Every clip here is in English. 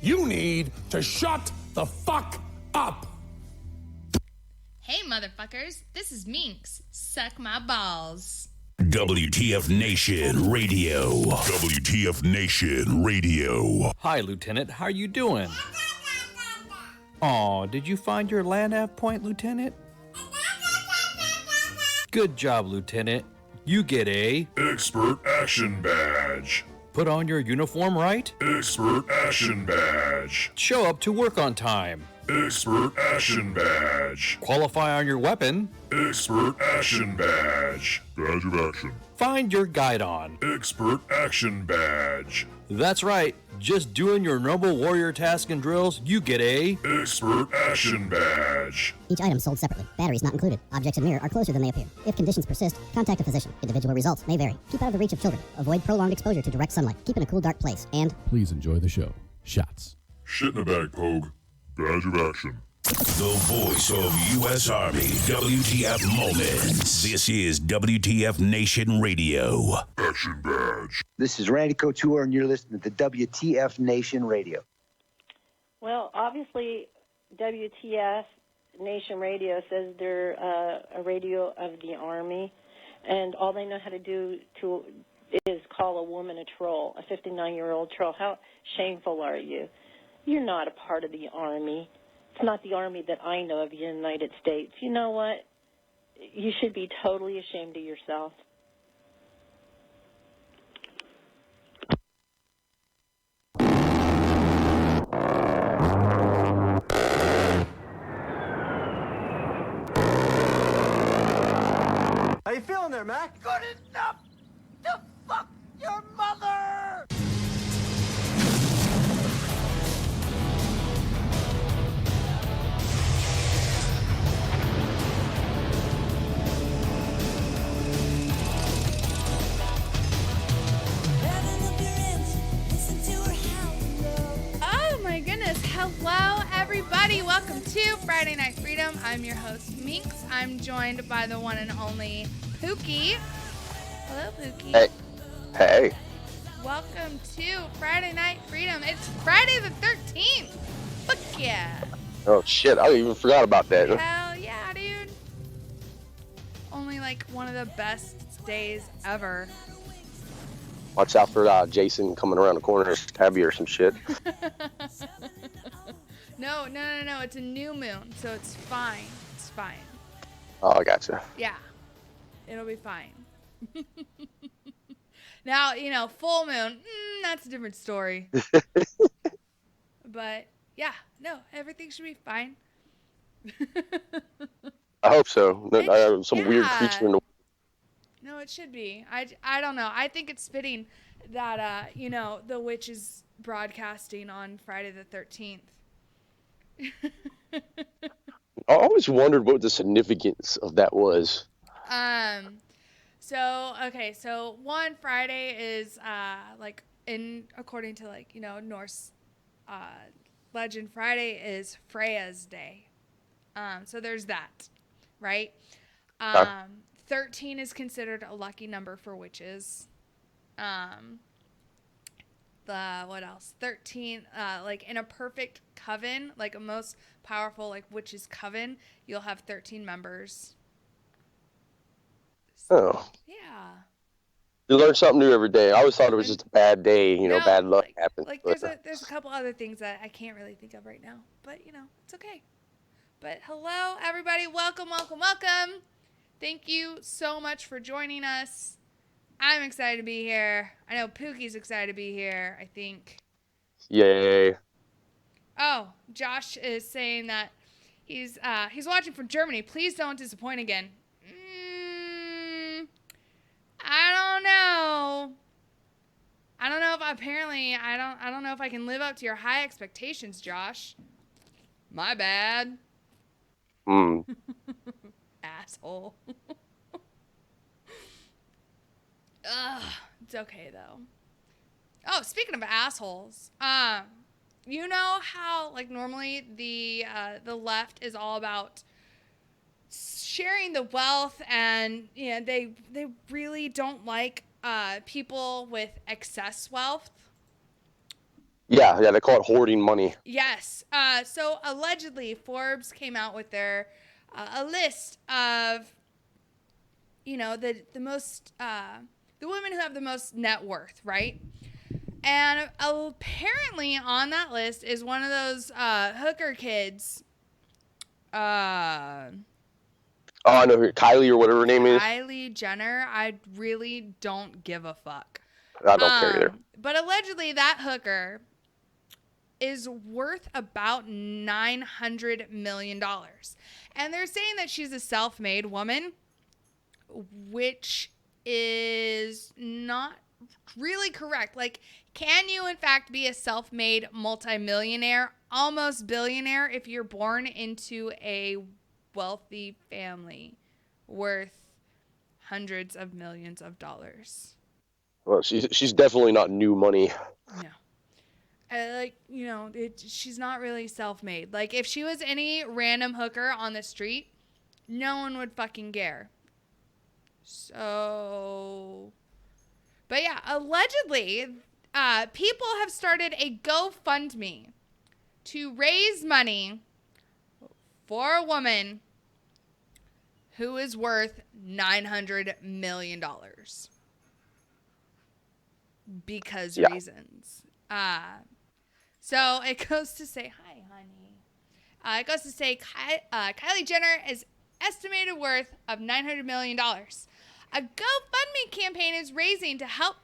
You need to shut the fuck up. Hey, motherfuckers. This is Minx. Suck my balls. WTF Nation Radio. WTF Nation Radio. Hi, Lieutenant. How are you doing? Aw, did you find your land nav point, Lieutenant? Good job, Lieutenant. You get a Expert Action Badge. put on your uniform right, Expert Action Badge. show up to work on time, Expert Action Badge. qualify on your weapon, Expert Action Badge. Badge of Action. find your guide on. Expert Action Badge. That's right, just doing your noble warrior task and drills, you get a Expert Action Badge. Each item sold separately. Batteries not included. Objects in mirror are closer than they appear. If conditions persist, contact a physician. Individual results may vary. Keep out of the reach of children. Avoid prolonged exposure to direct sunlight. Keep in a cool, dark place. And Please enjoy the show. Shots. Shit in a bag, Pogue. Badge of Action. The voice of U.S. Army. WTF Moments. This is WTF Nation Radio. Action Badge. This is Randy Couture, and you're listening to WTF Nation Radio. Well, obviously, WTF Nation Radio says they're a radio of the Army, and all they know how to do is call a woman a troll, a 59-year-old troll. How shameful are you? You're not a part of the Army. It's not the Army that I know of in the United States. You know what? You should be totally ashamed of yourself. How you feeling there, Mac? Good enough to fuck your mother! Oh my goodness. Hello, everybody. Welcome to Friday Night Freedom. I'm your host, Minx. I'm joined by the one and only Pookie. Hello, Pookie. Hey. Hey. Welcome to Friday Night Freedom. It's Friday the 13th. Fuck yeah. Oh, shit. I even forgot about that. Hell yeah, dude. Only like one of the best days ever. Watch out for Jason coming around the corner, stab you or some shit. No. It's a new moon, so it's fine. It's fine. Oh, I gotcha. Yeah. It'll be fine. Now, full moon, that's a different story. But, yeah, no, everything should be fine. I hope so. Some weird creature in the... No, it should be. I don't know. I think it's fitting that, the witch is broadcasting on Friday the 13th. I always wondered what the significance of that was. So one Friday is, according to, Norse legend, Friday is Freya's day. So there's that, right? 13 is considered a lucky number for witches. What else? 13, in a perfect coven, like a most powerful, witches coven, you'll have 13 members. Oh. Yeah. You learn something new every day. I always thought it was just a bad day, bad luck happened. There's a couple other things that I can't really think of right now, but, it's okay. But hello, everybody. Welcome. Thank you so much for joining us. I'm excited to be here. I know Pookie's excited to be here, I think. Yay. Oh, Josh is saying that he's watching from Germany. Please don't disappoint again. I don't know. I don't know if I can live up to your high expectations, Josh. My bad. Asshole. Ugh, it's okay though. Oh, speaking of assholes, you know how normally the left is all about sharing the wealth, and they really don't like people with excess wealth. Yeah, they call it hoarding money. Yes. So allegedly, Forbes came out with their a list of, the most the women who have the most net worth, right? And apparently on that list is one of those hooker kids. Oh, I know who, Kylie or whatever her name is. Kylie Jenner. I really don't give a fuck. I don't care either. But allegedly that hooker is worth about $900 million. And they're saying that she's a self-made woman, which is not really correct. Like, can you in fact be a self-made multimillionaire, almost billionaire, if you're born into a wealthy family worth hundreds of millions of dollars? Well, she's definitely not new money. No. She's not really self-made. Like, if she was any random hooker on the street, no one would fucking care. So, but yeah, allegedly, people have started a GoFundMe to raise money for a woman who is worth $900 million. Because reasons. So it goes to say, hi, honey. It goes to say Kylie Jenner is estimated worth of $900 million. A GoFundMe campaign is raising to help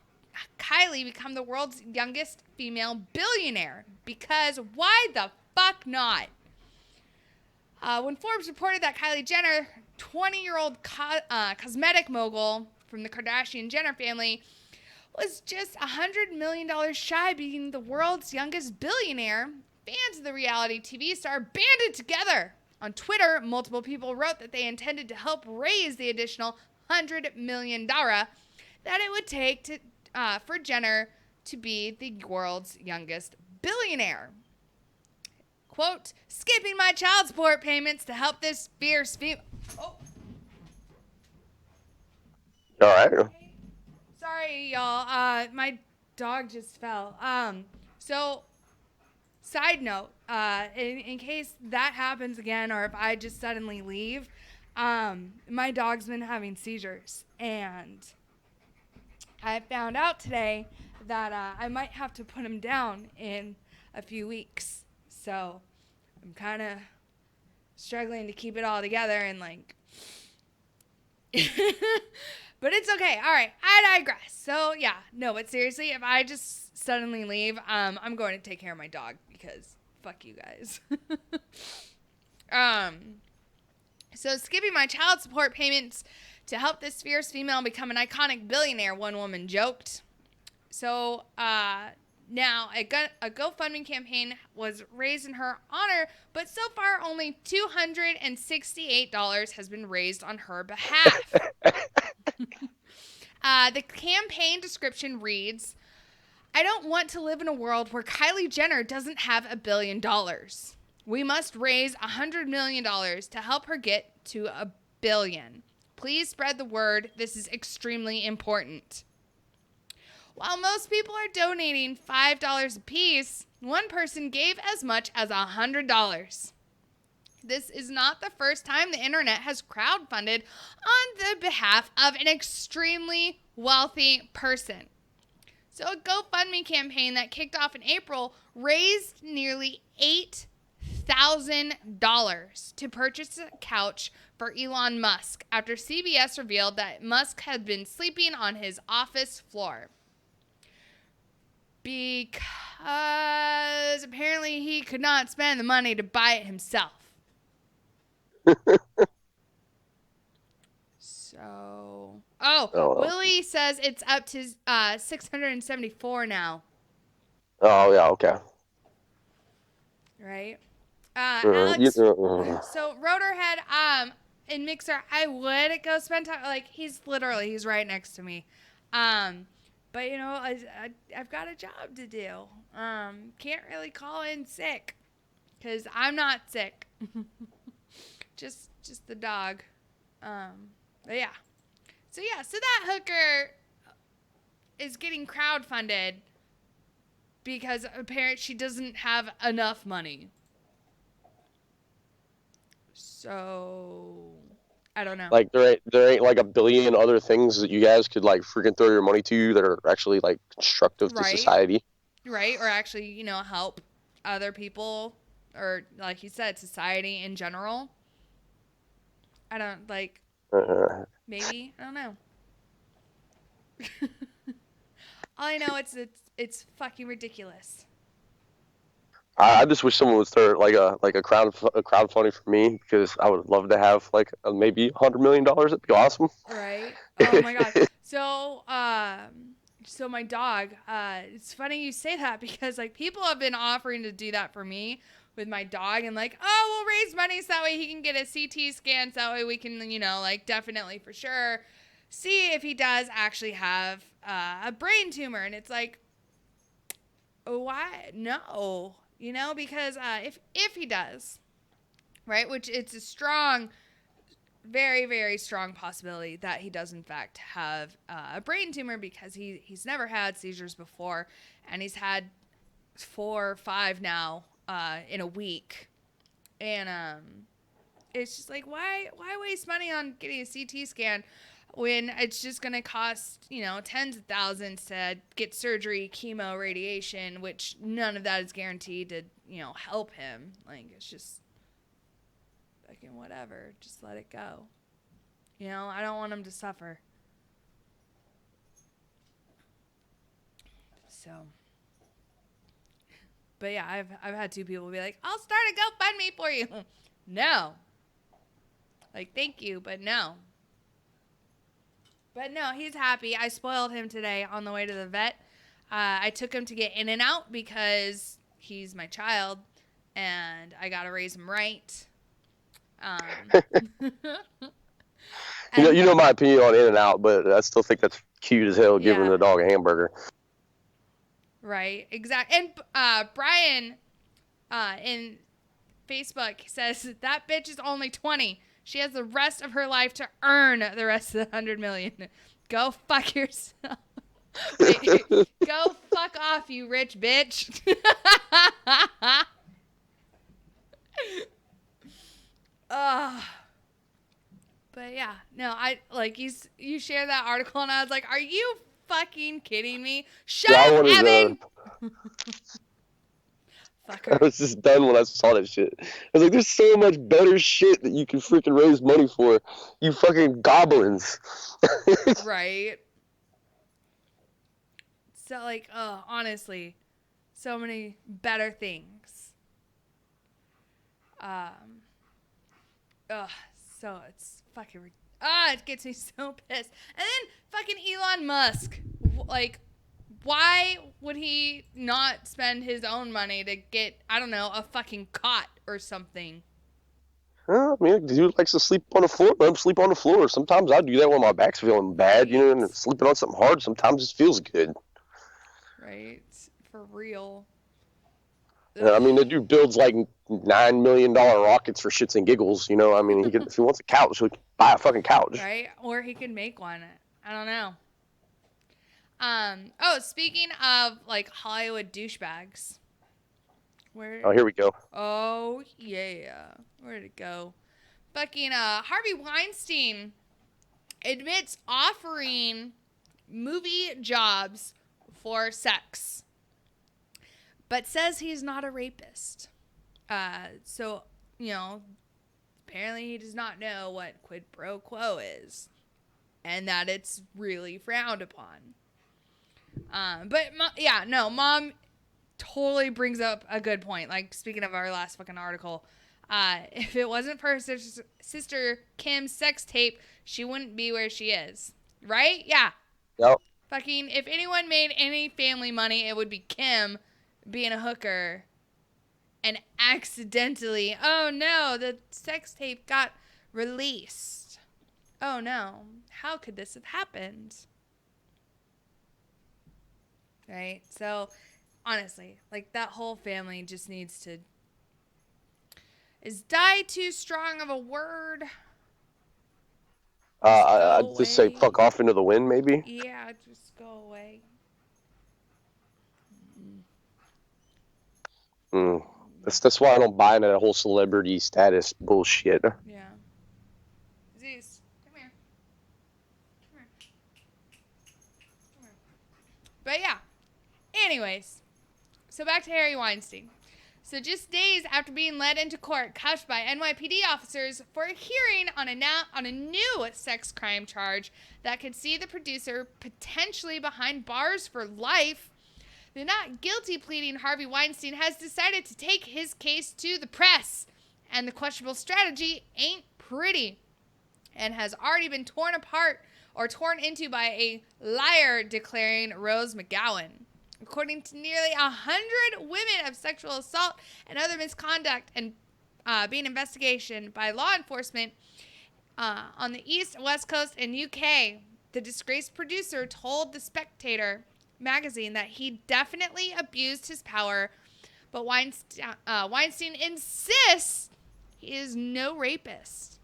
Kylie become the world's youngest female billionaire. Because why the fuck not? When Forbes reported that Kylie Jenner, 20-year-old cosmetic mogul from the Kardashian-Jenner family, was just $100 million shy of being the world's youngest billionaire, fans of the reality TV star banded together. On Twitter, multiple people wrote that they intended to help raise the additional $100 million that it would take for Jenner to be the world's youngest billionaire. Quote, skipping my child support payments to help this fierce female. Oh. All right. Sorry, y'all. My dog just fell. So, side note, in case that happens again, or if I just suddenly leave, my dog's been having seizures, and I found out today that I might have to put him down in a few weeks. So, I'm kind of struggling to keep it all together and But it's okay. All right. I digress. So, yeah. No, but seriously, if I just suddenly leave, I'm going to take care of my dog because fuck you guys. So, skipping my child support payments to help this fierce female become an iconic billionaire, one woman joked. So, now a GoFundMe campaign was raised in her honor, but so far only $268 has been raised on her behalf. The campaign description reads, I don't want to live in a world where Kylie Jenner doesn't have $1 billion. We must raise $100 million to help her get to $1 billion. Please spread the word. This is extremely important. While most people are donating $5 apiece, one person gave as much as $100. This is not the first time the internet has crowdfunded on the behalf of an extremely wealthy person. So a GoFundMe campaign that kicked off in April raised nearly $8,000 to purchase a couch for Elon Musk after CBS revealed that Musk had been sleeping on his office floor. Because apparently he could not spend the money to buy it himself. So, Willie says it's up to 674 now. Oh, yeah, okay. Right? Alex, so Rotorhead, in Mixer, I would go spend time, he's right next to me. But, I've got a job to do. Can't really call in sick, because I'm not sick. just the dog. But yeah. So that hooker is getting crowdfunded because apparently she doesn't have enough money. So I don't know. Like there ain't like a billion other things that you guys could like freaking throw your money to that are actually like constructive to society. Right, or actually, help other people, or like you said, society in general. I don't like. Maybe, I don't know. All I know it's fucking ridiculous. I just wish someone would start like a crowdfunding for me, because I would love to have like maybe $100 million. That'd be awesome. Right. Oh my god. So my dog. It's funny you say that, because like people have been offering to do that for me with my dog, and like, oh, we'll raise money so that way he can get a CT scan, so that way we can, like definitely for sure see if he does actually have a brain tumor. And it's like, why? No, because if he does, right, which it's a strong, very, very strong possibility that he does in fact have a brain tumor, because he's never had seizures before, and he's had 4 or 5 now in a week. And it's just like, why waste money on getting a CT scan when it's just going to cost, tens of thousands to get surgery, chemo, radiation, which none of that is guaranteed to, help him. Like, it's just fucking whatever. Just let it go. I don't want him to suffer. So, but yeah, I've had 2 people be like, I'll start a GoFundMe for you. No. Like, thank you, but no. But no, he's happy. I spoiled him today on the way to the vet. I took him to get In-N-Out because he's my child, and I gotta raise him right. You know my opinion on In-N-Out, but I still think that's cute as hell, giving the dog a hamburger. Right, exactly. And Brian in Facebook says that bitch is only 20. She has the rest of her life to earn the rest of the 100 million. Go fuck yourself. Wait, go fuck off, you rich bitch. But yeah, no, I like you shared that article, and I was like, are you fucking kidding me? Shut up, Evan. Fucker. I was just done when I saw that shit. I was like, there's so much better shit that you can freaking raise money for. You fucking goblins. Right. So, like, honestly, so many better things. So it's fucking, it gets me so pissed. And then fucking Elon Musk, like, why would he not spend his own money to get, I don't know, a fucking cot or something? I mean, the dude likes to sleep on the floor. Let him sleep on the floor. Sometimes I do that when my back's feeling bad, and sleeping on something hard sometimes just feels good. Right? For real. Yeah, I mean, the dude builds like $9 million rockets for shits and giggles. I mean, if he wants a couch, he can buy a fucking couch. Right? Or he can make one. I don't know. Speaking of like Hollywood douchebags. Oh, here we go. Oh yeah. Where'd it go? Fucking Harvey Weinstein admits offering movie jobs for sex, but says he's not a rapist. So apparently he does not know what quid pro quo is, and that it's really frowned upon. Mom totally brings up a good point. Like, speaking of our last fucking article, if it wasn't for her sister Kim's sex tape, she wouldn't be where she is. Right? Yeah. Yep. Fucking, if anyone made any family money, it would be Kim being a hooker. And accidentally, oh no, the sex tape got released. Oh no, how could this have happened? Right? So, honestly, like, that whole family just needs to... Is die too strong of a word? I'd just say fuck off into the wind, maybe. Yeah, just go away. That's why I don't buy into that whole celebrity status bullshit. Yeah. Zeus, come here. Come here. Come here. But yeah. Anyways, so back to Harvey Weinstein. So just days after being led into court, cuffed by NYPD officers for a hearing on a new sex crime charge that could see the producer potentially behind bars for life, the not guilty pleading Harvey Weinstein has decided to take his case to the press. And the questionable strategy ain't pretty and has already been torn apart or torn into by a liar, declaring Rose McGowan. According to nearly 100 women of sexual assault and other misconduct and being investigated by law enforcement on the East, West Coast, and UK, the disgraced producer told The Spectator magazine that he definitely abused his power, but Weinstein insists he is no rapist.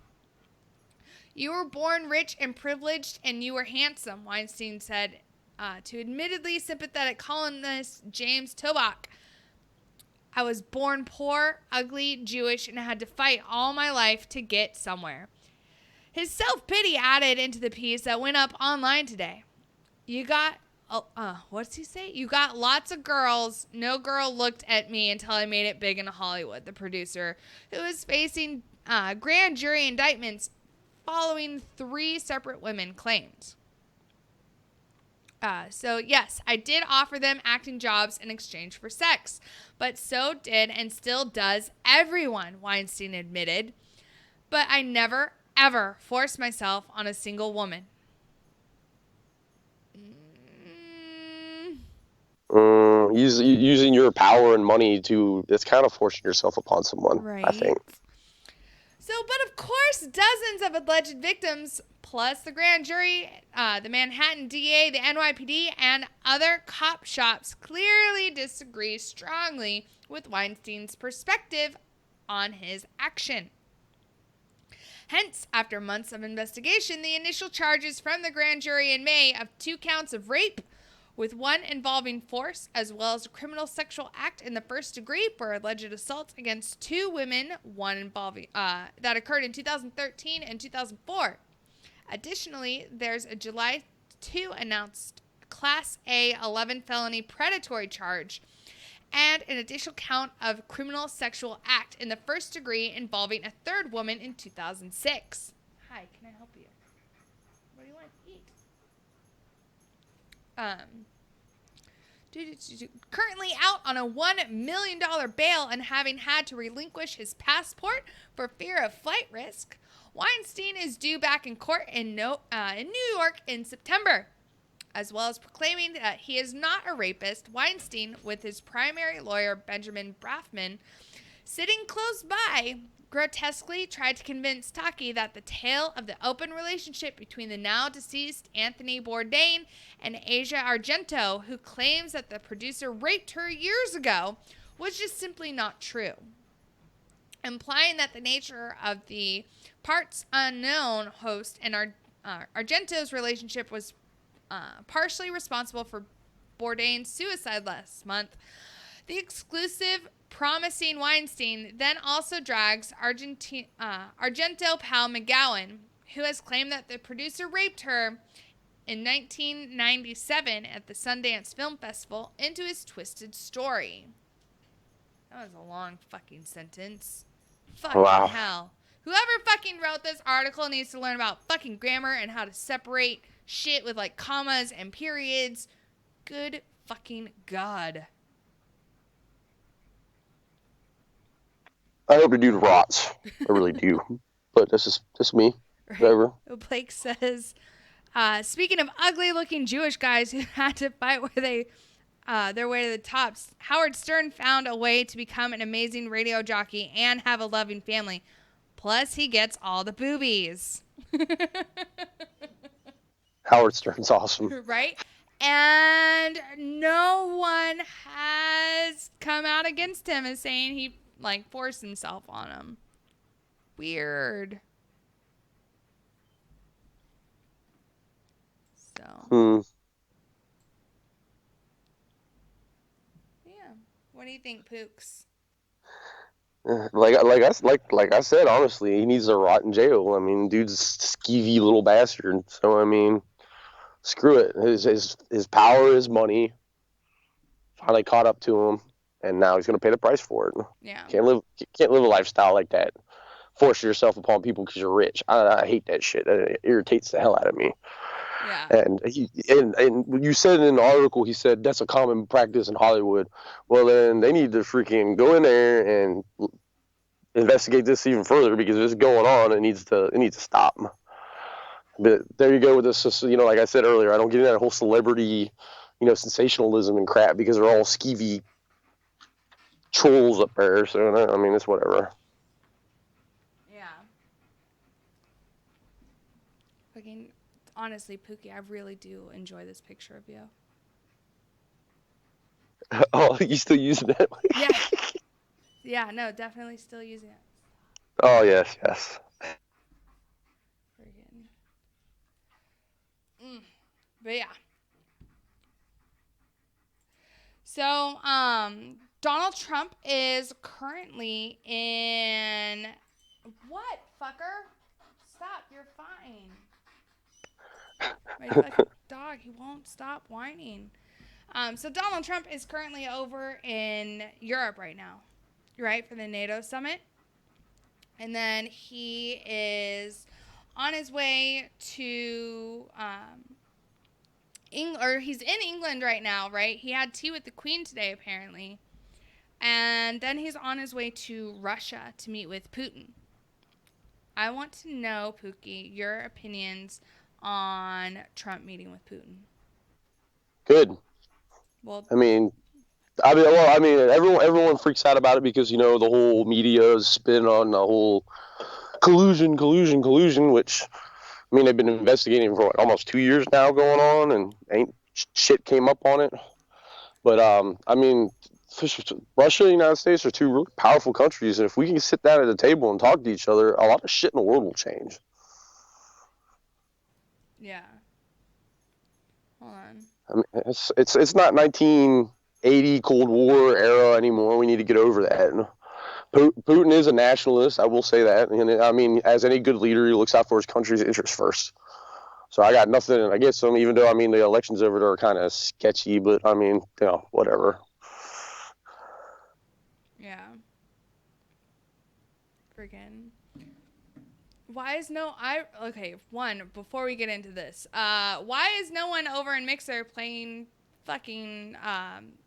You were born rich and privileged, and you were handsome, Weinstein said to admittedly sympathetic columnist James Tobach. I was born poor, ugly, Jewish, and had to fight all my life to get somewhere. His self-pity added into the piece that went up online today. You got, what's he say? You got lots of girls. No girl looked at me until I made it big in Hollywood, the producer, who is facing grand jury indictments following 3 separate women claimed. So yes, I did offer them acting jobs in exchange for sex, but so did and still does everyone, Weinstein admitted. But I never, ever forced myself on a single woman. Using your power and money it's kind of forcing yourself upon someone, right. I think. So, but of course, dozens of alleged victims, plus the grand jury, the Manhattan DA, the NYPD, and other cop shops clearly disagree strongly with Weinstein's perspective on his action. Hence, after months of investigation, the initial charges from the grand jury in May of 2 counts of rape, with 1 involving force, as well as a criminal sexual act in the first degree for alleged assault against 2 women, 1 involving that occurred in 2013 and 2004. Additionally, there's a July 2 announced Class A 11 felony predatory charge and an additional count of criminal sexual act in the first degree involving a 3rd woman in 2006. Hi, can I help you? What do you want to eat? Currently out on a $1 million bail and having had to relinquish his passport for fear of flight risk, Weinstein is due back in court in New York in September. As well as proclaiming that he is not a rapist, Weinstein, with his primary lawyer Benjamin Brafman sitting close by, grotesquely tried to convince Taki that the tale of the open relationship between the now deceased Anthony Bourdain and Asia Argento, who claims that the producer raped her years ago, was just simply not true, implying that the nature of the parts unknown host and Argento's relationship was partially responsible for Bourdain's suicide last month. The exclusive promising Weinstein then also drags Argento pal McGowan, who has claimed that the producer raped her in 1997 at the Sundance Film Festival, into his twisted story. That was a long fucking sentence. Fucking Wow. hell. Whoever fucking wrote this article needs to learn about fucking grammar and how to separate shit with like commas and periods. Good fucking God. I hope the dude rots. I really do. But this is me. Right. Whatever. Blake says, speaking of ugly looking Jewish guys who had to fight their way to the tops, Howard Stern found a way to become an amazing radio jockey and have a loving family. Plus, he gets all the boobies. Howard Stern's awesome. Right? And no one has come out against him as saying he forced himself on him. Weird. So. Yeah. What do you think, Pooks? Like I said, honestly, he needs to rot in jail. I mean, dude's a skeevy little bastard. So I mean, screw it. His power, his money, finally caught up to him, and now he's gonna pay the price for it. Yeah. Can't live a lifestyle like that. Force yourself upon people because you're rich. I hate that shit. It irritates the hell out of me. Yeah. And you said in the article, he said that's a common practice in Hollywood. Well, then they need to freaking go in there and investigate this even further because it's going on. It needs to stop. But there you go with this. You know, like I said earlier, I don't get into that whole celebrity, sensationalism and crap because they're all skeevy trolls up there. So I mean, it's whatever. Yeah. Fucking, honestly, Pookie, I really do enjoy this picture of you. Oh, you still using that? Yeah. Yeah, no, definitely still using it. Oh yes. Friggin'. But yeah. So, Donald Trump is currently in... What, fucker? Stop, you're fine. My fucking dog, he won't stop whining. So Donald Trump is currently over in Europe right now, right, for the NATO summit. And then he is on his way to... he's in England right now, right? He had tea with the Queen today, apparently. And then he's on his way to Russia to meet with Putin. I want to know, Pookie, your opinions on Trump meeting with Putin. Good. Well, everyone freaks out about it because the whole media is spin on the whole collusion, which they've been investigating for almost 2 years now going on, and ain't shit came up on it. But Russia and the United States are two really powerful countries, and if we can sit down at the table and talk to each other, a lot of shit in the world will change. yeah. Hold on. It's not 1980 Cold War era anymore. We need to get over that. Putin is a nationalist, I will say that. And as any good leader, he looks out for his country's interests first. So I got nothing against him, even though the elections over there are kind of sketchy. But whatever. Yeah. Friggin'. Why is before we get into this, why is no one over in Mixer playing fucking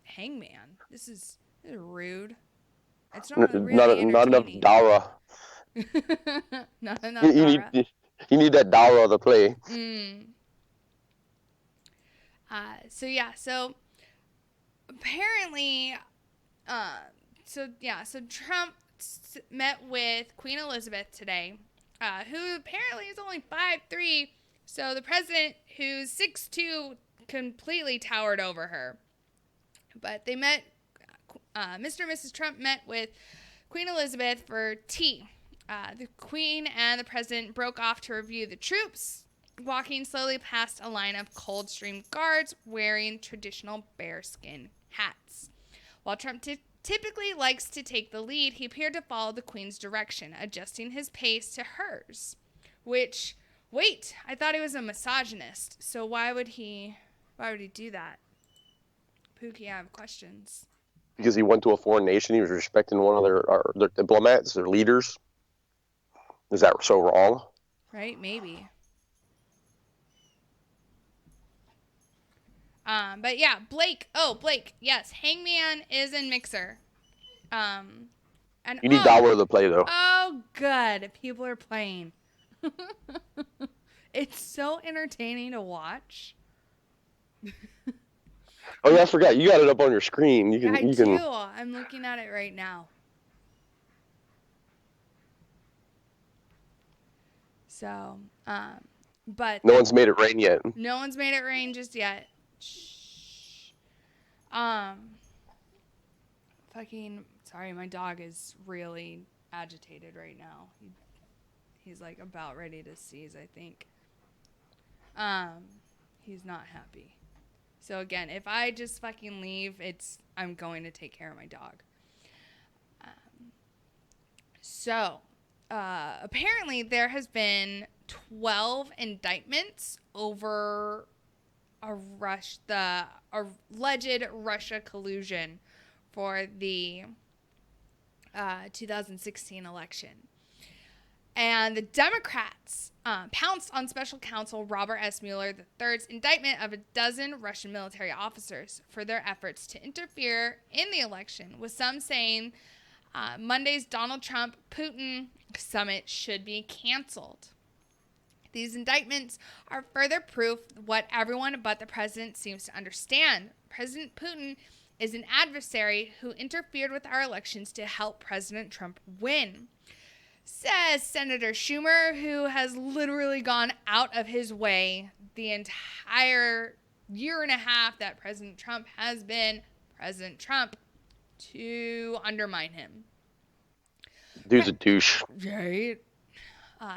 Hangman? This is rude. It's not really not enough entertaining. Dara. Not enough Dara. You need that Dara to play. So apparently, so Trump met with Queen Elizabeth today, who apparently is only 5'3", so the president, who's 6'2", completely towered over her. But they met, Mr. and Mrs. Trump met with Queen Elizabeth for tea. The Queen and the President broke off to review the troops, walking slowly past a line of Coldstream guards wearing traditional bearskin hats. While Trump typically likes to take the lead, he appeared to follow the Queen's direction, adjusting his pace to hers. I thought he was a misogynist, so why would he do that? Pookie, I have questions. Because he went to a foreign nation, he was respecting one of their diplomats, their leaders. Is that so wrong? Right? Maybe. But yeah, Blake. Oh, Blake. Yes, Hangman is in Mixer. And you need Dara to play though. Oh, good. People are playing. It's so entertaining to watch. Oh yeah, I forgot. You got it up on your screen. I do. I'm looking at it right now. So, but no one's made it rain yet. No one's made it rain just yet. Shh. Sorry, my dog is really agitated right now. He's like about ready to seize, I think. He's not happy. So again, if I just fucking leave, I'm going to take care of my dog. So, apparently there has been 12 indictments over the alleged Russia collusion for the 2016 election. And the Democrats pounced on special counsel Robert S. Mueller III's indictment of a dozen Russian military officers for their efforts to interfere in the election, with some saying Monday's Donald Trump-Putin summit should be canceled. These indictments are further proof what everyone but the president seems to understand. President Putin is an adversary who interfered with our elections to help President Trump win, says Senator Schumer, who has literally gone out of his way the entire year and a half that President Trump has been President Trump to undermine him. Dude's a douche. Right.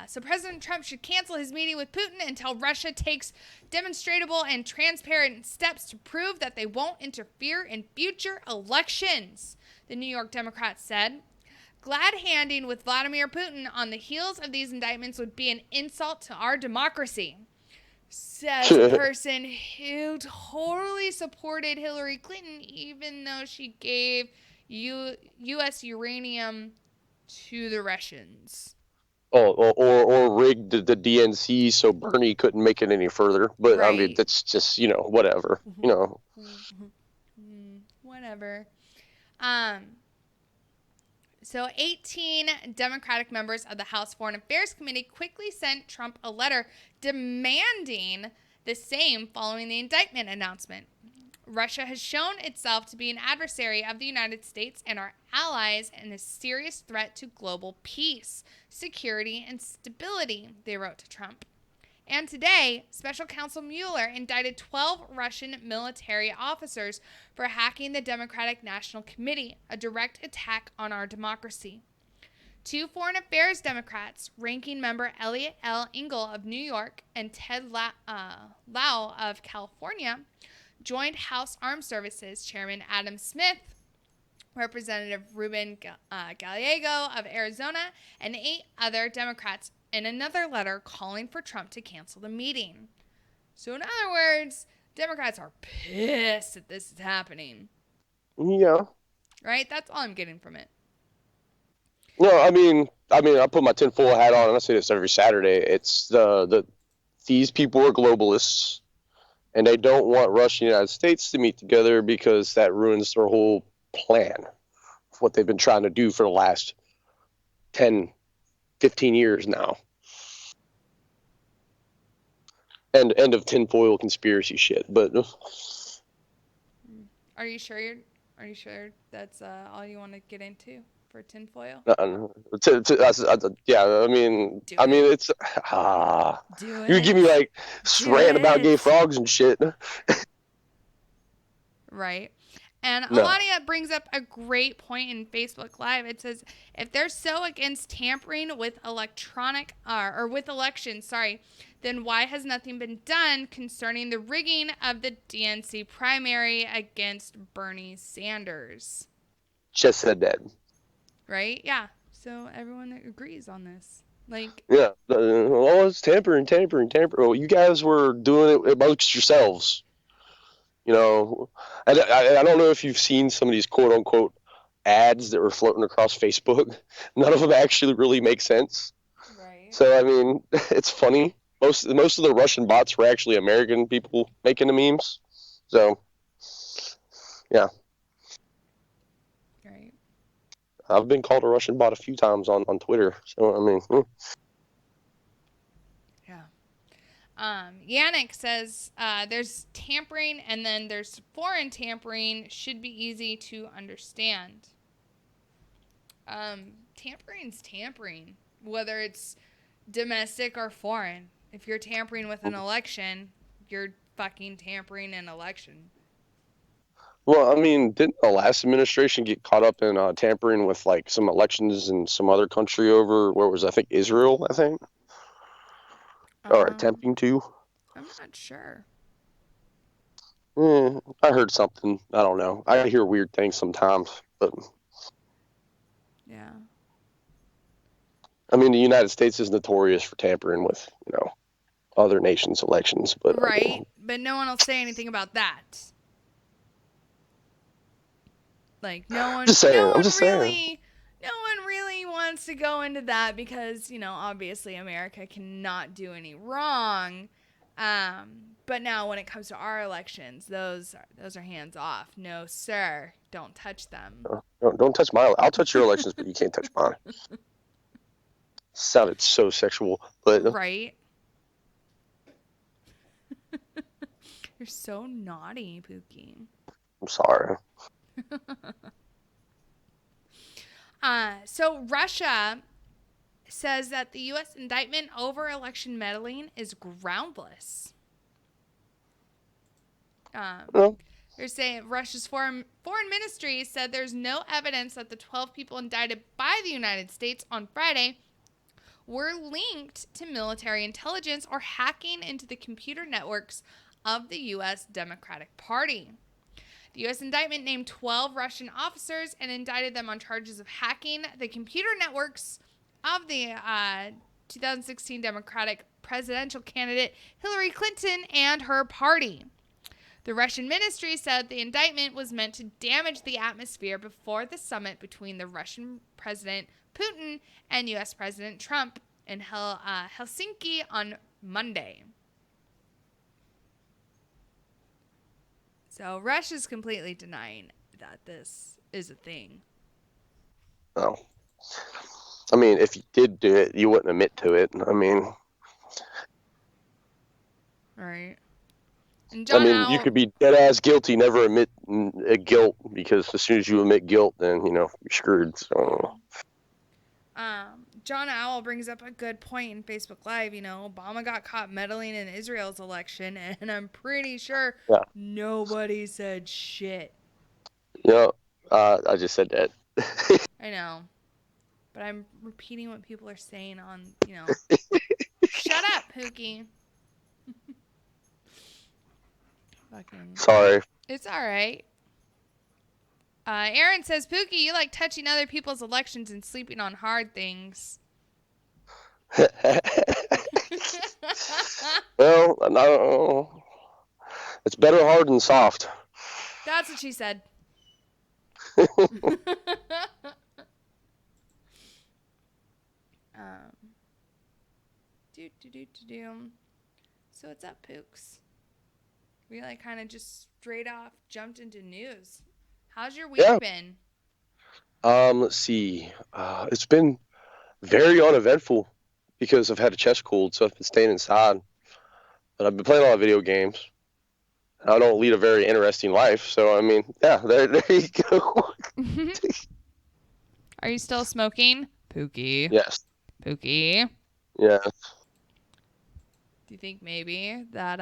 So President Trump should cancel his meeting with Putin until Russia takes demonstrable and transparent steps to prove that they won't interfere in future elections, the New York Democrats said. Glad handing with Vladimir Putin on the heels of these indictments would be an insult to our democracy, says a person who totally supported Hillary Clinton even though she gave U.S. uranium to the Russians. Or rigged the DNC so Bernie couldn't make it any further. But right. I mean, that's just, whatever. Whatever. So 18 Democratic members of the House Foreign Affairs Committee quickly sent Trump a letter demanding the same following the indictment announcement. Russia has shown itself to be an adversary of the United States and our allies and a serious threat to global peace, security, and stability, they wrote to Trump. And today, Special Counsel Mueller indicted 12 Russian military officers for hacking the Democratic National Committee, a direct attack on our democracy. 2 Foreign Affairs Democrats, ranking member Eliot L. Engel of New York and Ted Lieu of California, joined House Armed Services Chairman Adam Smith, Representative Ruben Gallego of Arizona, and 8 other Democrats in another letter calling for Trump to cancel the meeting. So in other words, Democrats are pissed that this is happening. Yeah. Right? That's all I'm getting from it. No, I mean, I put my tinfoil hat on, and I say this every Saturday. It's these people are globalists, and they don't want Russia and the United States to meet together because that ruins their whole plan of what they've been trying to do for the last 10, 15 years now. And end of tinfoil conspiracy shit. But are you sure that's all you want to get into for tinfoil? Yeah, I mean, it's you give me like ranting about gay frogs and shit. Right. And Alania brings up a great point in Facebook Live. It says, if they're so against tampering with elections, then why has nothing been done concerning the rigging of the DNC primary against Bernie Sanders? Just said that. Right? Yeah. So everyone agrees on this. Yeah. It's tampering. Well, you guys were doing it amongst yourselves. I don't know if you've seen some of these quote-unquote ads that were floating across Facebook. None of them actually really make sense. Right. So, I mean, it's funny. Most of the Russian bots were actually American people making the memes. So, yeah. Right. I've been called a Russian bot a few times on Twitter. So, I mean... Yannick says there's tampering and then there's foreign tampering. Should be easy to understand. Tampering's tampering, whether it's domestic or foreign. If you're tampering with an election, you're fucking tampering an election. Well, I mean, didn't the last administration get caught up in tampering with like some elections in some other country over where it was, I think, Israel, I think? Or attempting to. I'm not sure. I heard something. I don't know. I hear weird things sometimes, but yeah. I mean, the United States is notorious for tampering with, other nations' elections, but right? But no one will say anything about that. Like no one, I'm just saying. no one really wants to go into that because obviously America cannot do any wrong. But now when it comes to our elections, those are hands off. No, sir, don't touch them. Don't touch mine. I'll touch your elections, but you can't touch mine. Sounded so sexual, but right. You're so naughty, Pookie. I'm sorry. So Russia says that the U.S. indictment over election meddling is groundless. They're saying Russia's foreign ministry said there's no evidence that the 12 people indicted by the United States on Friday were linked to military intelligence or hacking into the computer networks of the U.S. Democratic Party. The U.S. indictment named 12 Russian officers and indicted them on charges of hacking the computer networks of the 2016 Democratic presidential candidate Hillary Clinton and her party. The Russian ministry said the indictment was meant to damage the atmosphere before the summit between the Russian President Putin and U.S. President Trump in Helsinki on Monday. So Russia's completely denying that this is a thing. Oh. I mean, if you did do it, you wouldn't admit to it. I mean... Right. And John you could be dead-ass guilty, never admit guilt, because as soon as you admit guilt, then, you're screwed. So... John Owl brings up a good point in Facebook Live. Obama got caught meddling in Israel's election, and I'm pretty sure nobody said shit. I just said that. I know. But I'm repeating what people are saying on, Shut up, Pookie. Fucking. Sorry. It's all right. Aaron says, Pookie, you like touching other people's elections and sleeping on hard things. Well, no. It's better hard than soft. That's what she said. So what's up, Pooks? We kind of just straight off jumped into news. How's your week been? Let's see. It's been very uneventful because I've had a chest cold, so I've been staying inside. But I've been playing a lot of video games. I don't lead a very interesting life, so I mean, there you go. Are you still smoking? Pookie. Yes. Pookie. Yeah. Do you think maybe that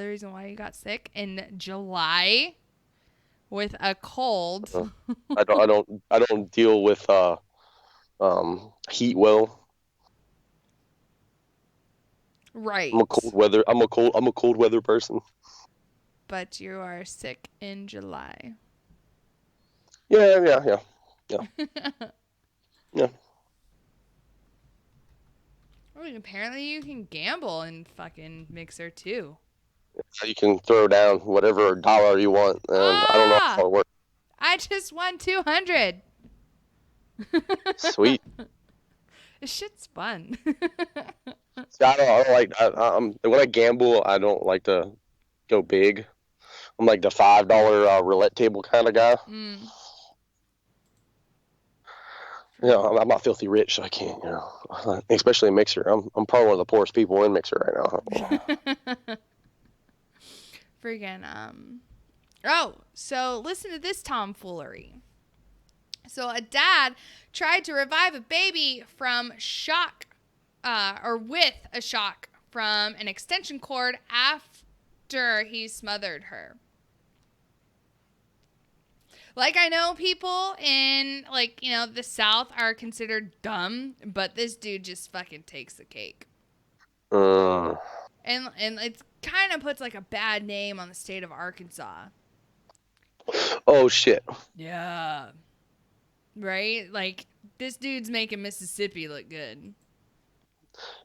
the reason why you got sick in July with a cold? I don't deal with heat well. Right. I'm a cold weather person. But you are sick in July. Yeah. Yeah. Well, apparently you can gamble in fucking Mixer too. You can throw down whatever dollar you want, and I don't know how it works. I just won 200. Sweet. This shit's fun. I don't like. When I gamble, I don't like to go big. I'm like the $5 roulette table kind of guy. I'm not filthy rich, so I can't. Especially in Mixer. I'm probably one of the poorest people in Mixer right now. Friggin' so listen to this tomfoolery. So a dad tried to revive a baby from shock, with a shock from an extension cord after he smothered her. I know people in, the South are considered dumb, but this dude just fucking takes the cake. And it kind of puts, a bad name on the state of Arkansas. Oh, shit. Yeah. Right? This dude's making Mississippi look good.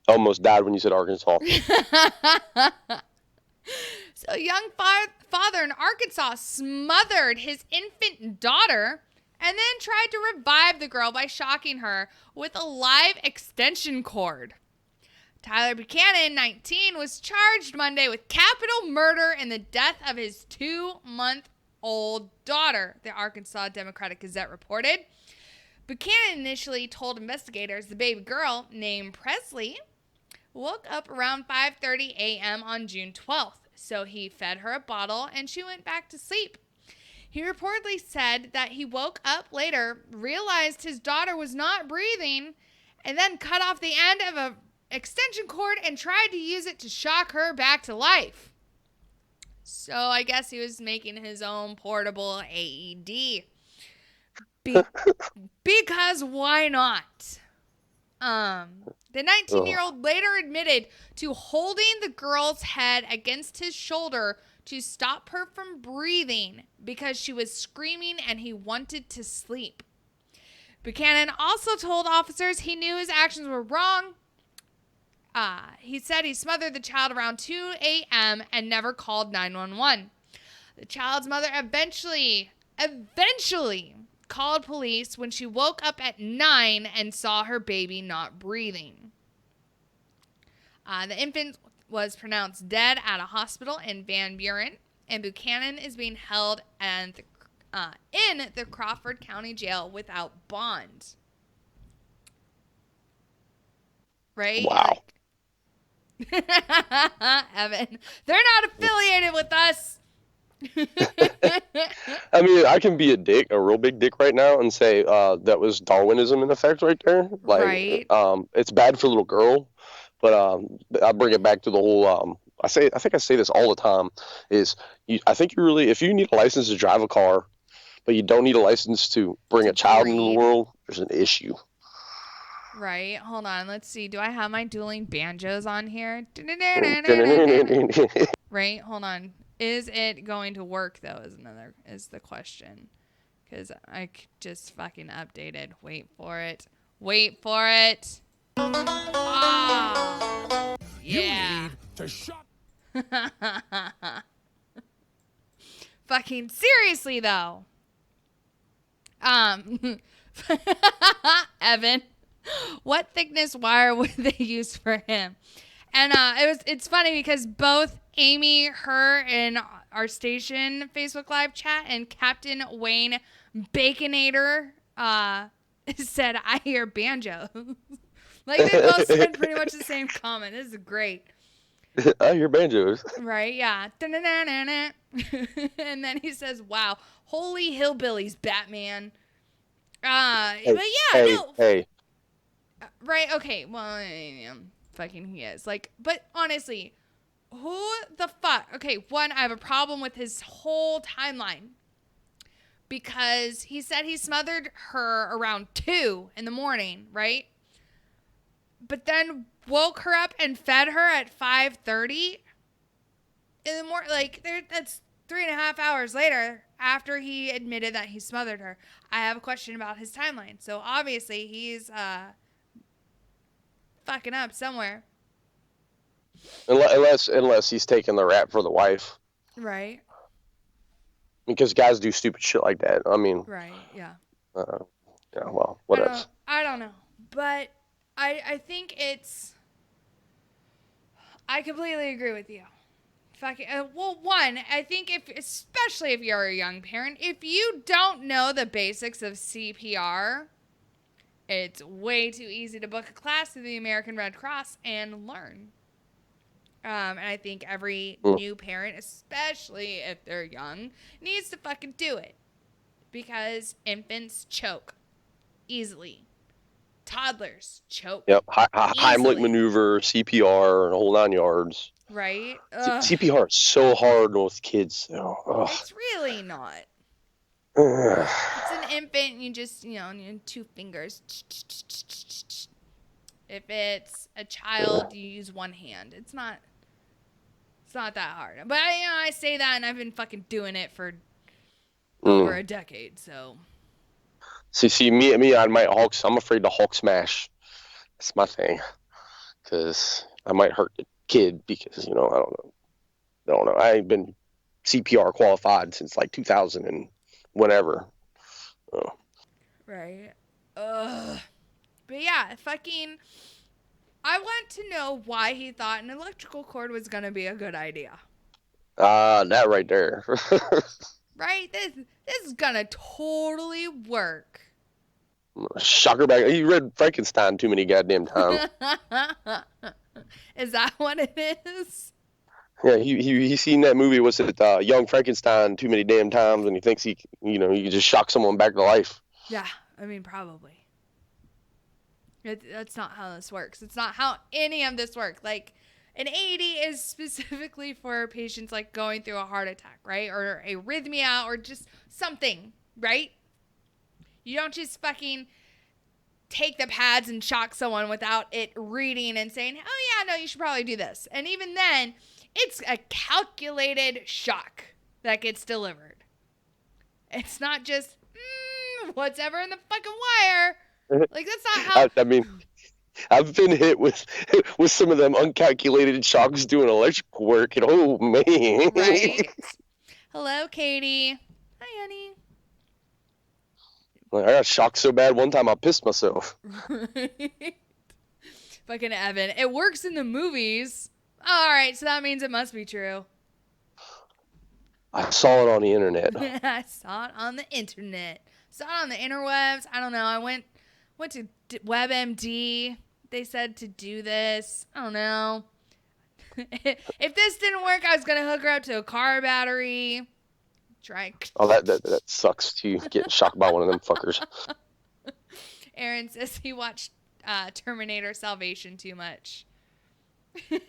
I almost died when you said Arkansas. So a young father in Arkansas smothered his infant daughter and then tried to revive the girl by shocking her with a live extension cord. Tyler Buchanan, 19, was charged Monday with capital murder in the death of his 2-month-old daughter, the Arkansas Democratic Gazette reported. Buchanan initially told investigators the baby girl, named Presley, woke up around 5:30 a.m. on June 12th. So he fed her a bottle and she went back to sleep. He reportedly said that he woke up later, realized his daughter was not breathing, and then cut off the end of an extension cord and tried to use it to shock her back to life. So I guess he was making his own portable AED. Because why not? The 19-year-old later admitted to holding the girl's head against his shoulder to stop her from breathing because she was screaming and he wanted to sleep. Buchanan also told officers he knew his actions were wrong. He said he smothered the child around 2 a.m. and never called 911. The child's mother eventually called police when she woke up at 9 and saw her baby not breathing. The infant was pronounced dead at a hospital in Van Buren, and Buchanan is being held in the Crawford County Jail without bond. Right? Wow. Evan, they're not affiliated with us. I mean, I can be a real big dick right now and say that was Darwinism in effect right there. Like, right. It's bad for the little girl, but I bring it back to the whole. I think I say this all the time. I think if you need a license to drive a car, but you don't need a license to bring a child into the world, there's an issue. Right. Hold on. Let's see. Do I have my dueling banjos on here? Right. Hold on. Is it going to work though? Is the question. Because I just fucking updated. Wait for it. Oh, yeah. You need to shut. Fucking seriously though. Evan, what thickness wire would they use for him? And it's funny because both Amy, her, in our station Facebook Live chat, and Captain Wayne Baconator said, "I hear banjo." Like they both said pretty much the same comment. This is great. I hear banjos. Right? Yeah. And then he says, "Wow, holy hillbillies, Batman." Hey. Right? Okay. Well, fucking he is. Like, but honestly, who the fuck? Okay, one, I have a problem with his whole timeline. Because he said he smothered her around 2 in the morning, right? But then woke her up and fed her at 5:30 in the morning. Like, that's 3.5 hours later after he admitted that he smothered her. I have a question about his timeline. So obviously he's fucking up somewhere. Unless he's taking the rap for the wife. Right. Because guys do stupid shit like that. I mean. Right. Yeah. Yeah. Well, whatever. I don't know, but I think it's. I completely agree with you. Fucking. Well, one, I think especially if you're a young parent, if you don't know the basics of CPR, it's way too easy to book a class through the American Red Cross and learn. And I think every new parent, especially if they're young, needs to fucking do it. Because infants choke easily. Toddlers choke. Yep. Heimlich maneuver, CPR, and a whole 9 yards. Right? CPR is so hard with kids. It's really not. It's an infant, you just, you 2 fingers. If it's a child, you use 1 hand. It's not that hard. But I say that, and I've been fucking doing it for over a decade, so. See, me, I might Hulk. I'm afraid to Hulk smash. That's my thing, because I might hurt the kid. Because I don't know. I ain't been CPR qualified since like 2000 and whenever. Oh. Right. Ugh. But yeah, I want to know why he thought an electrical cord was gonna be a good idea. That right there. Right? This is gonna totally work. Shocker bag. He read Frankenstein too many goddamn times. Is that what it is? Yeah, he seen that movie. Was it Young Frankenstein too many damn times, and he thinks he can just shock someone back to life. Yeah, I mean probably. That's not how this works. It's not how any of this works. Like, an AED is specifically for patients like going through a heart attack, right? Or arrhythmia or just something, right? You don't just fucking take the pads and shock someone without it reading and saying, oh yeah, no, you should probably do this. And even then, it's a calculated shock that gets delivered. It's not just, whatever in the fucking wire. Like, that's not how... I mean, I've been hit with some of them uncalculated shocks doing electrical work, and oh, man. Right? Hello, Katie. Hi, honey. I got shocked so bad one time I pissed myself. Fucking Evan. It works in the movies. All right, so that means it must be true. I saw it on the internet. I saw it on the internet. Saw it on the interwebs. I don't know. I went to WebMD. They said to do this. I don't know. If this didn't work, I was going to hook her up to a car battery. Try. Oh, that sucks to get shocked by one of them fuckers. Aaron says he watched Terminator Salvation too much. And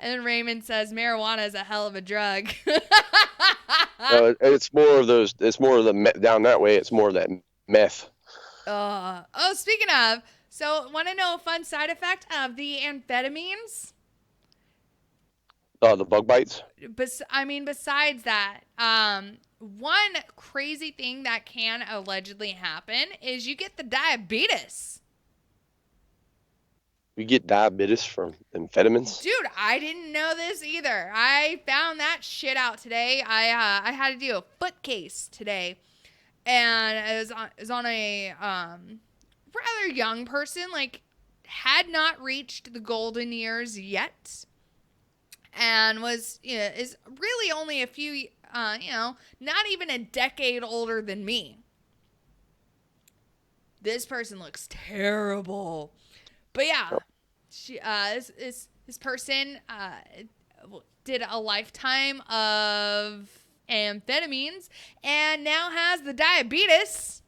then Raymond says marijuana is a hell of a drug. It's more of those. It's more of the down that way. It's more of that meth. Speaking of, so want to know a fun side effect of the amphetamines? The bug bites. Besides that, one crazy thing that can allegedly happen is you get the diabetes. You get diabetes from amphetamines? Dude, I didn't know this either. I found that shit out today. I had to do a foot case today. And it was on a rather young person, like had not reached the golden years yet. And is really only a few, not even a decade older than me. This person looks terrible. But yeah, she this person did a lifetime of amphetamines and now has the diabetes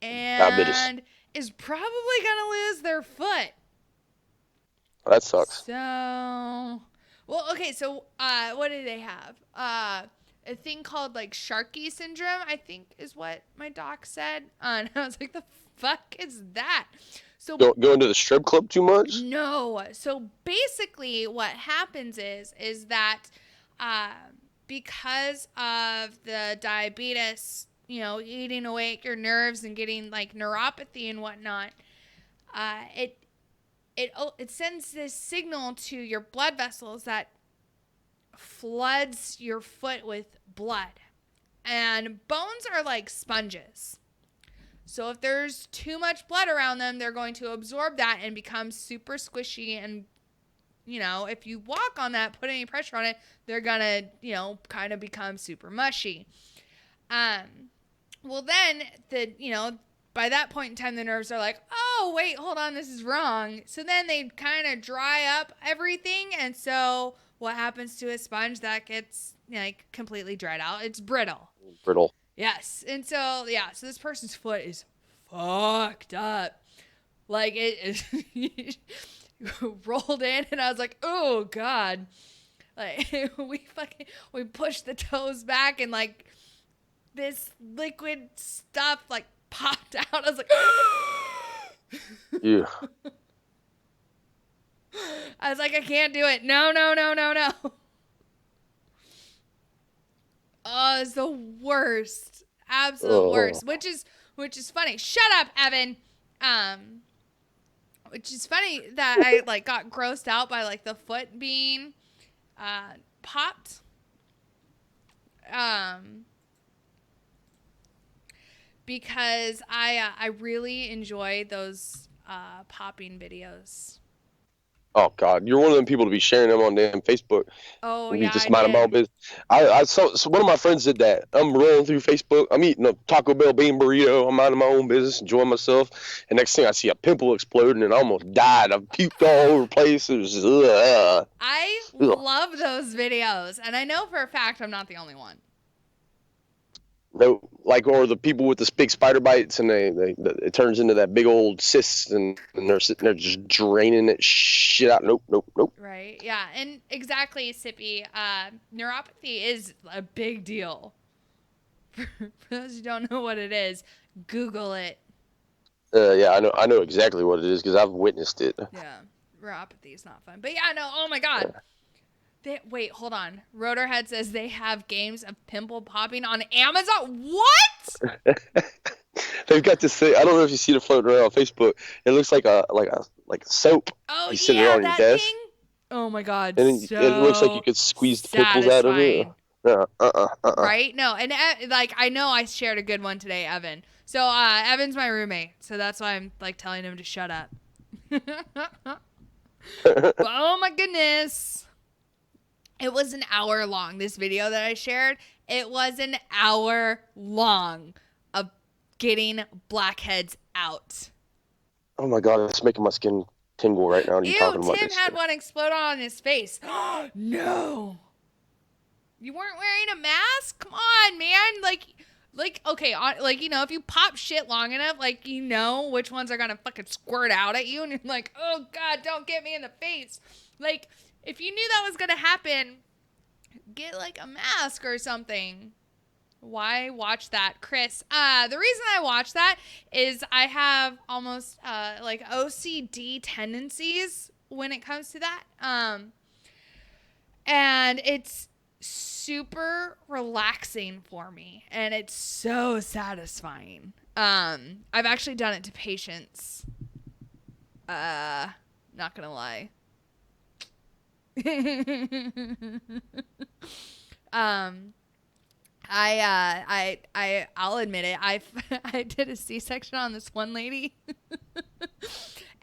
and is probably gonna lose their foot. That sucks. So, well, okay. So, what do they have? A thing called like Sharkey syndrome, I think, is what my doc said. And I was like, the fuck is that? So going to the strip club too much? No. So basically what happens is that because of the diabetes, eating away at your nerves and getting like neuropathy and whatnot, it sends this signal to your blood vessels that floods your foot with blood. And bones are like sponges. So if there's too much blood around them, they're going to absorb that and become super squishy. And, if you walk on that, put any pressure on it, they're going to, kind of become super mushy. Well, then, by that point in time, the nerves are like, oh, wait, hold on, this is wrong. So then they kind of dry up everything. And so what happens to a sponge that gets, completely dried out? It's brittle. Brittle. Yes. And so, so this person's foot is fucked up. Like, it is rolled in, and I was like, oh, God. Like, we pushed the toes back, and, like, this liquid stuff, like, popped out. I was like, yeah. I was like, I can't do it. No. Oh, it's the worst. absolute worst. Which is funny. Shut up, Evan. Which is funny that I like got grossed out by like the foot being popped. Because I really enjoy those popping videos. Oh God, you're one of them people to be sharing them on damn Facebook. Oh and yeah, just I mind my own did. business. I saw, so one of my friends did that. I'm rolling through Facebook. I'm eating a Taco Bell bean burrito. I'm minding my own business, enjoying myself. And next thing I see a pimple exploding, and I almost died. I puked all over the place. It was just, I love those videos, and I know for a fact I'm not the only one. No, like, or the people with the big spider bites, and it turns into that big old cyst, and they're sitting there just draining that shit out. Nope. Right? Yeah, and exactly, Sippy. Neuropathy is a big deal. For those who don't know what it is, Google it. Yeah, I know exactly what it is because I've witnessed it. Yeah, neuropathy is not fun. But yeah, no, oh my God. Wait, hold on. Rotorhead says they have games of pimple popping on Amazon. What? They've got this thing. I don't know if you see it floating around on Facebook. It looks like a soap. Oh you sit it yeah, on your that desk. thing. Oh my God, And so it looks like you could squeeze the pimples out of it. Right? No, and like I know I shared a good one today, Evan. So Evan's my roommate, so that's why I'm like telling him to shut up. But, oh my goodness. It was an hour long, this video that I shared. It was an hour long of getting blackheads out. Oh my God, it's making my skin tingle right now. Ew, talking about Tim this. had one explode on his face. No. You weren't wearing a mask? Come on, man. Like, okay, like, you know, if you pop shit long enough, like, you know which ones are gonna fucking squirt out at you, and you're like, oh God, don't get me in the face. Like, if you knew that was gonna happen, get like a mask or something. Why watch that, Chris? The reason I watch that is I have almost like OCD tendencies when it comes to that. And it's super relaxing for me, and it's so satisfying. I've actually done it to patients. Not gonna lie. I'll admit it. I did a C-section on this one lady,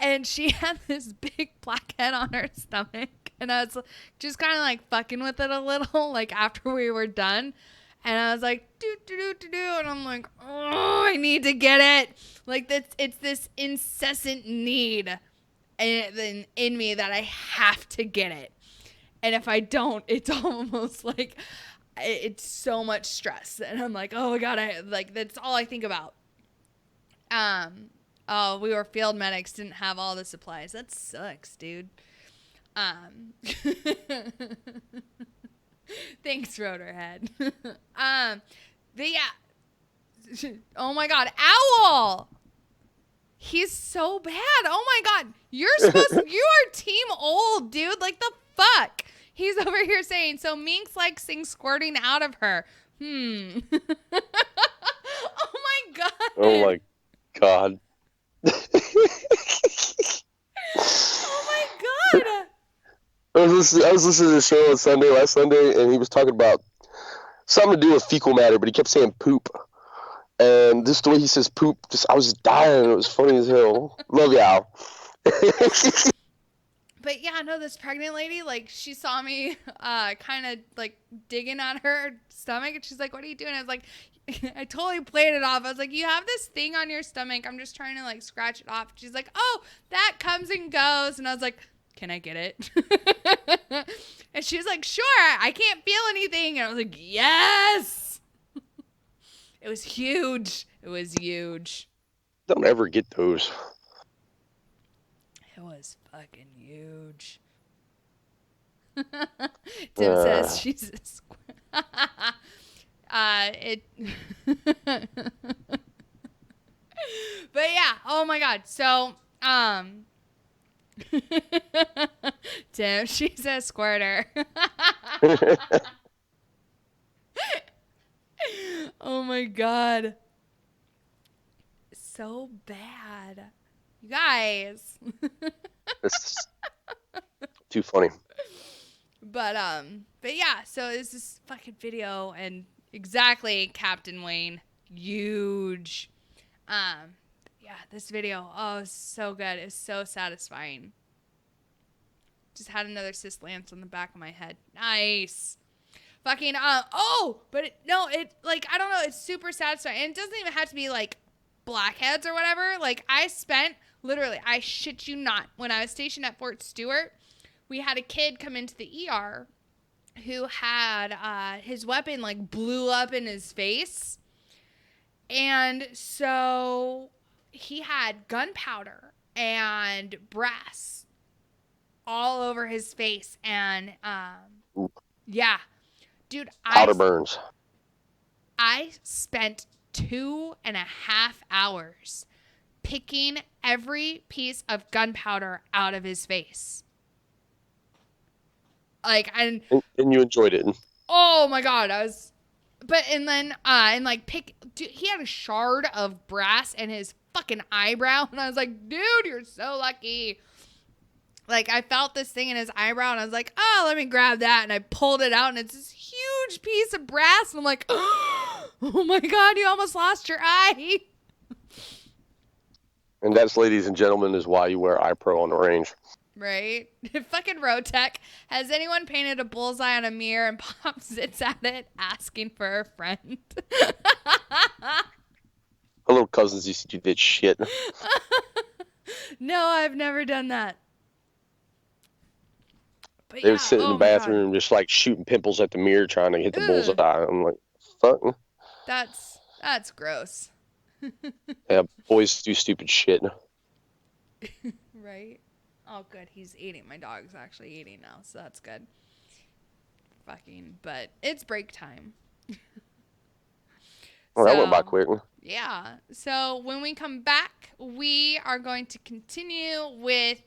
and she had this big blackhead on her stomach, and I was just kind of like fucking with it a little, like after we were done, and I was like, do, and I'm like, oh, I need to get it. Like it's this incessant need in me that I have to get it. And if I don't, it's almost like it's so much stress. And I'm like, oh my God, that's all I think about. Oh, we were field medics, didn't have all the supplies. That sucks, dude. Thanks, Rotorhead. But yeah. Oh my God, Owl! He's so bad. Oh my God. You are team old, dude. Like the fuck? He's over here saying, so Minx likes things squirting out of her. Oh my God. Oh my God. Oh my God. I was listening to the show on last Sunday, and he was talking about something to do with fecal matter, but he kept saying poop. And just the way he says poop, I was dying. It was funny as hell. Love y'all. But yeah, no, this pregnant lady, like, she saw me kind of, like, digging on her stomach, and she's like, what are you doing? I was like, I totally played it off. I was like, you have this thing on your stomach. I'm just trying to, like, scratch it off. She's like, oh, that comes and goes. And I was like, can I get it? And she was like, sure, I can't feel anything. And I was like, yes. It was huge. It was huge. Don't ever get those. It was fucking huge. Tim says she's a But yeah, oh my God. So, Tim, she's a squirter. Oh my God. So bad. You guys. It's too funny. But yeah, so it's this fucking video, and exactly, Captain Wayne, huge. Yeah, this video, oh, it's so good. It's so satisfying. Just had another cyst lance on the back of my head. Nice. Fucking, but like, I don't know, it's super satisfying. And it doesn't even have to be, like, blackheads or whatever. Like, I shit you not, when I was stationed at Fort Stewart, we had a kid come into the ER who had, his weapon, like, blew up in his face. And so he had gunpowder and brass all over his face. And, yeah. Dude, Powder burns. I spent 2.5 hours picking every piece of gunpowder out of his face. Like, and you enjoyed it. Oh my God, dude, he had a shard of brass in his fucking eyebrow, and I was like, dude, you're so lucky. Like, I felt this thing in his eyebrow, and I was like, oh, let me grab that. And I pulled it out, and it's this huge piece of brass. And I'm like, oh my God, you almost lost your eye. And that's, ladies and gentlemen, is why you wear eye pro on the range. Right? Fucking road tech. Has anyone painted a bullseye on a mirror and Pop sits at it asking for a friend? Her little cousins used to do that shit. No, I've never done that. But They would sit in the bathroom just like shooting pimples at the mirror trying to hit the bullseye. I'm like, fuck. That's gross. Yeah, boys do stupid shit. Right? Oh, good. He's eating. My dog's actually eating now, so that's good. But it's break time. Well, that went by quick. Yeah. So when we come back, we are going to continue with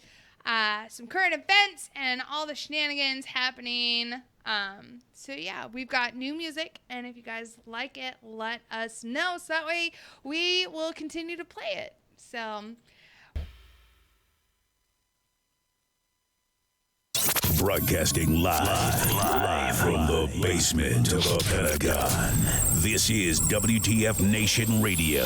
some current events and all the shenanigans happening. So yeah, we've got new music, and if you guys like it, let us know, so that way we will continue to play it. So broadcasting live from the basement of a Pentagon. This is WTF Nation Radio.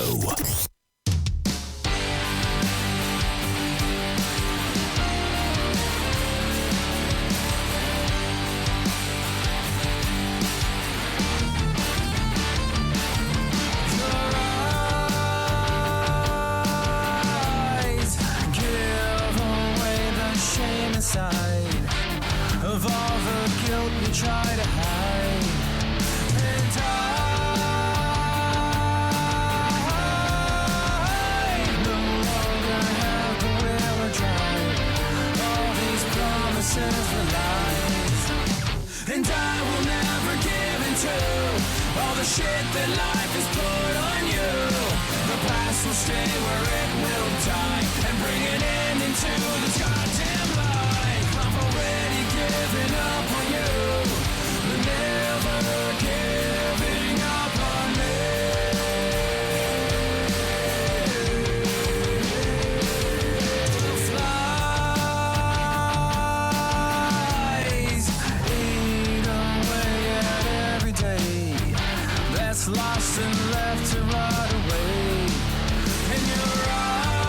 Of all the guilt we try to hide, and I no longer have the will to drive. All these promises were lies, and I will never give into all the shit that life has put on you. The past will stay where it will die, and bring an end into this goddamn lie. I'm already giving up on you, but never giving up on me. Flies eat away at every day that's lost and left to rot away. And your eyes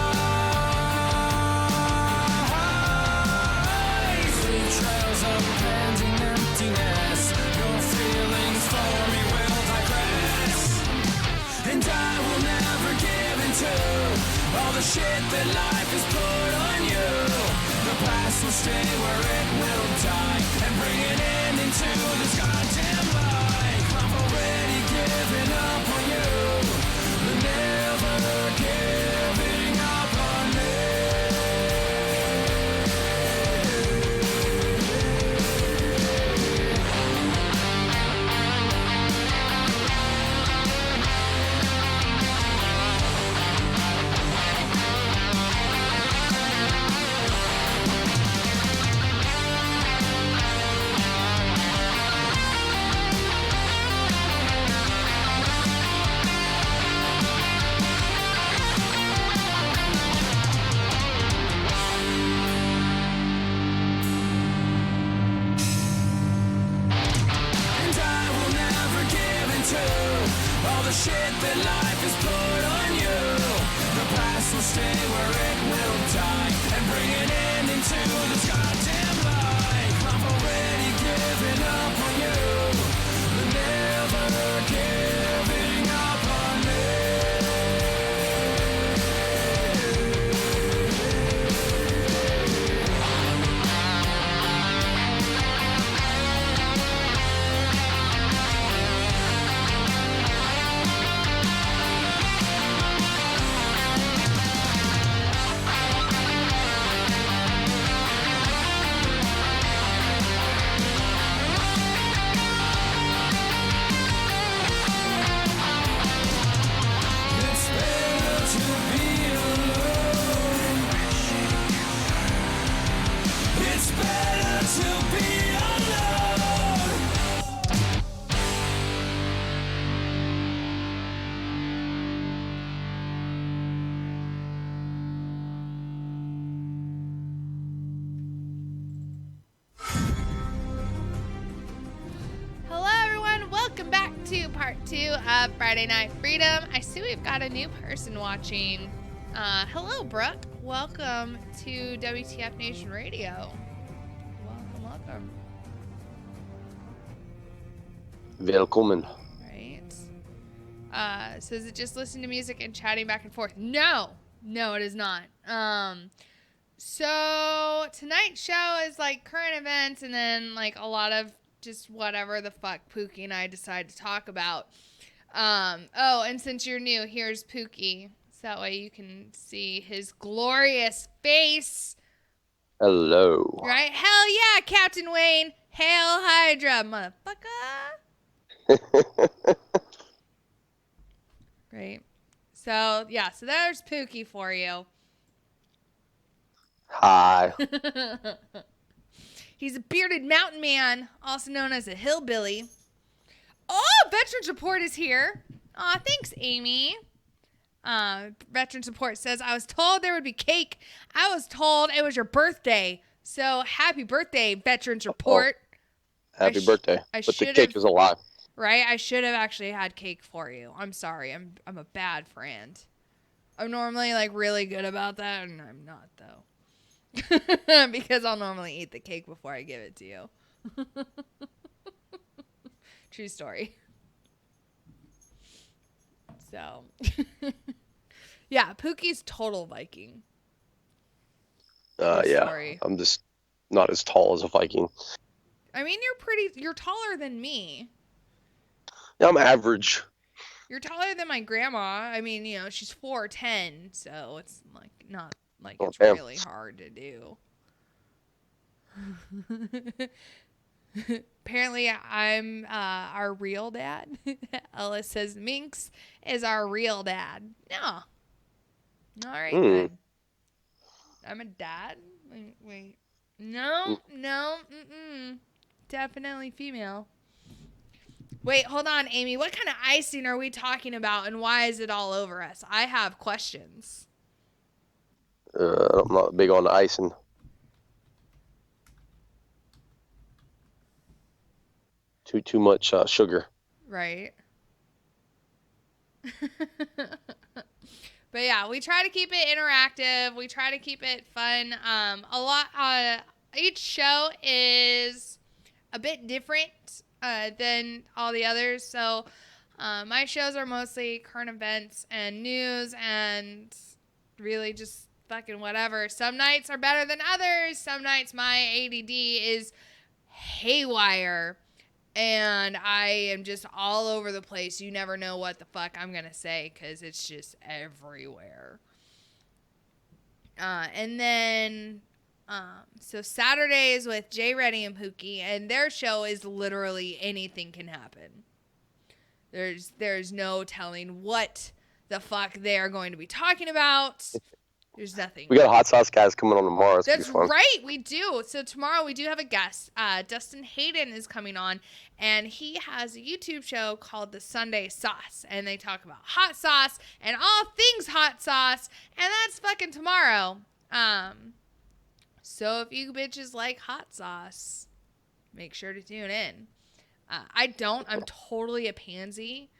the shit that life has put on you. The past will stay where it will die and bring an end into this goddamn life. I've already given up on you, but never giving up on me. It's better to be alone. It's better to be alone. Hello, everyone. Welcome back to part 2 of Friday Night Freedom. I see we've got a new person watching. Hello, Brooke. Welcome to WTF Nation Radio. Welcome. Welcome. Right. So is it just listening to music and chatting back and forth? No, it is not. So tonight's show is like current events and then like a lot of just whatever the fuck Pookie and I decide to talk about. Oh, and since you're new, here's Pookie. So that way you can see his glorious face. Hello. Right? Hell yeah, Captain Wayne. Hail Hydra, motherfucker. Right. So, yeah. So there's Pookie for you. Hi. He's a bearded mountain man, also known as a hillbilly. Oh, Veteran Support is here. Aw, thanks, Amy. Veteran Support says, I was told there would be cake. I was told it was your birthday. So, happy birthday, Veterans Report. Oh, happy birthday. But the cake is a lie. Right? I should have actually had cake for you. I'm sorry. I'm a bad friend. I'm normally like really good about that, and I'm not though. Because I'll normally eat the cake before I give it to you. True story. So, yeah, Pookie's total Viking. Yeah, story. I'm just not as tall as a Viking. I mean, you're taller than me. Yeah, I'm average. You're taller than my grandma. I mean, you know, she's 4'10", so it's like not like it's really hard to do. Apparently, I'm our real dad. Ellis says Minx is our real dad. No. All right, then. I'm a dad? Wait. No. Definitely female. Wait, hold on, Amy. What kind of icing are we talking about, and why is it all over us? I have questions. I'm not big on icing. Too much sugar. Right. But yeah, we try to keep it interactive. We try to keep it fun. Each show is a bit different than all the others. So my shows are mostly current events and news and really just fucking whatever. Some nights are better than others. Some nights my ADD is haywire. And I am just all over the place. You never know what the fuck I'm going to say because it's just everywhere. And then, so Saturdays with Jay Reddy and Pookie, and their show is literally anything can happen. There's no telling what the fuck they are going to be talking about. There's nothing. We got hot sauce guys coming on tomorrow. That's right, we do. So tomorrow we do have a guest. Dustin Hayden is coming on, and he has a YouTube show called The Sunday Sauce, and they talk about hot sauce and all things hot sauce, and that's fucking tomorrow. So if you bitches like hot sauce, make sure to tune in. I don't. I'm totally a pansy.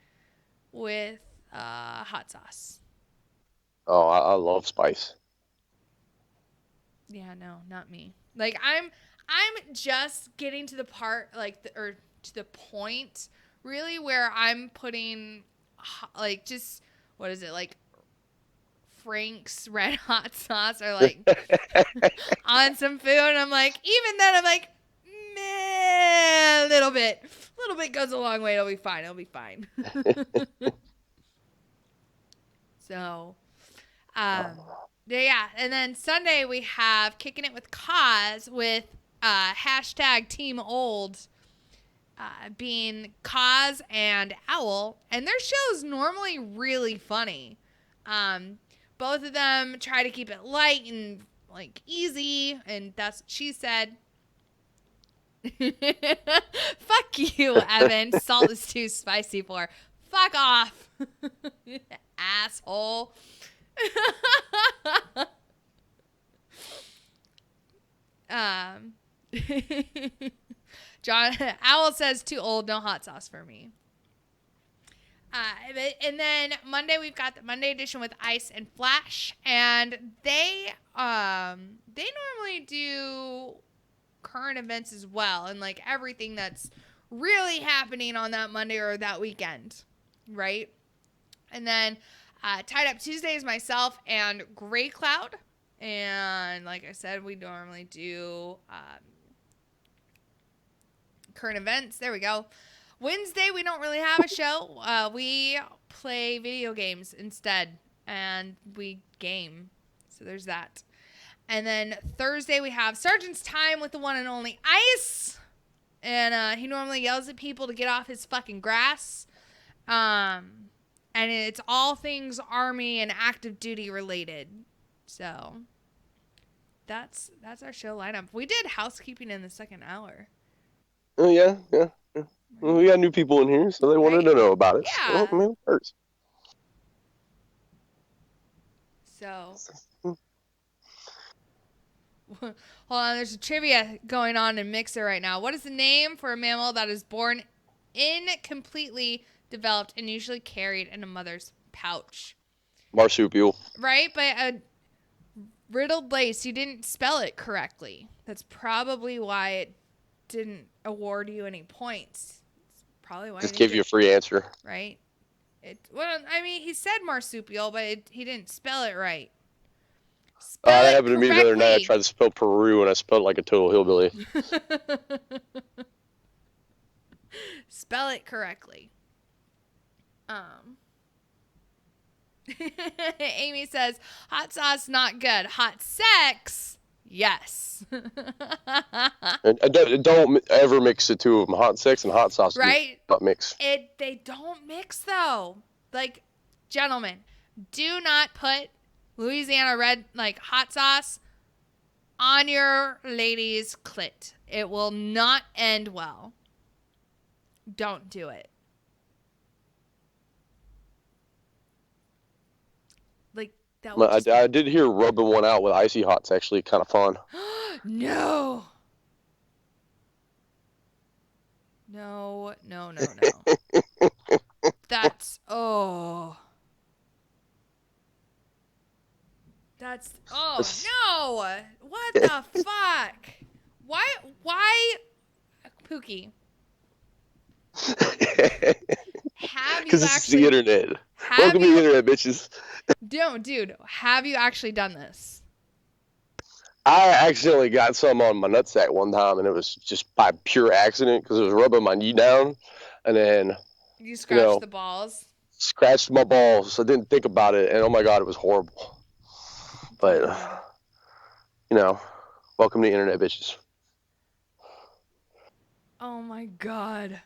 with hot sauce. Oh, I love spice. Yeah, no, not me. Like I'm just getting to the part or to the point really where I'm putting like just what is it like Frank's red hot sauce or like on some food and I'm like even then I'm like meh, a little bit goes a long way. It'll be fine. So yeah, and then Sunday we have Kicking It with Kaz with hashtag Team Old being Kaz and Owl, and their show is normally really funny. Both of them try to keep it light and like easy, and that's what she said. Fuck you, Evan. Salt is too spicy for. Fuck off, asshole. John Owl says too old, no hot sauce for me. And then Monday we've got the Monday edition with Ice and Flash, and they normally do current events as well, and like everything that's really happening on that Monday or that weekend, right? And then Tied Up Tuesday is myself and Gray Cloud, and like I said, we normally do current events. There we go. Wednesday, we don't really have a show. We play video games instead, and we game. So there's that. And then Thursday, we have Sergeant's Time with the one and only Ice. And he normally yells at people to get off his fucking grass. And it's all things Army and active duty related. So that's our show lineup. We did housekeeping in the second hour. Oh, yeah. Well, we got new people in here, so they wanted to know about it. Yeah. Well, I mean, it hurts. So, hold on, there's a trivia going on in Mixer right now. What is the name for a mammal that is born incompletely developed and usually carried in a mother's pouch? Marsupial. Right, but a riddled lace, you didn't spell it correctly. That's probably why it didn't award you any points. It's probably why. Just give you a free answer. Right? Well, I mean, he said marsupial, but he didn't spell it right. That happened to me the other night. I tried to spell Peru, and I spelled it like a total hillbilly. Spell it correctly. Amy says, hot sauce, not good. Hot sex, yes. And don't ever mix the two of them. Hot sex and hot sauce. Right? Not mix. They don't mix, though. Like, gentlemen, do not put Louisiana red, like, hot sauce on your lady's clit. It will not end well. Don't do it. Like, that would I did hear rubbing one out with icy hot's actually kind of fun. No. No. That's, no. What the fuck? Why, Pookie? Because it's the internet. Welcome to the internet, bitches. Dude, have you actually done this? I accidentally got some on my nutsack one time, and it was just by pure accident because it was rubbing my knee down, and then you scratched the balls. Scratched my balls. I didn't think about it, and oh my god, it was horrible. But welcome to the internet, bitches. Oh my god.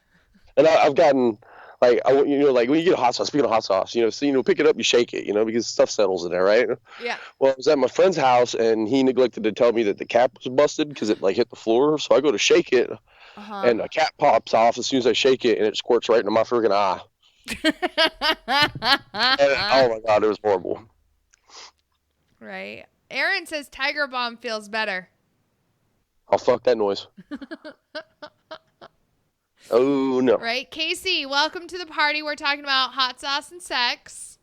And I've gotten like when you get a hot sauce. Speaking of hot sauce, so pick it up, you shake it, because stuff settles in there, right? Yeah. Well, I was at my friend's house, and he neglected to tell me that the cap was busted because it hit the floor. So I go to shake it, and the cap pops off as soon as I shake it, and it squirts right into my freaking eye. And, oh my god, it was horrible. Right. Aaron says Tiger Bomb feels better. Oh, fuck that noise. Oh, no. Right? Casey, welcome to the party. We're talking about hot sauce and sex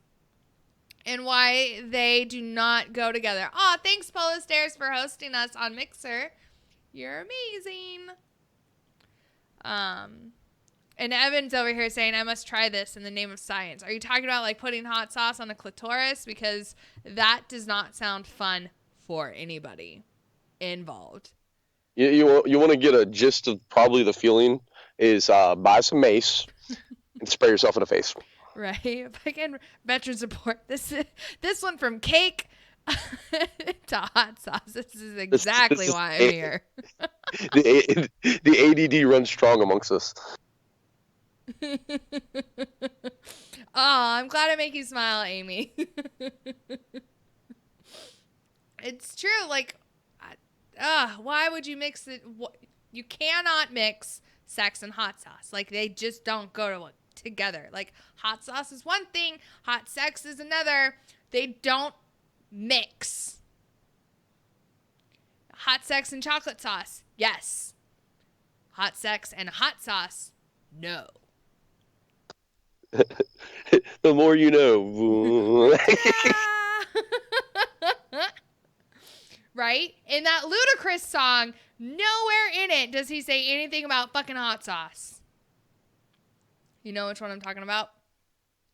and why they do not go together. Aw, thanks, Polo Stairs, for hosting us on Mixer. You're amazing. And Evan's over here saying, I must try this in the name of science. Are you talking about like putting hot sauce on the clitoris? Because that does not sound fun for anybody involved. You want to get a gist of probably the feeling is buy some mace and spray yourself in the face. Right? If I can veteran support this one from cake to hot sauce. This is exactly why I'm here. The ADD runs strong amongst us. I'm glad I make you smile, Amy. It's true. Like, why would you mix it? You cannot mix sex and hot sauce. Like, they just don't go together. Like, hot sauce is one thing, hot sex is another. They don't mix. Hot sex and chocolate sauce, yes. Hot sex and hot sauce, no. The more you know. Right? In that Ludacris song, nowhere in it does he say anything about fucking hot sauce. You know which one I'm talking about?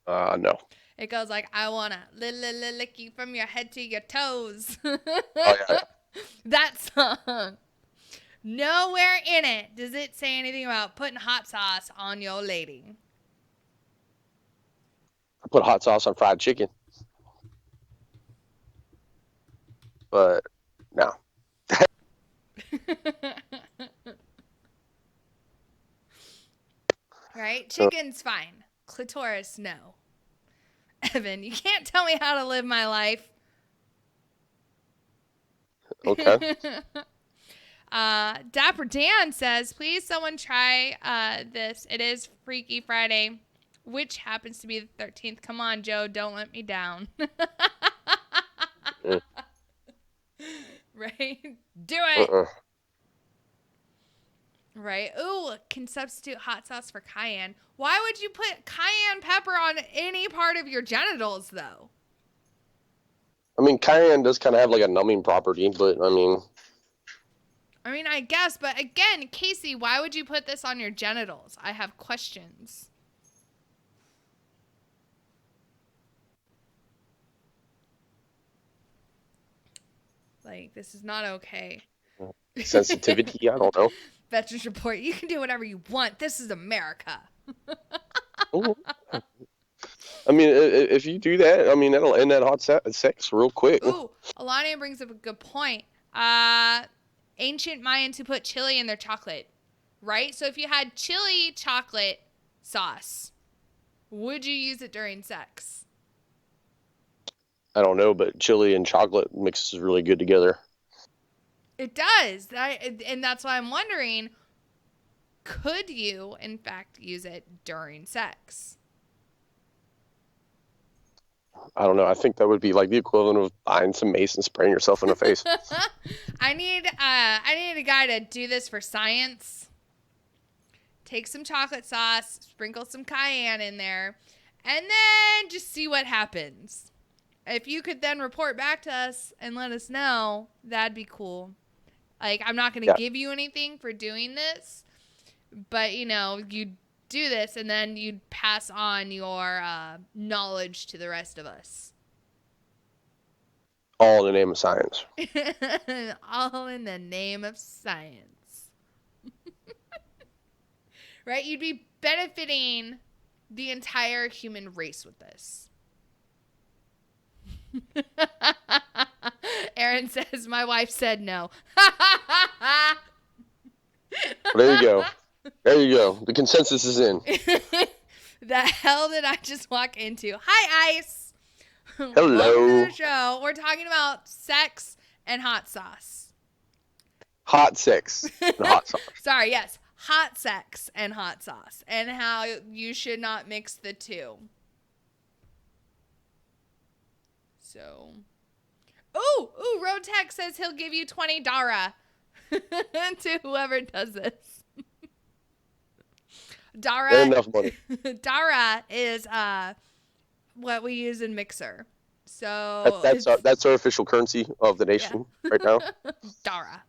No. It goes like, I wanna lick you from your head to your toes. Oh, yeah. That song. Nowhere in it does it say anything about putting hot sauce on your lady. I put hot sauce on fried chicken. But, no. Right? Chicken's fine. Clitoris, no. Evan, you can't tell me how to live my life. Okay. Dapper Dan says, please someone try this. It is Freaky Friday, which happens to be the 13th. Come on, Joe. Don't let me down. Right? Do it. Right? Ooh, can substitute hot sauce for cayenne. Why would you put cayenne pepper on any part of your genitals, though? I mean, cayenne does kind of have like a numbing property, but I mean, I guess, but again, Casey, why would you put this on your genitals? I have questions. Like, this is not okay. sensitivity, I don't know. Veterans Report, you can do whatever you want. This is America. Ooh. I mean, if you do that, I mean, that'll end that hot sex real quick. Ooh, Alania brings up a good point. Ancient Mayans who put chili in their chocolate, right? So if you had chili chocolate sauce, would you use it during sex? I don't know, but chili and chocolate mixes really good together. It does. And that's why I'm wondering, could you, in fact, use it during sex? I don't know. I think that would be like the equivalent of buying some mace and spraying yourself in the face. I need a guy to do this for science. Take some chocolate sauce, sprinkle some cayenne in there, and then just see what happens. If you could then report back to us and let us know, that'd be cool. Like, I'm not going to give you anything for doing this, but, you do this and then you'd pass on your knowledge to the rest of us. All in the name of science. All in the name of science. Right? You'd be benefiting the entire human race with this. Aaron says, my wife said no. There you go. There you go. The consensus is in. The hell did I just walk into? Hi, Ice. Hello. Welcome to the show. We're talking about sex and hot sauce. Hot sex and hot sauce. Sorry, yes. Hot sex and hot sauce. And how you should not mix the two. So. Ooh, Road Tech says he'll give you 20 Dara to whoever does this. Dara. And enough money. Dara is what we use in Mixer. So That's our official currency of the nation right now. Dara.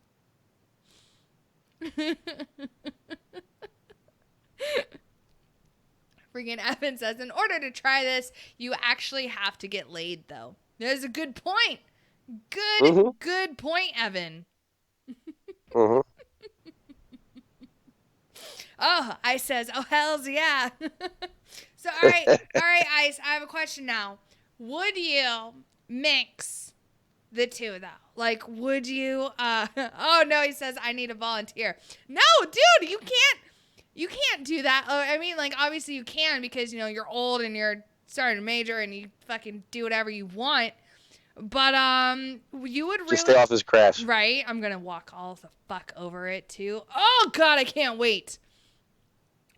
Freaking Evan says, in order to try this, you actually have to get laid, though. That's a good point. Good point, Evan. Mm-hmm. Oh, Ice says, oh, hells yeah. So, all right, Ice, I have a question now. Would you mix the two, though? Like, would you, oh, no, he says, I need a volunteer. No, dude, you can't do that. I mean, like, obviously you can because, you know, you're old and you're starting to major and you fucking do whatever you want. But, you would really... Just stay off his crash. Right? I'm gonna walk all the fuck over it, too. Oh, God, I can't wait.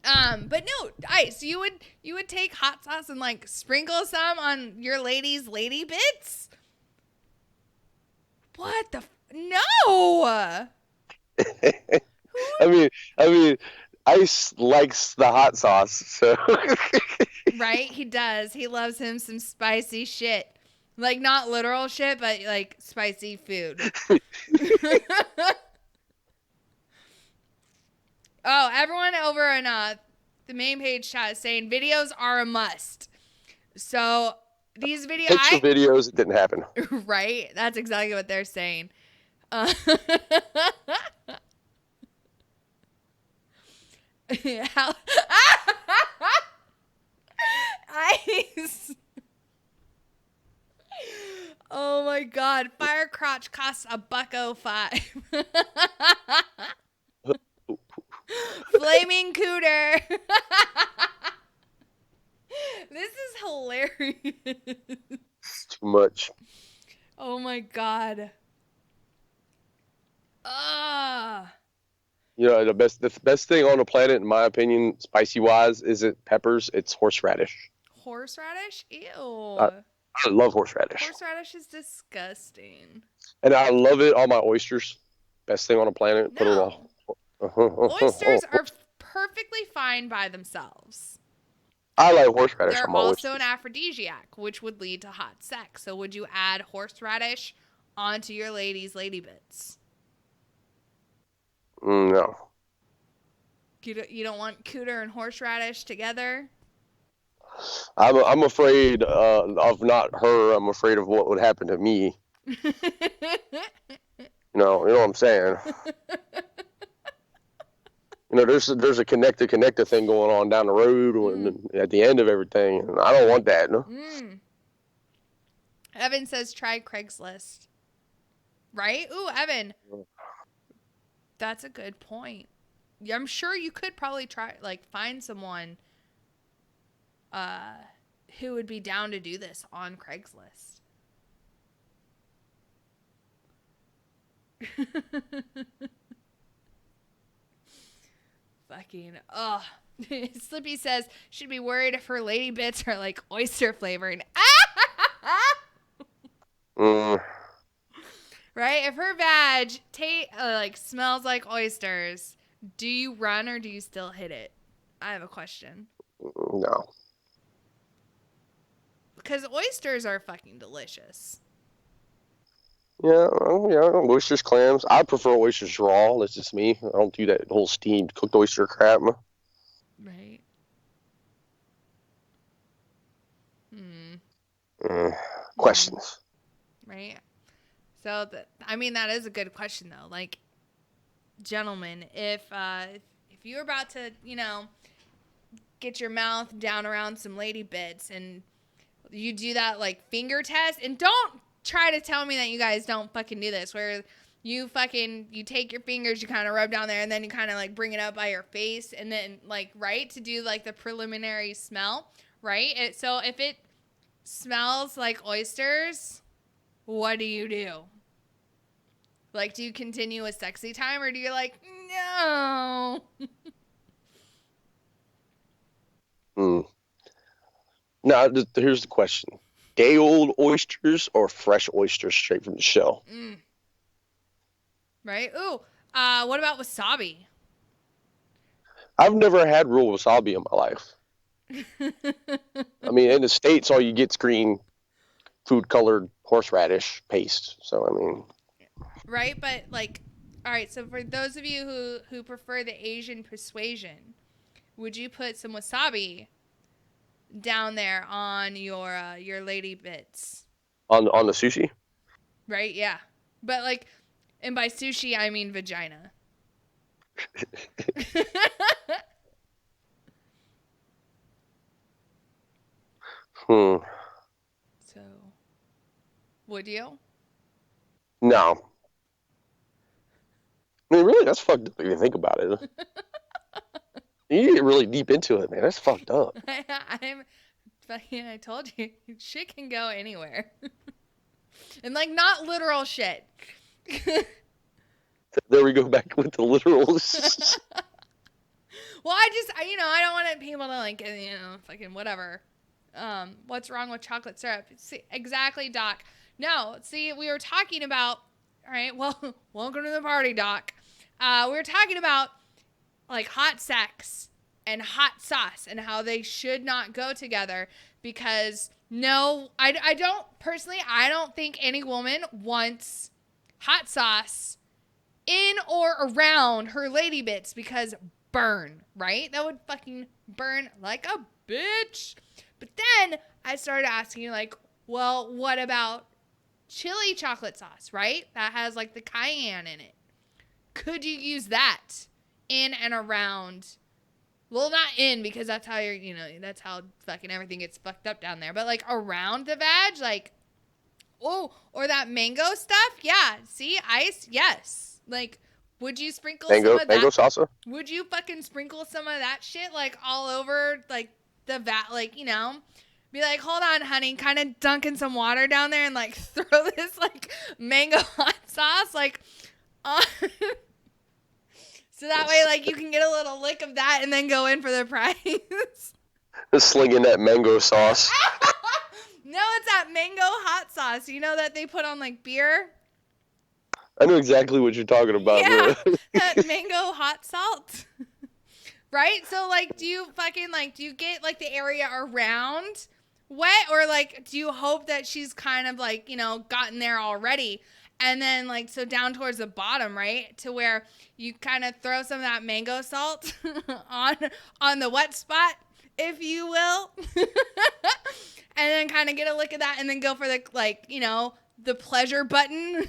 But no, Ice, you would take hot sauce and, like, sprinkle some on your lady's lady bits? What the... No! I mean, Ice likes the hot sauce, so... Right? He does. He loves him some spicy shit. Like, not literal shit, but, like, spicy food. Oh, everyone over on the main page chat is saying videos are a must. So, these videos... Picture videos, it didn't happen. Right? That's exactly what they're saying. Ice. Oh my God. Fire crotch costs $1.05. Flaming cooter. This is hilarious. Too much. Oh my God. You know, the best thing on the planet, in my opinion, spicy wise, isn't peppers, it's horseradish. Horseradish? Ew. I love horseradish. Horseradish is disgusting. And I love it on my oysters. Best thing on the planet. No. Put it on. Oysters are perfectly fine by themselves. I like horseradish They're on my also oysters. an aphrodisiac, which would lead to hot sex. So would you add horseradish onto your lady's lady bits? No. You don't want cooter and horseradish together? I'm afraid of not her. I'm afraid of what would happen to me. You know what I'm saying? You know, there's a connector thing going on down the road and at the end of everything, and I don't want that. No. Evan says try Craigslist. Right? Ooh, Evan. That's a good point. I'm sure you could probably try, like, find someone who would be down to do this on Craigslist. Fucking, Slippy says, should be worried if her lady bits are like oyster flavoring. Right? If her vag like smells like oysters, do you run or do you still hit it? I have a question. No. Because oysters are fucking delicious. Yeah, oysters, clams. I prefer oysters raw. That's just me. I don't do that whole steamed cooked oyster crap. Right. Questions. Right. So, that is a good question, though. Like, gentlemen, if you're about to, get your mouth down around some lady bits and you do that, like, finger test, and don't try to tell me that you guys don't fucking do this, where you take your fingers, you kind of rub down there, and then you kind of, like, bring it up by your face, and then, like, right, to do, like, the preliminary smell, right? So if it smells like oysters, what do you do? Like, do you continue a sexy time, or do you like, no? Now, here's the question. Day-old oysters or fresh oysters straight from the shell? Right? Ooh, what about wasabi? I've never had real wasabi in my life. I mean, in the States, all you get's green, food-colored horseradish paste. So, I mean... Right? But, like, all right, so for those of you who prefer the Asian persuasion, would you put some wasabi down there on your lady bits? On the sushi? Right? Yeah. But, like, and by sushi, I mean vagina. So, would you? No. I mean, really, that's fucked up if you think about it. You get really deep into it, man. That's fucked up. I told you, shit can go anywhere. And, like, not literal shit. There we go back with the literals. Well, I don't want people to, like, fucking whatever. What's wrong with chocolate syrup? See, exactly, Doc. No, see, we were talking about, all right, well, welcome to the party, Doc. We were talking about, like, hot sex and hot sauce and how they should not go together because, no, I don't think any woman wants hot sauce in or around her lady bits because burn, right? That would fucking burn like a bitch. But then I started asking, like, well, what about chili chocolate sauce, right? That has, like, the cayenne in it. Could you use that in and around? Well, not in because that's how that's how fucking everything gets fucked up down there. But, like, around the vag, like, oh, or that mango stuff? Yeah. See, ice? Yes. Like, would you sprinkle some of that? Mango salsa? Would you fucking sprinkle some of that shit, like, all over, like, the vat, like, be like, hold on, honey, kind of dunking some water down there and, like, throw this, like, mango hot sauce, like, on. So that way, like, you can get a little lick of that and then go in for the prize. Slinging that mango sauce. No, it's that mango hot sauce, that they put on, like, beer? I know exactly what you're talking about. Yeah, that mango hot salt. Right? So, like, do you get, like, the area around wet? Or, like, do you hope that she's kind of, like, gotten there already? And then, like, so down towards the bottom, right? To where you kind of throw some of that mango salt on the wet spot, if you will. And then kind of get a lick of that and then go for the, like, the pleasure button.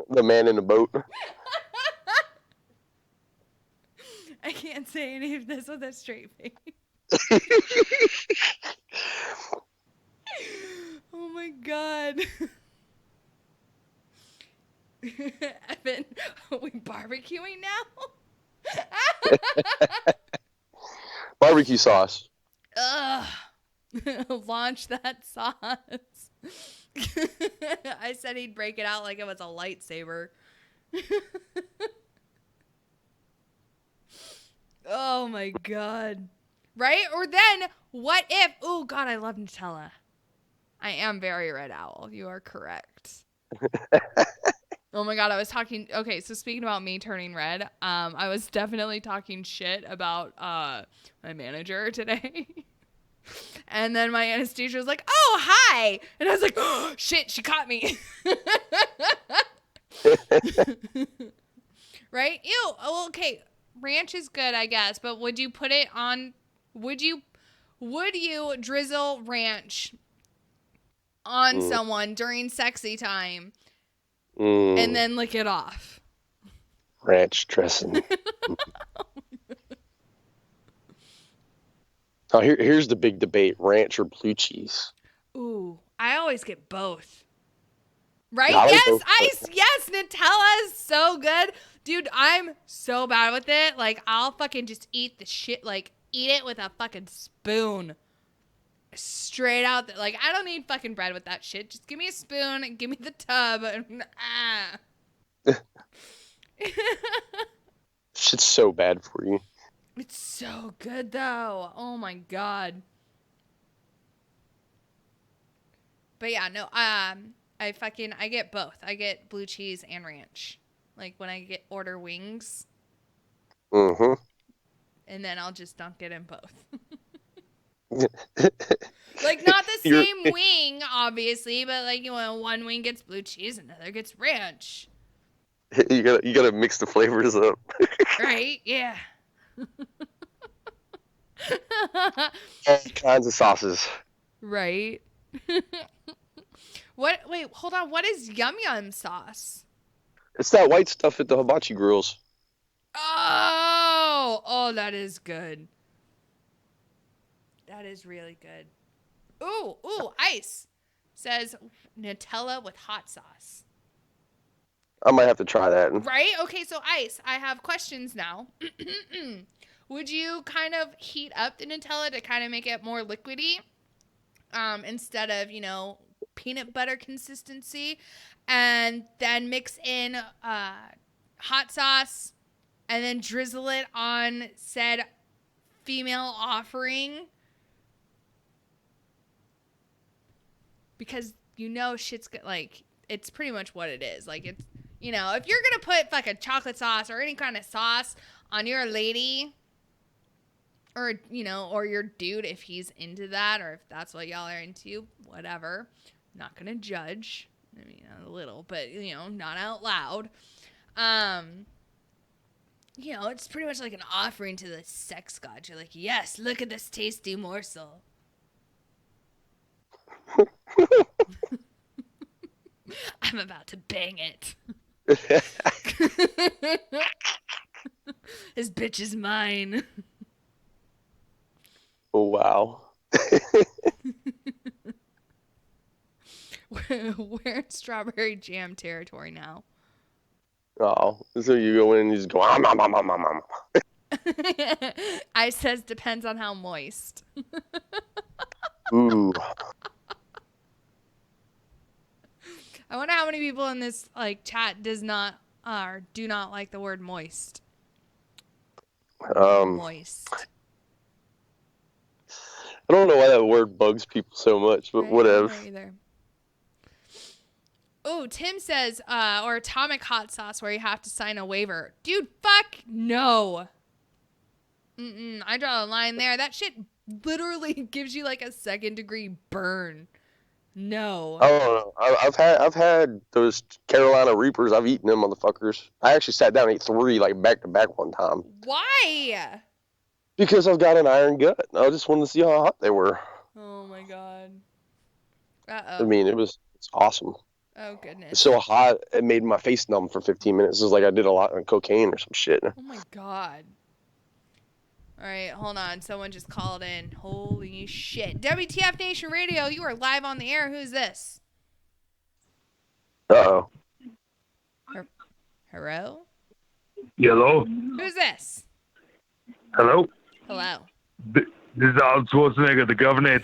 The man in the boat. I can't say any of this with a straight face. Oh my god. Evan, are we barbecuing now? Barbecue sauce. Ugh. Launch that sauce. I said he'd break it out like it was a lightsaber. Oh my god. Right? Or then, what if... Oh god, I love Nutella. I am very red owl. You are correct. Oh my god, I was talking... Okay, so speaking about me turning red, I was definitely talking shit about my manager today. And then my anesthesia was like, oh, hi. And I was like, oh, shit, she caught me. Right? Ew. Oh, okay. Ranch is good, I guess. But would you put it on... Would you drizzle ranch on someone during sexy time and then lick it off? Ranch dressing. Oh, here's the big debate: ranch or blue cheese. Ooh, I always get both. Right? Yeah, Yes, Nutella is so good. Dude, I'm so bad with it. Like, I'll fucking just eat the shit, like, eat it with a fucking spoon. Straight out. Like, I don't need fucking bread with that shit. Just give me a spoon and give me the tub. And, Shit's so bad for you. It's so good, though. Oh, my God. But, yeah, no, I get both. I get blue cheese and ranch. Like, when I order wings. Mm-hmm. and then I'll just dunk it in both. Like, not the same wing, obviously, but like, you know, one wing gets blue cheese, another gets ranch. You gotta mix the flavors up. Right? Yeah. All kinds of sauces. Right. What? Wait, hold on. What is yum yum sauce? It's that white stuff at the hibachi grills. Oh, that is good. That is really good. Ooh, ice. Says Nutella with hot sauce. I might have to try that. Right? Okay, so ice. I have questions now. Would you kind of heat up the Nutella to kind of make it more liquidy? Instead of, you know, peanut butter consistency, and then mix in hot sauce and then drizzle it on said female offering? Because you know shit's good, like, it's pretty much what it is. Like, it's, you know, if you're gonna put like a chocolate sauce or any kind of sauce on your lady, or, you know, or your dude, if he's into that, or if that's what y'all are into, whatever. Not gonna judge. I mean, a little, but, you know, not out loud. You know, it's pretty much like an offering to the sex god. You're like, yes, look at this tasty morsel. I'm about to bang it. This bitch is mine. Oh, wow. We're in strawberry jam territory now. Oh, so you go in and you just go, I says depends on how moist. Ooh. I wonder how many people in this like chat do not like the word moist. Moist. I don't know why that word bugs people so much, but whatever. I don't know either. Oh, Tim says, or atomic hot sauce where you have to sign a waiver. Dude, fuck no. I draw a line there. That shit literally gives you like a 2nd-degree burn. No. I don't know. I've had those Carolina Reapers. I've eaten them motherfuckers. I actually sat down and ate 3 like back to back one time. Why? Because I've got an iron gut. I just wanted to see how hot they were. Oh my god. Uh-oh. I mean, it's awesome. Oh goodness. It's so hot it made my face numb for 15 minutes. It was like I did a lot of cocaine or some shit. Oh my god. All right, hold on. Someone just called in. Holy shit. WTF Nation Radio, you are live on the air. Who's this? Uh-oh. Hello? Hello? Who's this? Hello? Hello. This is Arnold Schwarzenegger, the governor.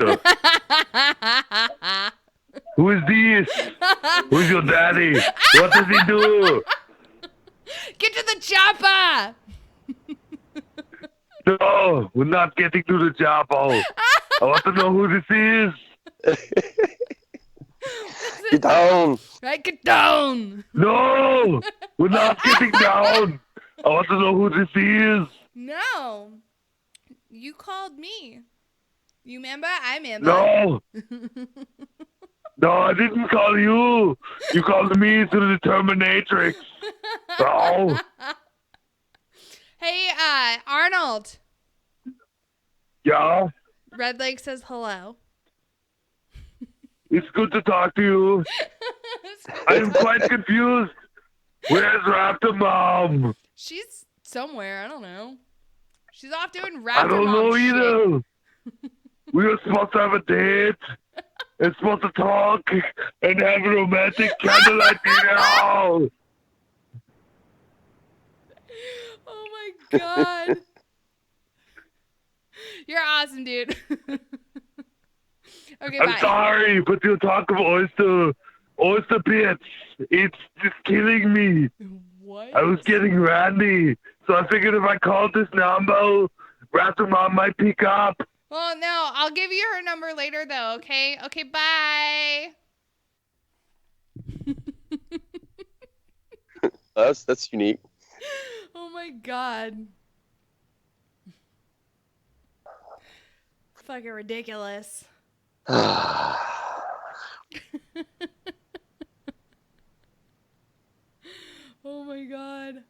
Who is this? Who's your daddy? What does he do? Get to the chopper! No, we're not getting to the chopper. I want to know who this is. Get down. Right, get down. No, we're not getting down. I want to know who this is. No. You called me. You remember? I remember. No. No, I didn't call you. You called me through the Terminatrix. Oh. Hey, Arnold. Yeah? Red Lake says hello. It's good to talk to you. I'm quite confused. Where's Raptor Mom? She's somewhere. I don't know. She's off doing Raptor I don't know Mom either. shit. We were supposed to have a date. And supposed to talk and have a romantic candlelight dinner. Oh my god. You're awesome, dude. Okay, I'm bye. sorry, but you talk of oyster bits. It's just killing me. What? I was getting randy, so I figured if I called this number, Raptor Mom might pick up. Well, no, I'll give you her number later, though, okay? Okay, bye. That's unique. Oh, my God. Fucking ridiculous. Oh my god.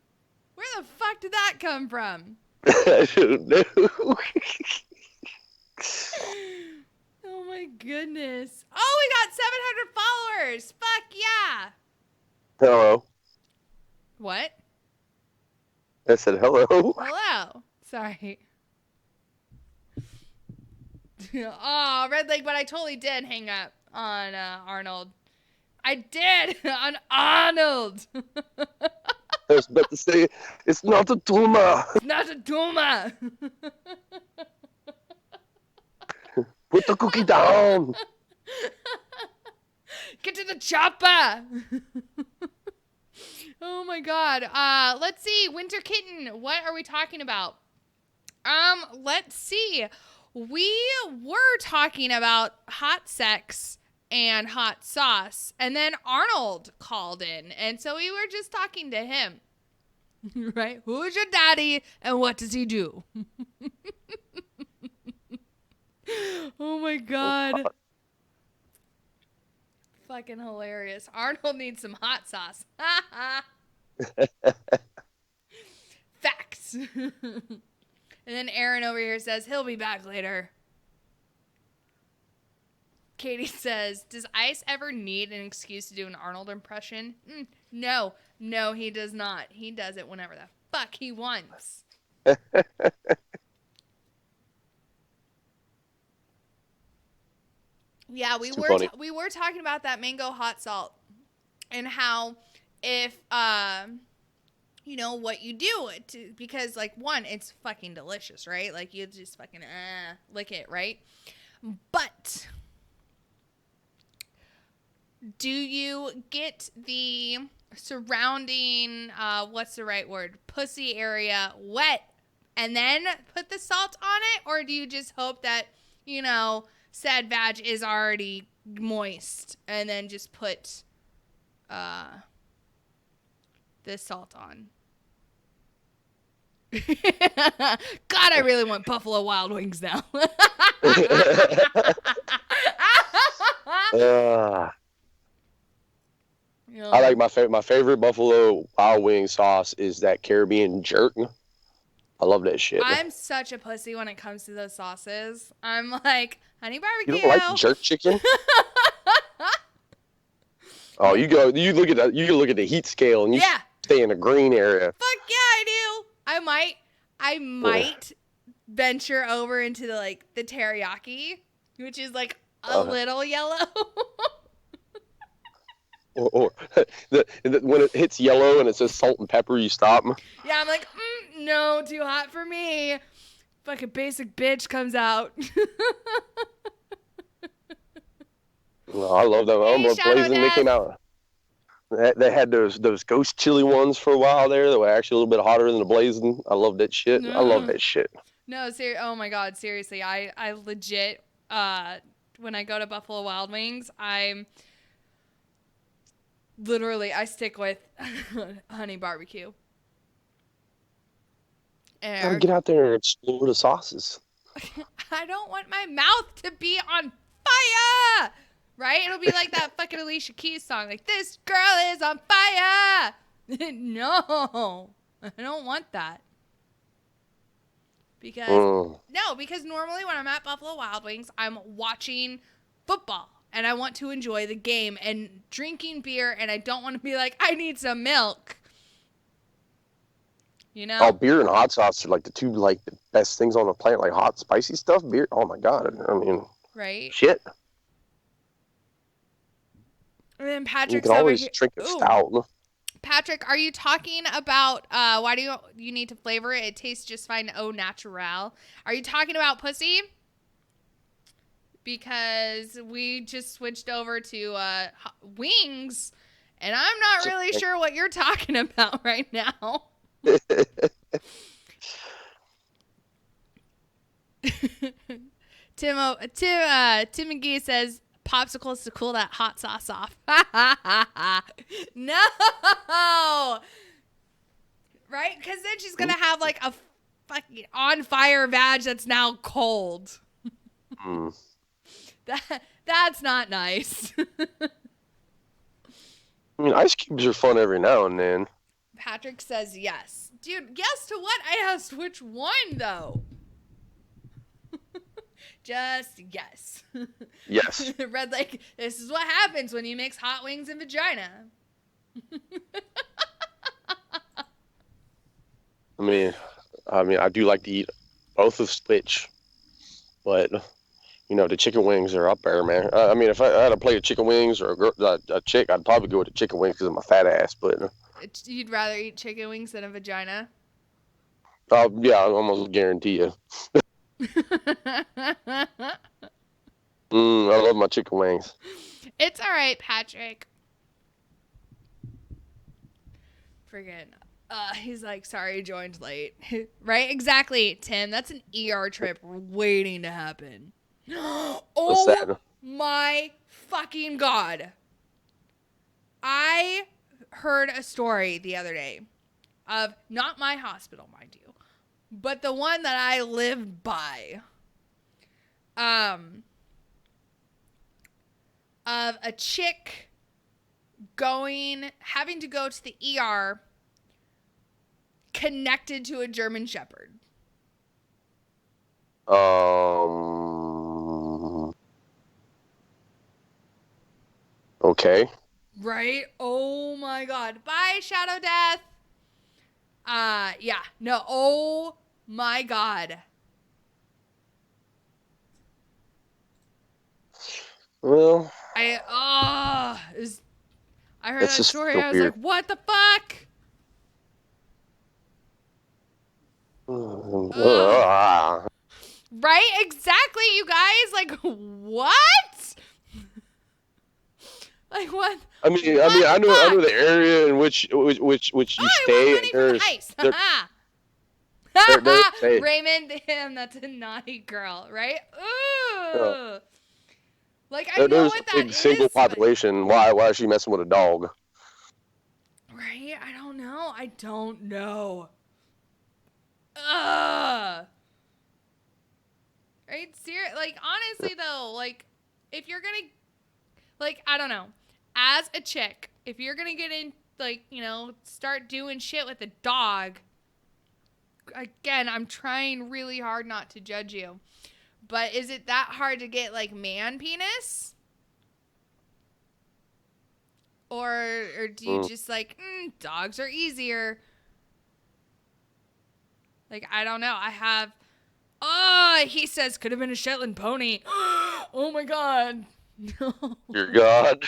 Where the fuck did that come from? I don't know. Oh my goodness. Oh, we got 700 followers. Fuck yeah. Hello. What? I said hello. Hello. Sorry. Oh, red leg, but I totally did hang up on Arnold. I did on Arnold. I was about to say, it's not a tumor. It's not a tumor. Put the cookie down. Get to the chopper. Oh my god. Let's see. Winter Kitten, what are we talking about? Let's see. We were talking about hot sex and hot sauce, and then Arnold called in, and so we were just talking to him. Right? Who's your daddy, and what does he do? Oh my god. Fucking hilarious. Arnold needs some hot sauce. Facts. And then Aaron over here says he'll be back later. Katie says, does Ice ever need an excuse to do an Arnold impression? No, he does not. He does it whenever the fuck he wants. Yeah, we were talking about that mango hot salt and how if you know what you do because like one, it's fucking delicious, right? Like you just fucking lick it, right? But do you get the surrounding what's the right word? Pussy area wet and then put the salt on it, or do you just hope that, you know, said vag is already moist and then just put this salt on? God, I really want Buffalo Wild Wings now. I like my favorite Buffalo Wild Wing sauce is that Caribbean jerk. I love that shit. I'm such a pussy when it comes to those sauces. I'm like, honey barbecue. You don't like jerk chicken? Oh, you look at the heat scale and you stay in a green area. Fuck yeah, I do. I might venture over into the teriyaki, which is like a little yellow. or when it hits yellow and it says salt and pepper, you stop. Yeah, I'm like, no, too hot for me. Fucking basic bitch comes out. No, I love them. Hey, Blazing, they came out. They had those ghost chili ones for a while there that were actually a little bit hotter than the blazing. I love that shit. I love that shit. No, oh my god, seriously, I legit when I go to Buffalo Wild Wings, I stick with honey barbecue. Gotta get out there and explore the sauces. I don't want my mouth to be on fire. Right? It'll be like that fucking Alicia Keys song. Like, this girl is on fire. No. I don't want that. Because normally when I'm at Buffalo Wild Wings, I'm watching football. And I want to enjoy the game and drinking beer. And I don't want to be like, I need some milk. You know? Oh, beer and hot sauce are like the two the best things on the planet. Like hot, spicy stuff. Beer. Oh my god. I mean, right? Shit. And then Patrick's you can always drink a stout. Patrick, are you talking about why do you need to flavor it? It tastes just fine. Au naturel. Are you talking about pussy? Because we just switched over to wings, and I'm not really sure what you're talking about right now. Tim McGee says popsicles to cool that hot sauce off. No, right? Because then she's gonna have like a fucking on fire vag that's now cold. That's not nice. I mean, ice cubes are fun every now and then. Patrick says yes. Dude, yes to what? I asked which one, though. Just yes. Yes. Red Lake, this is what happens when you mix hot wings and vagina. I mean, I do like to eat both of which, but the chicken wings are up there, man. I mean, if I had a plate of chicken wings or a chick, I'd probably go with the chicken wings because I'm a fat ass. But You'd rather eat chicken wings than a vagina? yeah, I almost guarantee you. I love my chicken wings. It's all right, Patrick. Friggin'. He's like, sorry, joined late. Right? Exactly, Tim. That's an ER trip waiting to happen. Oh my fucking God. I heard a story the other day of, not my hospital, mind you, but the one that I lived by. Of a chick having to go to the ER connected to a German Shepherd. Okay. Right? Oh my God. Bye, Shadow Death. Yeah. No. Oh my God. Well, I heard that story. I was weird. like, what the fuck? Right? Exactly, you guys. Like, what? Like, what? I mean, I know the area in which you stay. Raymond, damn, that's a naughty girl, right? Ooh. Yeah. Like, I know what that big is. single population. Why is she messing with a dog? Right? I don't know. Ugh. Right? Like, honestly, though, like, if you're gonna, like, I don't know. As a chick, if you're gonna get in, like, start doing shit with a dog, again, I'm trying really hard not to judge you. But is it that hard to get, like, man penis? Or do you just, like, dogs are easier? Like, I don't know. He says, could have been a Shetland pony. Oh, my God. No. Dear God.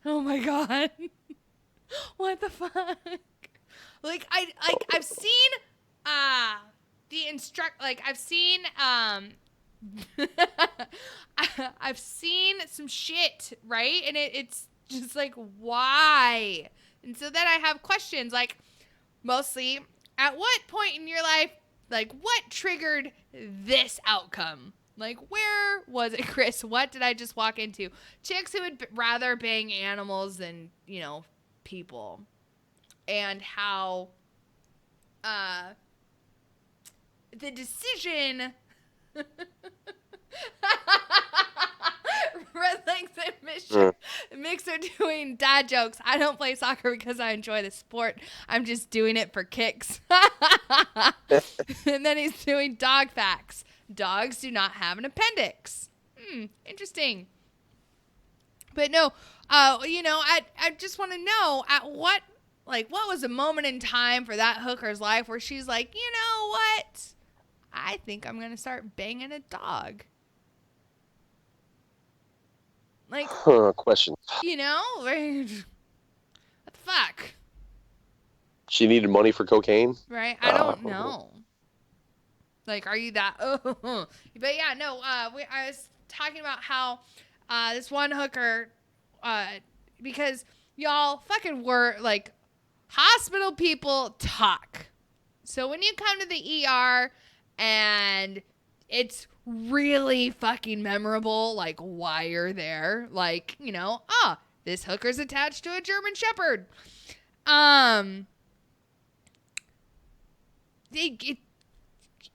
Oh, my God. What the fuck? Like, I've seen, I've seen some shit, right? And it's just like, why? And so then I have questions, like, mostly, at what point in your life, like, what triggered this outcome? Like, where was it, Chris? What did I just walk into? Chicks who would rather bang animals than, people. And how the decision... Red Legs and Mixer doing dad jokes. I don't play soccer because I enjoy the sport. I'm just doing it for kicks. And then he's doing dog facts. Dogs do not have an appendix. Interesting. But no, I just want to know what was a moment in time for that hooker's life where she's like, you know what? I think I'm going to start banging a dog. Like, question. What the fuck? She needed money for cocaine? Right? I don't know. Like, are you that? But yeah, no, I was talking about how this one hooker, because y'all fucking were, like, hospital people talk. So when you come to the ER and it's really fucking memorable, like, why you're there. Like, this hooker's attached to a German Shepherd.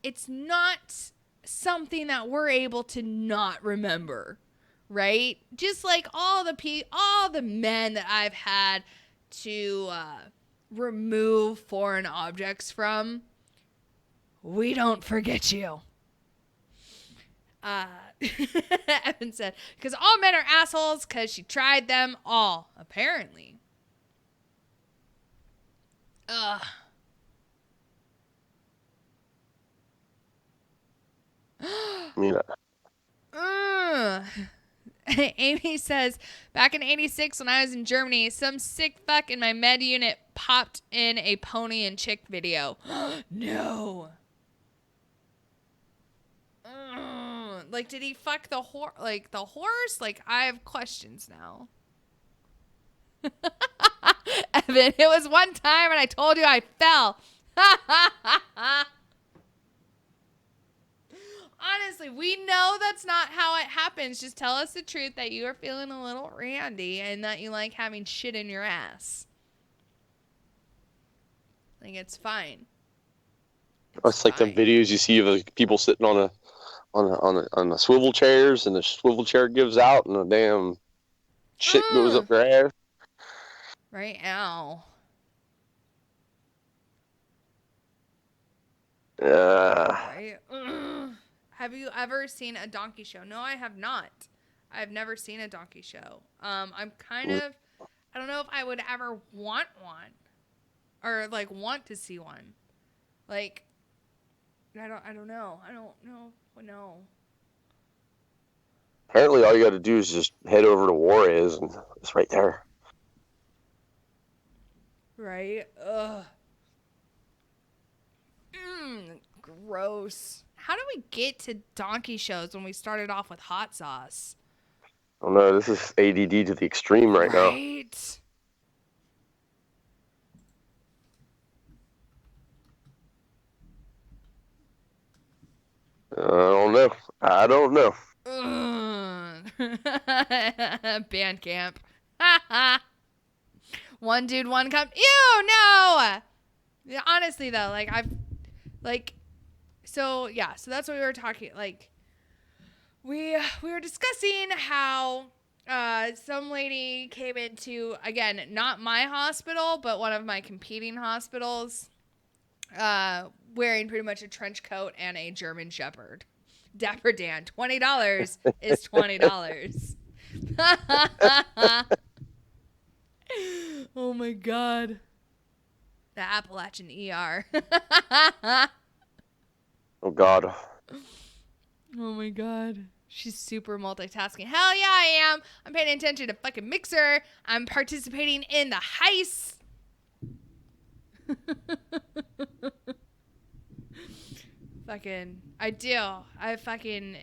It's not something that we're able to not remember, right? Just like all the men that I've had to remove foreign objects from, we don't forget you. Evan said, because all men are assholes because she tried them all, apparently. Ugh. Amy says, back in 86 when I was in Germany, some sick fuck in my med unit popped in a pony and chick video. No. Like, did he fuck the horse? Like, I have questions now. Evan, it was one time and I told you I fell. Honestly, we know that's not how it happens. Just tell us the truth that you are feeling a little randy and that you like having shit in your ass. Like, it's fine. It's like the videos you see of people sitting on the swivel chairs, and the swivel chair gives out, and the damn shit goes up their ass. Right now. Right? Have you ever seen a donkey show? No, I have not. I've never seen a donkey show. I'm kind of, I don't know if I would ever want one, or like want to see one. Like, I don't know. No. Apparently, all you got to do is just head over to Juarez, and it's right there. Right? Ugh. Gross. How do we get to donkey shows when we started off with hot sauce? Oh no, this is ADD to the extreme right now. Right? I don't know. Band camp. One dude, one cup. Ew, no! Yeah, honestly, though, so that's what we were talking, like, we were discussing how some lady came into, again, not my hospital, but one of my competing hospitals, wearing pretty much a trench coat and a German Shepherd. Dapper Dan, $20 is $20. Oh my God. The Appalachian ER. Oh God. Oh my God. She's super multitasking. Hell yeah, I am. I'm paying attention to fucking Mixer. I'm participating in the heist.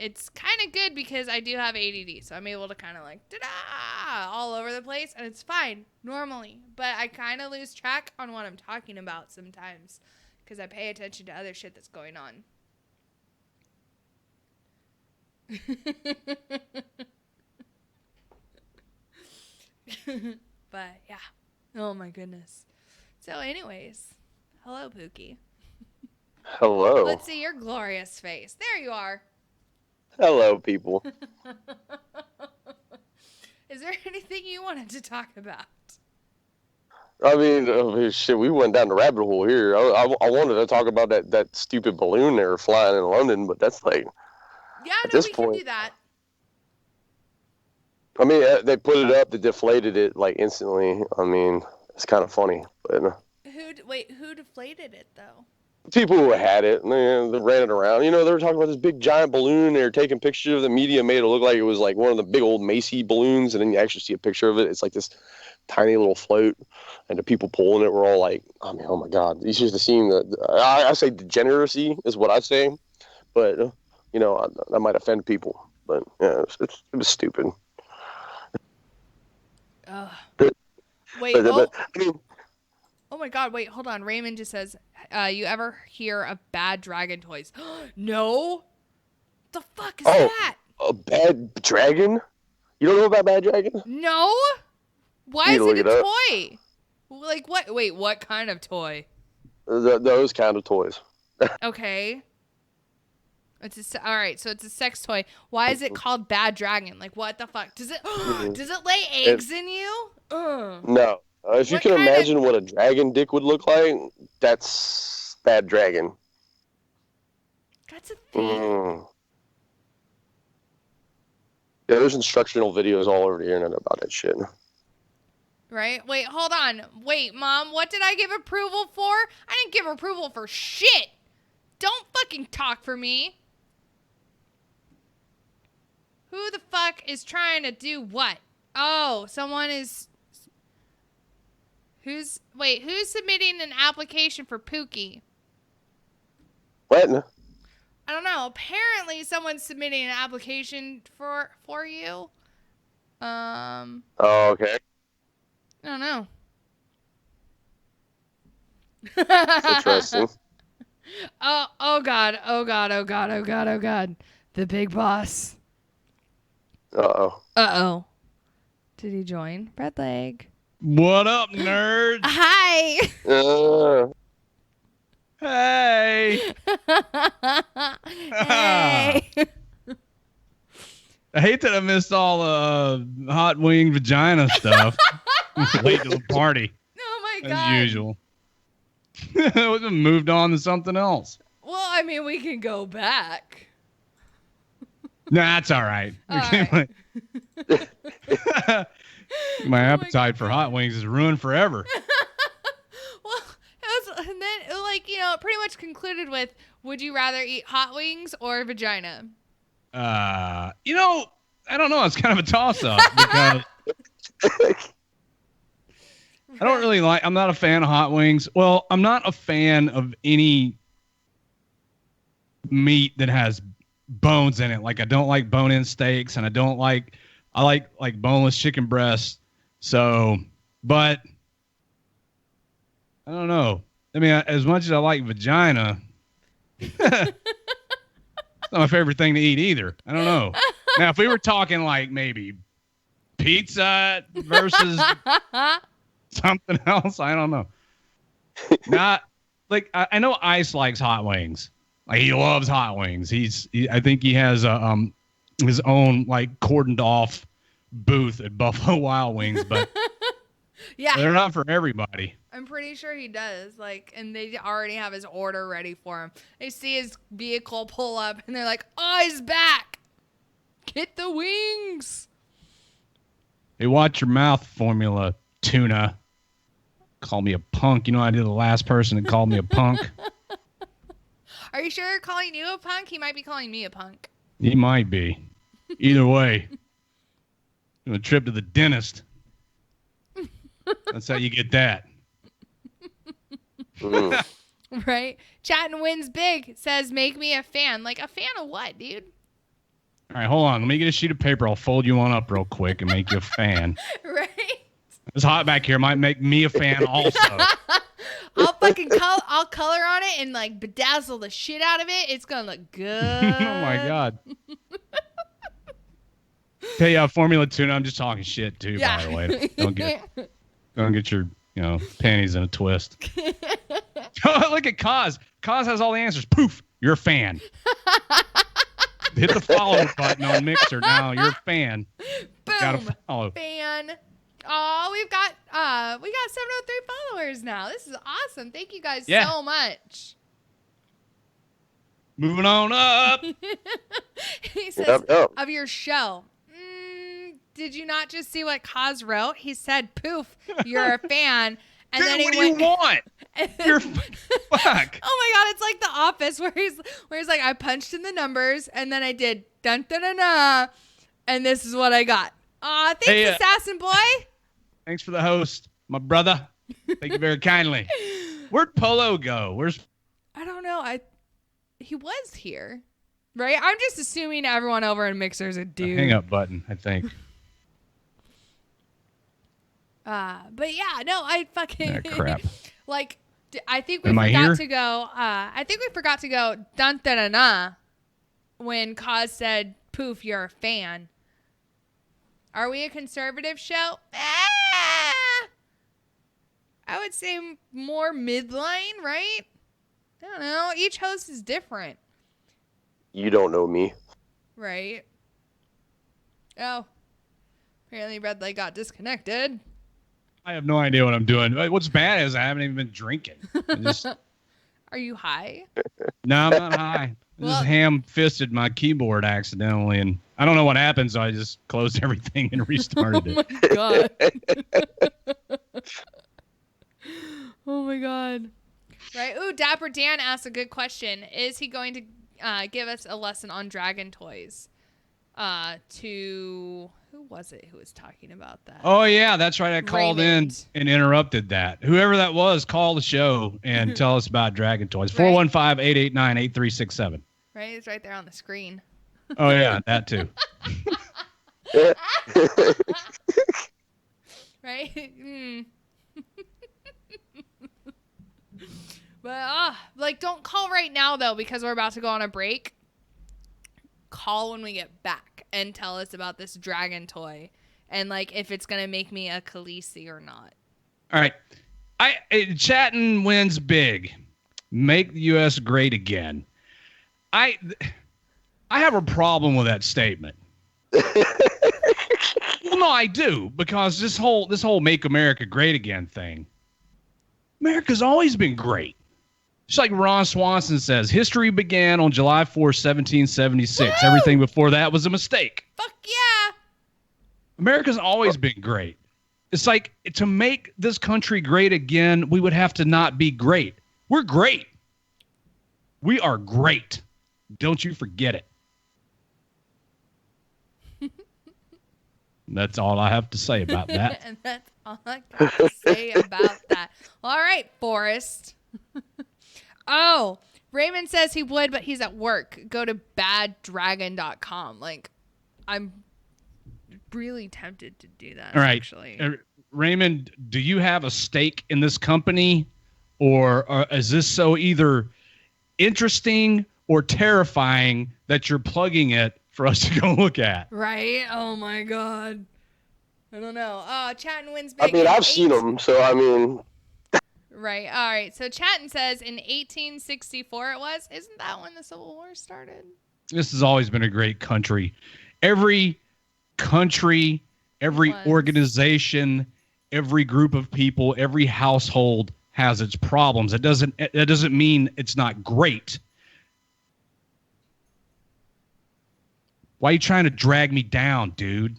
It's kind of good because I do have ADD, so I'm able to kind of like, da-da, all over the place, and it's fine, normally. But I kind of lose track on what I'm talking about sometimes because I pay attention to other shit that's going on. But, yeah. Oh, my goodness. So, anyways, hello, Pookie. Hello. Let's see your glorious face. There you are. Hello, people. Is there anything you wanted to talk about? I mean, shit, we went down the rabbit hole here. I wanted to talk about that stupid balloon they were flying in London, but that's like, yeah, at this point, can do that. I mean, they put it up, they deflated it like instantly. I mean, it's kind of funny, but Who deflated it though? people who had it, they ran it around. You know, they were talking about this big giant balloon. They were taking pictures of the media, made it look like it was like one of the big old Macy balloons, and then you actually see a picture of it. It's like this tiny little float, and the people pulling it were all like, I mean, oh my God. You should have seen I say degeneracy is what I say, but, you know, that might offend people. But, yeah, it was stupid. Oh my God, wait, hold on. Raymond just says, you ever hear of bad dragon toys? No? The fuck is that? A bad dragon? You don't know about bad dragon? No? Why is it a toy? Like what? Wait, what kind of toy? Those kind of toys. Okay. All right, so it's a sex toy. Why is it called Bad Dragon? Like, what the fuck? Does it lay eggs in you? No. If you What can kind of- imagine what a dragon dick would look like, that's Bad Dragon. That's a thing. Yeah, there's instructional videos all over the internet about that shit. Right? Wait, hold on. Wait, Mom, what did I give approval for? I didn't give approval for shit. Don't fucking talk for me. Who the fuck is trying to do what? Oh, someone is... Who's submitting an application for Pookie? What? I don't know. Apparently someone's submitting an application for you. Oh, okay. I don't know. That's interesting. Oh God. The big boss. Uh-oh. Did he join? Red leg. What up, nerds? Hi. Hey. Hey. I hate that I missed all hot wing vagina stuff. Late to the party. Oh my God. As usual. We moved on to something else. Well, I mean, we can go back. Nah, that's all right. All right. My appetite for hot wings is ruined forever. Well, and then it pretty much concluded with, would you rather eat hot wings or vagina? I don't know. It's kind of a toss-up because I don't really I'm not a fan of hot wings. Well, I'm not a fan of any meat that has bones in it. Like, I don't like bone-in steaks, and I like boneless chicken breasts. So, but I don't know. I mean, as much as I like vagina, it's not my favorite thing to eat either. I don't know. Now, if we were talking like maybe pizza versus something else, I don't know. Not like I know Ice likes hot wings. Like, he loves hot wings. I think he has his own like cordoned off booth at Buffalo Wild Wings, but yeah, they're not for everybody. I'm pretty sure he does. And they already have his order ready for him. They see his vehicle pull up, and they're like, "Oh, he's back! Get the wings!" Hey, watch your mouth, Formula Tuna. Call me a punk. You know, I did the last person that called me a punk. Are you sure calling you a punk? He might be calling me a punk. He might be. Either way, a trip to the dentist. That's how you get that. Right? Chatting wins big. Says, make me a fan. Like, a fan of what, dude? All right, hold on. Let me get a sheet of paper. I'll fold you one up real quick and make you a fan. Right? It's hot back here. Might make me a fan also. I'll color on it and like bedazzle the shit out of it. It's gonna look good. Oh my God. Hey, Formula Tuna, I'm just talking shit too, by the way. Don't get your, panties in a twist. Oh, look at Kaz. Kaz has all the answers. Poof, you're a fan. Hit the follow button on Mixer now. You're a fan. Boom. Gotta follow. Fan. Oh, we got 703 followers now. This is awesome. Thank you guys so much. Moving on up. He says, of your show. Did you not just see what Kaz wrote? He said, "Poof, you're a fan." And Dude, then he what do you want? You're fuck. Oh my God, it's like The Office where he's like, I punched in the numbers and then I did dun dun dun dun, and this is what I got. Aw, thanks, Assassin Boy. Thanks for the host, my brother. Thank you very kindly. Where'd Polo go? I don't know. He was here, right? I'm just assuming everyone over in Mixer's a dude. Hang up button, I think. But yeah, no, I fucking crap. Like, I think we forgot to go dun dun dun dun when Kaz said, "Poof, you're a fan." Are we a conservative show? I would say more midline, right? I don't know. Each host is different. you don't know me. Right. Oh. Apparently Red Light got disconnected. I have no idea what I'm doing. What's bad is I haven't even been drinking. Are you high? No, I'm not high. I just ham-fisted my keyboard accidentally, and I don't know what happened, so I just closed everything and restarted it. Oh, my God. Oh, my God. Right. Ooh, Dapper Dan asked a good question. Is he going to give us a lesson on dragon toys? Who was it who was talking about that? Oh, yeah, that's right. I called in and interrupted that. Whoever that was, call the show and tell us about dragon toys. 415-889-8367. Right? It's right there on the screen. Oh, yeah, that too. Right? But, don't call right now, though, because we're about to go on a break. Call when we get back and tell us about this dragon toy and, if it's going to make me a Khaleesi or not. All right. Chatting wins big. Make the U.S. great again. I have a problem with that statement. Well, no, I do, because this whole Make America Great Again thing, America's always been great. Just like Ron Swanson says, history began on July 4, 1776. Woo! Everything before that was a mistake. Fuck yeah. America's always been great. It's like, to make this country great again, we would have to not be great. We're great. We are great. Don't you forget it. That's all I have to say about that. And that's all I got to say about that. All right, Forrest. Oh, Raymond says he would, but he's at work. Go to baddragon.com. I'm really tempted to do that, all right. Actually. Raymond, do you have a stake in this company? Or is this so either interesting or terrifying that you're plugging it for us to go look at? Right? Oh, my God. I don't know. Chatting wins big. I mean, I've seen them, so I mean... Right. All right. So Chatton says in 1864 it was. Isn't that when the Civil War started? This has always been a great country. Every country, every organization, every group of people, every household has its problems. That doesn't mean it's not great. Why are you trying to drag me down, dude?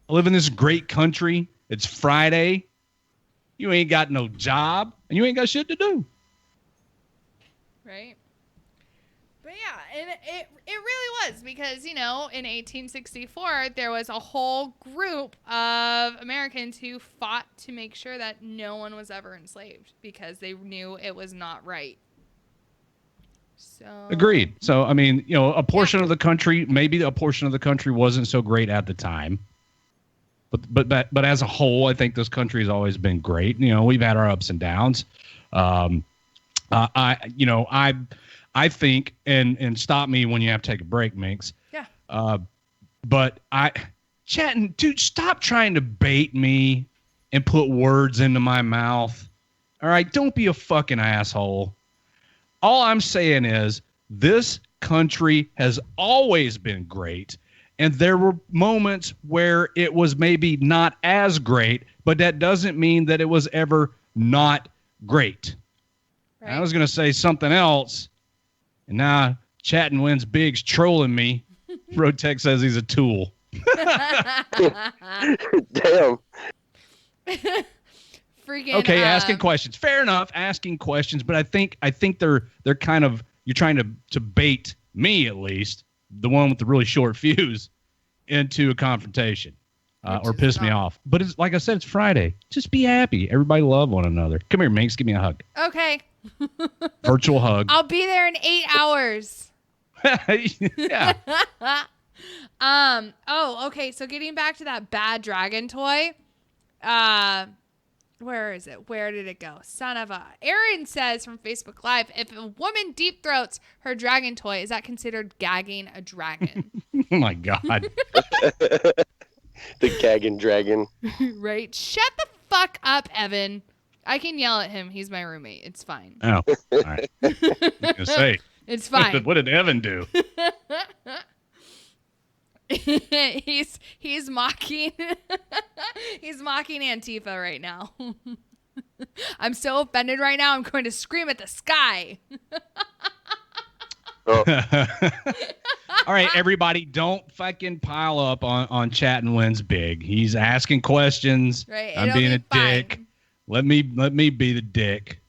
I live in this great country. It's Friday. You ain't got no job, and you ain't got shit to do. Right. But yeah, and it really was because, in 1864, there was a whole group of Americans who fought to make sure that no one was ever enslaved because they knew it was not right. So agreed. So, I mean, a portion of the country, maybe a portion of the country wasn't so great at the time. But as a whole, I think this country has always been great. We've had our ups and downs. I think, and stop me when you have to take a break, Minx. Yeah. But Chatting, dude, stop trying to bait me and put words into my mouth. All right, don't be a fucking asshole. All I'm saying is this country has always been great. And there were moments where it was maybe not as great, but that doesn't mean that it was ever not great. Right. I was going to say something else, and now Chatting wins big's trolling me. Rotech says he's a tool. Damn. Freaking. Okay, asking questions. Fair enough, asking questions, but I think they're kind of, you're trying to bait me, at least, the one with the really short fuse, into a confrontation or piss me off. But it's like I said, it's Friday. Just be happy. Everybody love one another. Come here, Minx. Give me a hug. Okay. Virtual hug. I'll be there in 8 hours. Yeah. Oh, okay. So getting back to that bad dragon toy. Where is it? Where did it go? Son of a... Aaron says from Facebook Live, if a woman deep throats her dragon toy, is that considered gagging a dragon? Oh my God. The gagging dragon. Right. Shut the fuck up, Evan. I can yell at him. He's my roommate. It's fine. Oh, all right. I was gonna say, It's fine. What did Evan do? he's mocking he's mocking Antifa right now. I'm so offended right now. I'm going to scream at the sky. Oh. All right, everybody, don't fucking pile up on Chat and Wins Big. He's asking questions. Right, I'm it'll being be a dick. Let me be the dick.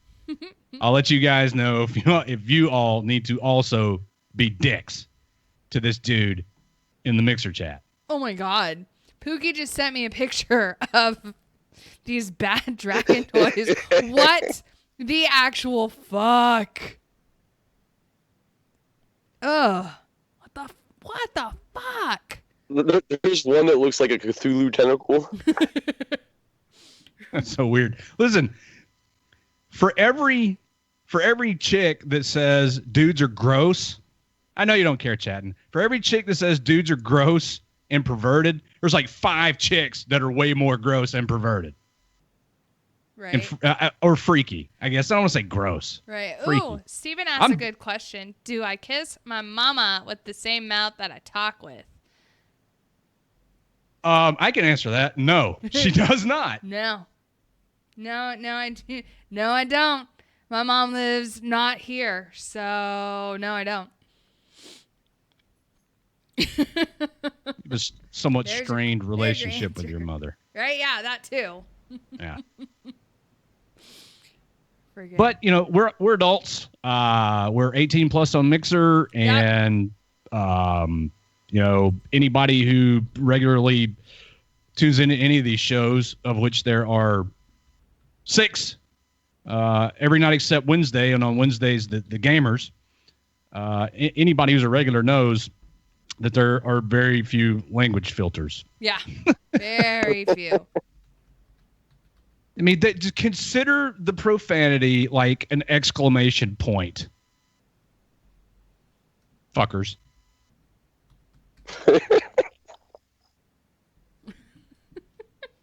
I'll let you guys know if you all need to also be dicks to this dude in the Mixer chat. Oh my God. Pookie just sent me a picture of these bad dragon toys. What the actual fuck? Ugh. What the fuck? There's one that looks like a Cthulhu tentacle. That's so weird. Listen, for every chick that says dudes are gross, I know you don't care, chatting. For every chick that says dudes are gross and perverted, there's like 5 chicks that are way more gross and perverted. Right. Or freaky. I guess I don't want to say gross. Right. Freaky. Ooh, Steven asked a good question. Do I kiss my mama with the same mouth that I talk with? I can answer that. No, she does not. No, I don't. My mom lives not here, so no, I don't. It was somewhat strained relationship with your mother. Right? Yeah, that too. Yeah. Friggin'. But we're adults. We're 18 plus on Mixer, and anybody who regularly tunes into any of these shows, of which there are 6 every night except Wednesday, and on Wednesdays the gamers. Anybody who's a regular knows that there are very few language filters. Yeah, very few. I mean, just consider the profanity like an exclamation point. Fuckers.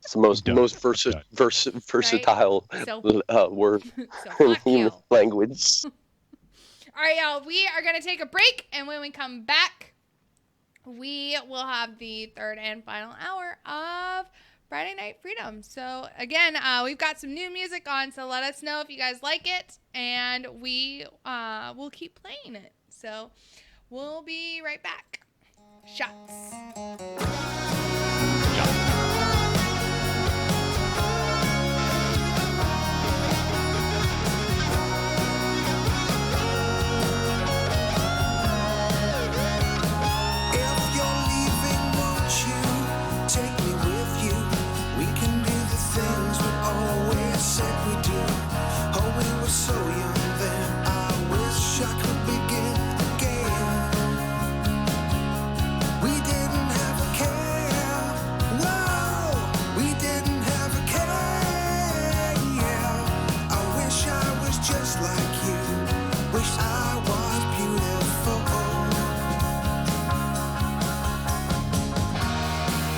It's the most versatile word in language. All right, y'all. We are going to take a break, and when we come back, we will have the third and final hour of Friday Night Freedom. So, again, we've got some new music on, so let us know if you guys like it, and we will keep playing it. So, we'll be right back. Shots. So young then, I wish I could begin again. We didn't have a care. Whoa, we didn't have a care. Yeah, I wish I was just like you. Wish I was beautiful.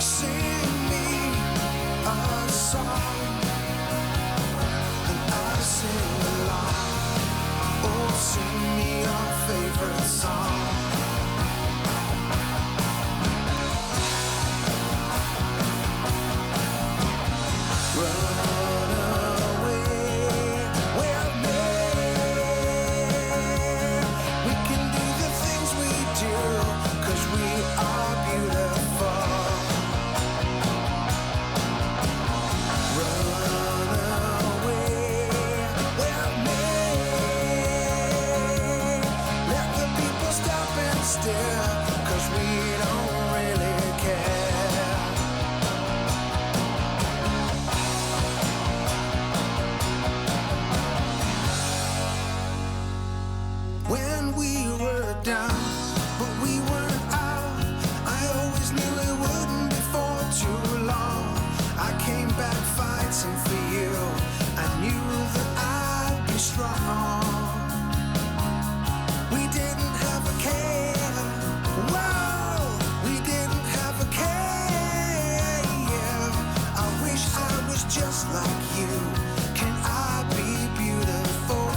Sing me a song, and I'll sing along. Oh, sing me your favorite song. Run away with me. We can do the things we do, 'cause we are beautiful. Run away with me. Let the people stop and stare, 'cause we don't really care. When we were down, but we weren't out, I always knew it wouldn't be for too long. I came back fighting for you. I knew that I'd be strong. We didn't have a care. Whoa, we didn't have a care. Yeah, I wish I was just like you. Can I be beautiful?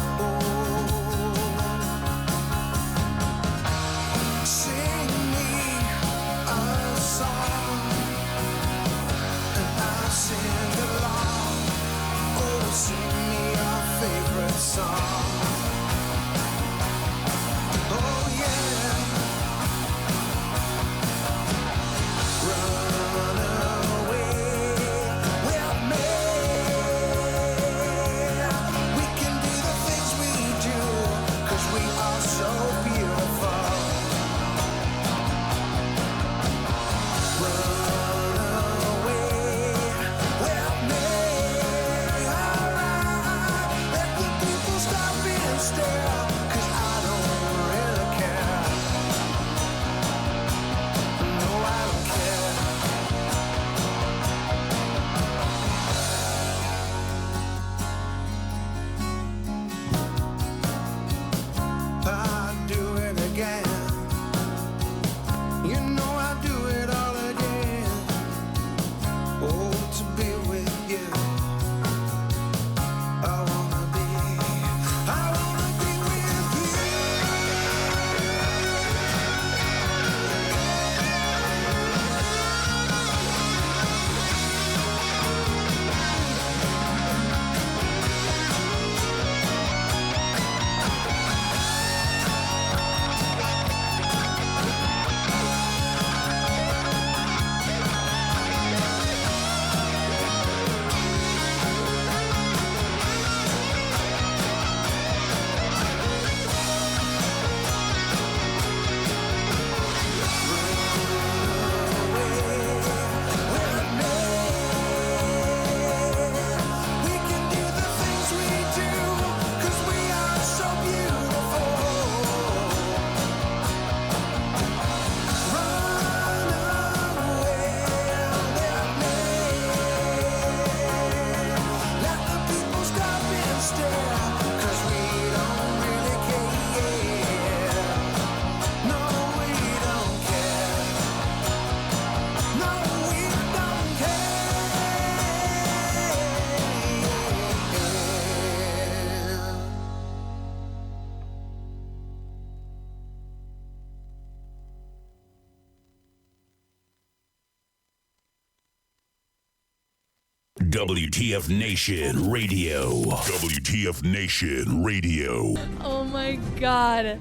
WTF Nation Radio. WTF Nation Radio. Oh my God.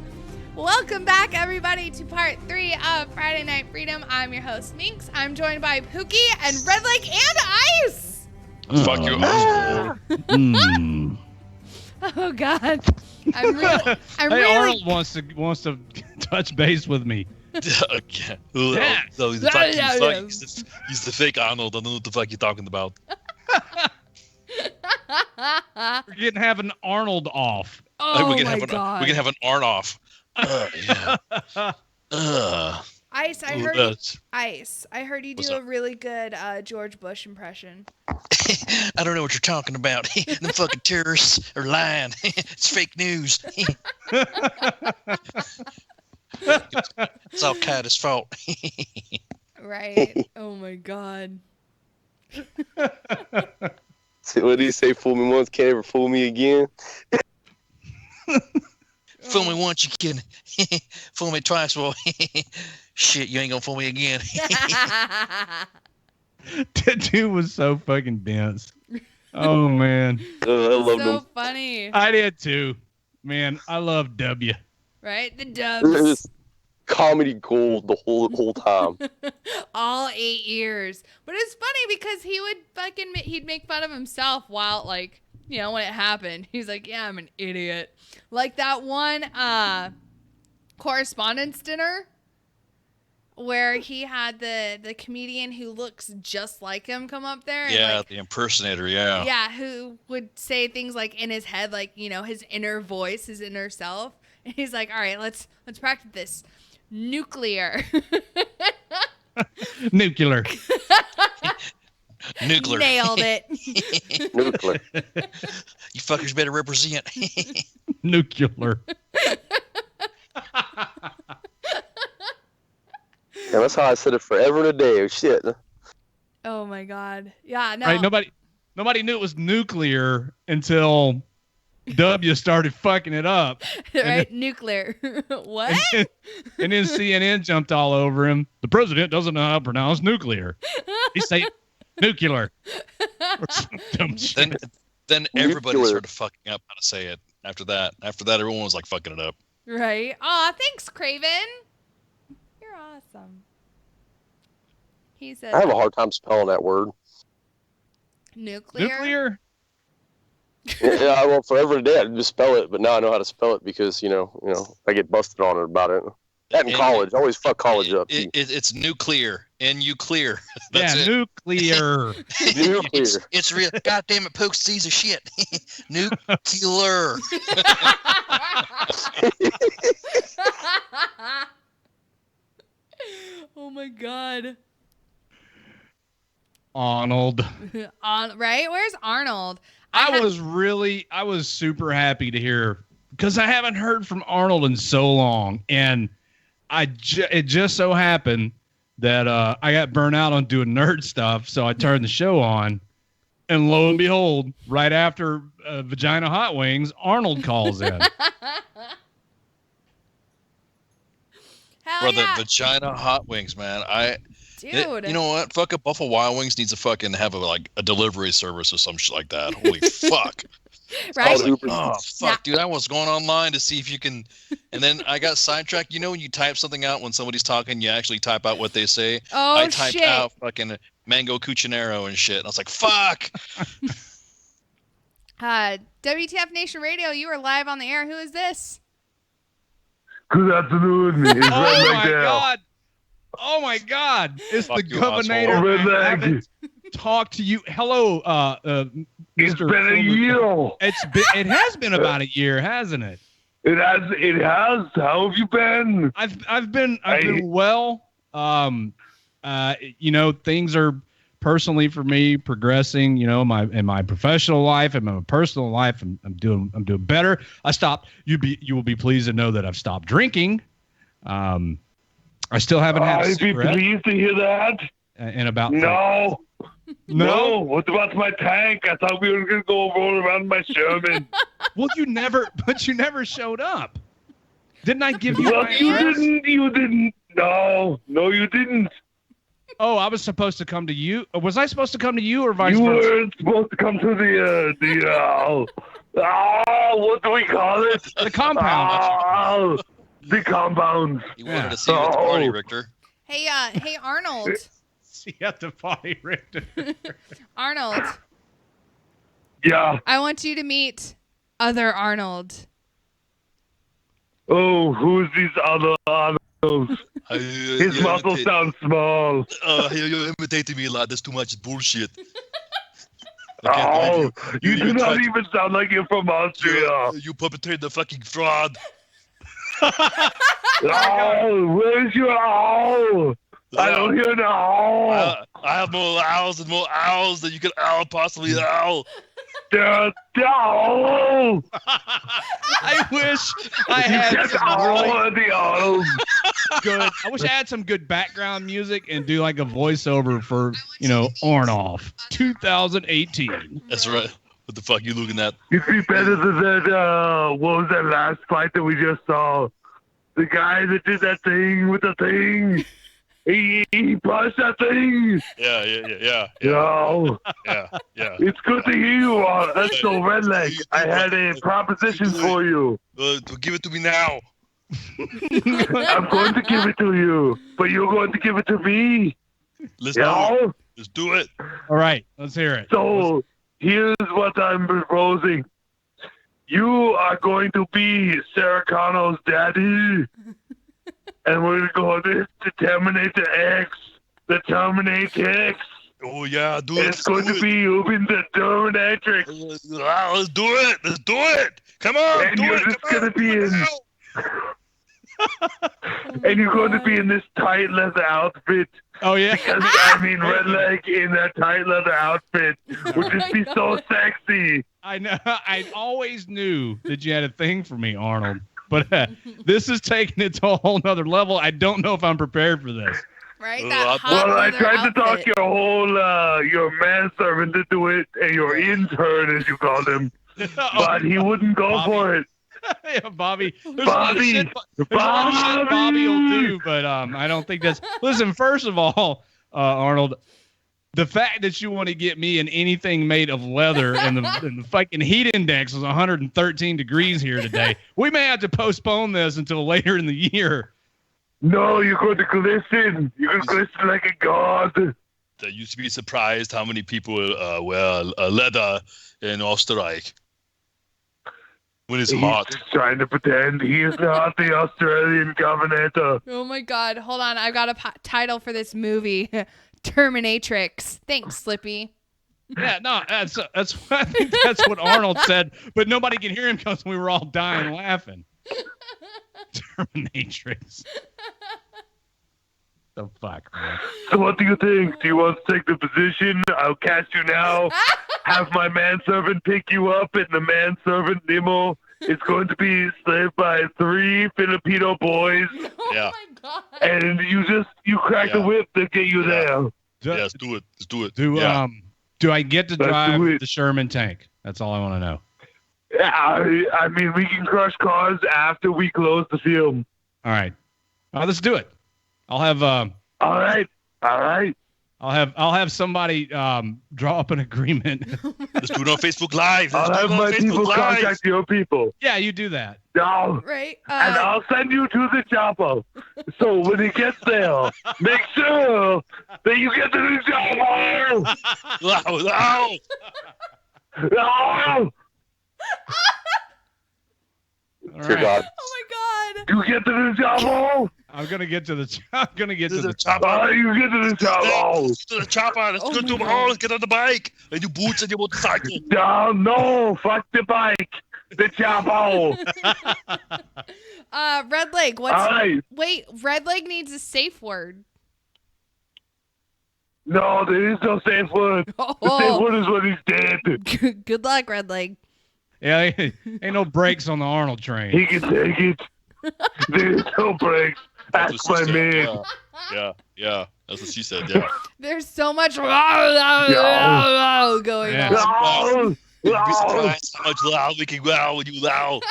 Welcome back, everybody, to part 3 of Friday Night Freedom. I'm your host, Minx. I'm joined by Pookie and Red Lake and Ice. Fuck you. Oh God. I'm really. Arnold wants to touch base with me. Okay. So he's the fake Arnold. I don't know what the fuck you're talking about. We're getting have an Arnold off. Oh we can my God. We can have an Arn off. Yeah. Ice, I heard. Ice, I heard you do a really good George Bush impression. I don't know what you're talking about. Them fucking terrorists are lying. It's fake news. It's Al Qaeda's fault. Right. Oh my God. So what do you say? Fool me once, can't ever fool me again. Fool me once, you can. Fool me twice, well, shit, you ain't gonna fool me again. That dude was so fucking dense. Oh man, I love so them. funny. I did too. Man, I love W. Right, the It dubs. was comedy gold the whole time. All 8 years. But it's funny because he'd make fun of himself while, like, you know, when it happened. He's like, yeah, I'm an idiot. Like that one correspondence dinner where he had the comedian who looks just like him come up there. Yeah, and, like, the impersonator, yeah. Yeah, who would say things like in his head, like, you know, his inner voice, his inner self. And he's like, all right, let's practice this. Nuclear. Nuclear. Nuclear. Nailed it. Nuclear. You fuckers better represent. Nuclear. Yeah, that's how I said it forever and a day. Shit. Oh my God. Yeah, no. Right, nobody knew it was nuclear until W started fucking it up. Right, nuclear. What? And then CNN jumped all over him. The president doesn't know how to pronounce nuclear. He say nuclear. Then everybody Nuclear. started fucking up how to say it after that. After that, everyone was like fucking it up. Right. Aw, thanks, Craven. You're awesome. He said I have a hard time spelling that word. nuclear. Nuclear? Yeah, I will forever and a day. I just spell it, but now I know how to spell it because you know I get busted on it about it. That in college, I always fuck college up. It's nuclear. N-U-clear. Yeah, That's it. nuclear. Nuclear. It's real. God damn it, Pokes these are shit. Nuclear. Oh my God. Arnold. Right? Where's Arnold? I was super happy to hear because I haven't heard from Arnold in so long, and it just so happened that I got burnt out on doing nerd stuff, so I turned the show on, and lo and behold, right after Vagina Hot Wings, Arnold calls in. Hell yeah. Vagina Hot Wings, man. Dude. You know what? Fuck up Buffalo Wild Wings needs to fucking have a delivery service or some shit like that. Holy fuck. Right? I was like, oh fuck, dude! I was going online to see if you can, and then I got sidetracked. You know when you type something out when somebody's talking, you actually type out what they say. Oh, I typed shit. out fucking mango cuccinero and shit, and I was like, fuck. WTF Nation Radio, you are live on the air. Who is this? Good afternoon. It's Oh Red my Lake Dale. God! Oh my God! It's Fuck the you, governor. asshole. Red I Lake. haven't talked to you. Hello, It's Mr. been a year. It has been about a year, hasn't it? It has. How have you been? I've been well. You know, things are personally for me progressing. You know, in my professional life and my personal life, I'm doing better. I stopped. You will be pleased to know that I've stopped drinking. I still haven't had a I'd be cigarette pleased to hear that. in about No. No? What about my tank? I thought we were going to go roll around my Sherman. Well, you never showed up. Didn't I give you Well, my you address? didn't. You didn't. No, you didn't. Oh, I was supposed to come to you. Was I supposed to come to you or vice You versa? weren't supposed to come to what do we call it? The compound. The compound. You wanted to see you at the party, Richter. Hey, Arnold. See you at the party, Richter. Arnold. Yeah. I want you to meet other Arnold. Oh, who's these other Arnolds? His muscles sound small. You're imitating me a lot. That's too much bullshit. Oh, you do not even sound like you're from Austria. You perpetrated the fucking fraud. Oh, where's your owl? I don't hear the owl. I have more owls and more owls than you could possibly owl. The owl. I wish I had some really good. I wish I had some good background music and do like a voiceover for Arnold 2018. That's right. What the fuck you looking at? You'd be better than that. What was that last fight that we just saw? The guy that did that thing with the thing. He pushed that thing. Yeah. Yo. Yeah. It's good to hear you. So, Redleg, I had a proposition for you. Give it to me now. I'm going to give it to you, but you're going to give it to me. Let's do it. All right, let's hear it. So, here's what I'm proposing. You are going to be Sarah Conno's daddy. And we're going to Terminator X. The Terminator X. Oh, yeah, do it. It's going to be you being the Terminatrix. Let's do it. Let's do it. Come on. And you're just going to be in... And you're going to be in this tight leather outfit. Oh, yeah? Because, Redleg in that tight leather outfit would just be so sexy. I know. I always knew that you had a thing for me, Arnold. But this is taking it to a whole nother level. I don't know if I'm prepared for this. Right? Well, I tried to talk your whole, your manservant into it, and your intern, as you called him. But he wouldn't go for it. Yeah, Bobby. There's a lot of shit Bobby will do, but I don't think that's... Listen, first of all, Arnold, the fact that you want to get me in anything made of leather and the fucking heat index was 113 degrees here today. We may have to postpone this until later in the year. No, you're going to glisten. You're going to glisten like a god. They used to be surprised how many people wear leather in Österreich. When it's hot. He's just trying to pretend he is not the Australian governor. Oh my God. Hold on. I've got a title for this movie. Terminatrix. Thanks, Slippy. Yeah, no, that's I think that's what Arnold said, but nobody can hear him because we were all dying laughing. Terminatrix. The fuck, man. So what do you think? Do you want to take the position? I'll cast you now. Have my manservant pick you up, and the manservant Nemo is going to be slaved by 3 Filipino boys. Yeah. And you crack the whip to get you there. Yeah, let's do it. Let's do it. Do I get to drive the Sherman tank? That's all I want to know. Yeah, I mean, we can crush cars after we close the film. All right. Let's do it. I'll have All right. I'll have somebody draw up an agreement. Let's do it on Facebook Live. I'll have my people contact your people. Yeah, you do that. No. Right. And I'll send you to the chopper. So when he gets there, make sure that you get to the chopper. No. No. Dear God. Oh my God. You get to the chopper. I'm gonna get to the chopper. chopper. You get to the chopper. Let's go to the chopper. Let's go to the hall. Let's get on the bike. And you boots and your motorcycle. No, fuck the bike. The chopper. Red Leg, wait, Red Leg needs a safe word. No, there is no safe word. The safe word is when he's dead. Good luck, Red Leg. Yeah, ain't no brakes on the Arnold train. He can take it. There's no brakes. That's my man. Yeah. That's what she said. Yeah. There's so much going on. You'd be surprised how much loud we can growl when you loud.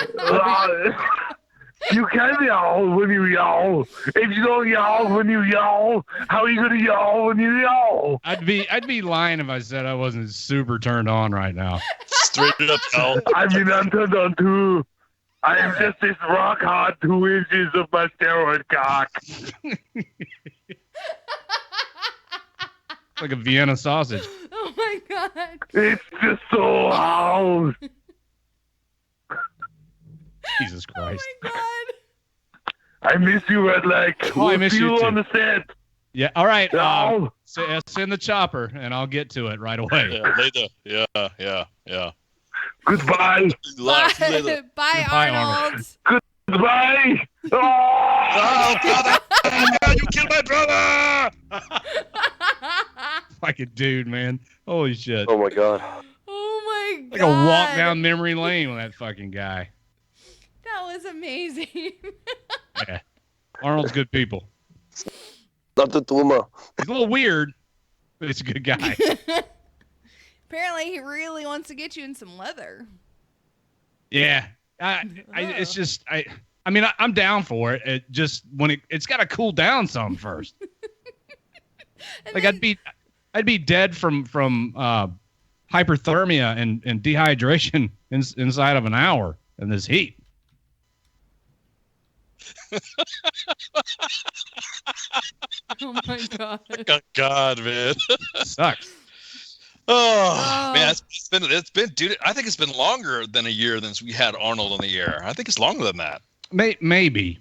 You can yell when you yell. If you don't yell when you yell, how are you gonna yell when you yell? I'd be lying if I said I wasn't super turned on right now. Straight up, y'all. I mean, I'm turned on too. I am just this rock hard 2 inches of my steroid cock. Like a Vienna sausage. Oh my god. It's just so hard. Jesus Christ. Oh my god. I miss you, Red Leg. Oh, I We'll miss see you you too. on the set. Yeah. All right. No. Send the chopper, and I'll get to it right away. Yeah, later. Yeah. Goodbye. Bye, Bye, Arnold. Goodbye. Oh! Oh, brother! You killed my brother! Like a dude, man. Holy shit. Oh my god. Oh my god. Like a walk down memory lane with that fucking guy. That was amazing. Yeah. Arnold's good people. Not the tumor. He's a little weird, but he's a good guy. Apparently, he really wants to get you in some leather. Yeah. It's just I mean I'm down for it. It just when it's got to cool down some first. Like I'd be dead from hyperthermia and dehydration inside of an hour in this heat. Oh my god. Oh God, man. Sucks. Oh man, it's been, dude. I think it's been longer than a year since we had Arnold on the air. I think it's longer than that. Maybe.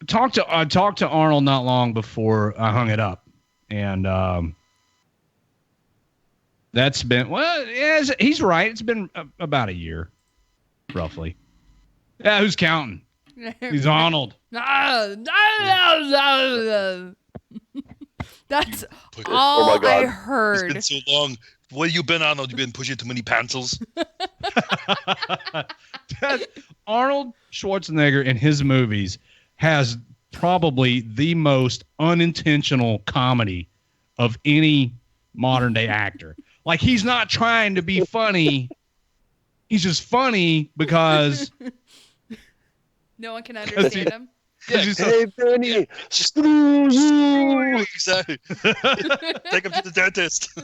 Talked to Arnold not long before I hung it up, and that's been he's right. It's been about a year, roughly. Yeah, who's counting? He's Arnold. That's all my God. I heard. It's been so long. Where you been, Arnold? You been pushing too many pencils? Arnold Schwarzenegger in his movies has probably the most unintentional comedy of any modern day actor. Like, he's not trying to be funny. He's just funny because no one can understand him. Yeah. Hey, Benny, screw you. Exactly. Take him to the dentist.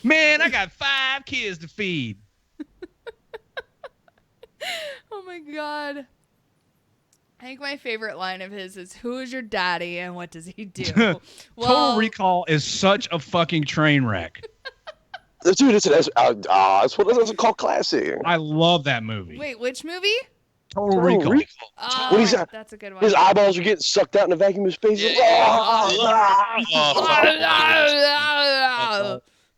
Man, I got 5 kids to feed. Oh my god. I think my favorite line of his is, "Who is your daddy and what does he do?" Total Recall is such a fucking train wreck. Dude, that's what it's called, classic. I love that movie. Wait, which movie? Total Recall. Oh, When he's that's a good one. His eyeballs are getting sucked out in a vacuum of space. That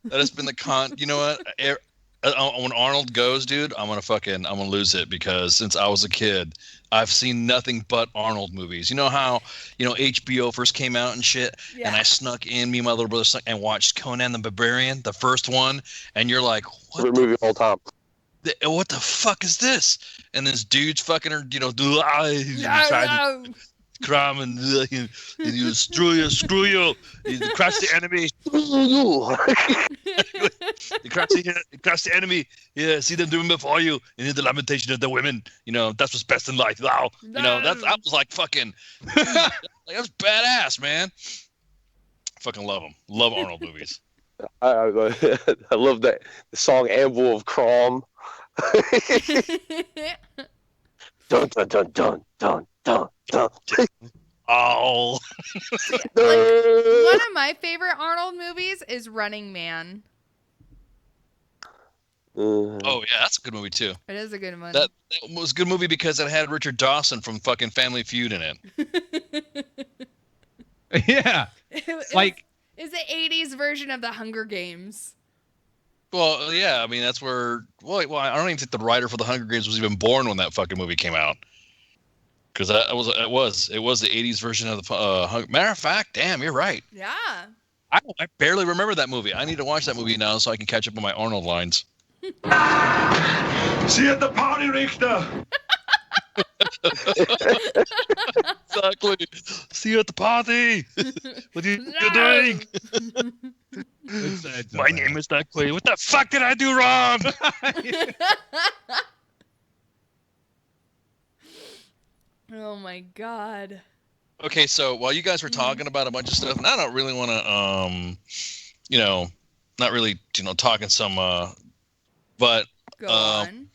has been the you know what? When Arnold goes, dude, I'm gonna lose it, because since I was a kid, I've seen nothing but Arnold movies. You know how, HBO first came out and shit, and I snuck in, me and my little brother snuck and watched Conan the Barbarian, the first one, and you're like, Favorite movie of all time. what the fuck is this? And this dude's fucking her, trying to cram and you screw you, crush the enemy. You crush the enemy. Yeah, see them doing before you, and hear the lamentation of the women. That's what's best in life. Wow. That was like fucking. That's badass, man. Fucking love them. Love Arnold movies. I love that the song "Anvil of Crom." Dun dun dun dun dun dun dun. Oh. One of my favorite Arnold movies is Running Man. Oh yeah, that's a good movie too. It is a good one. That was a good movie because it had Richard Dawson from fucking Family Feud in it. Yeah. It's the 80s version of the Hunger Games. Well, yeah, I mean that's where. Well, I don't even think the writer for the Hunger Games was even born when that fucking movie came out. Because it was the 80s version of the. Matter of fact, damn, you're right. Yeah. I barely remember that movie. I need to watch that movie now so I can catch up on my Arnold lines. See you at the party, Richter. Exactly. See you at the party. What are you doing? My name is not Clay. What the fuck did I do wrong? Oh my God. Okay, so while you guys were talking about a bunch of stuff, and I don't really want to, not really, talking some, but Go on.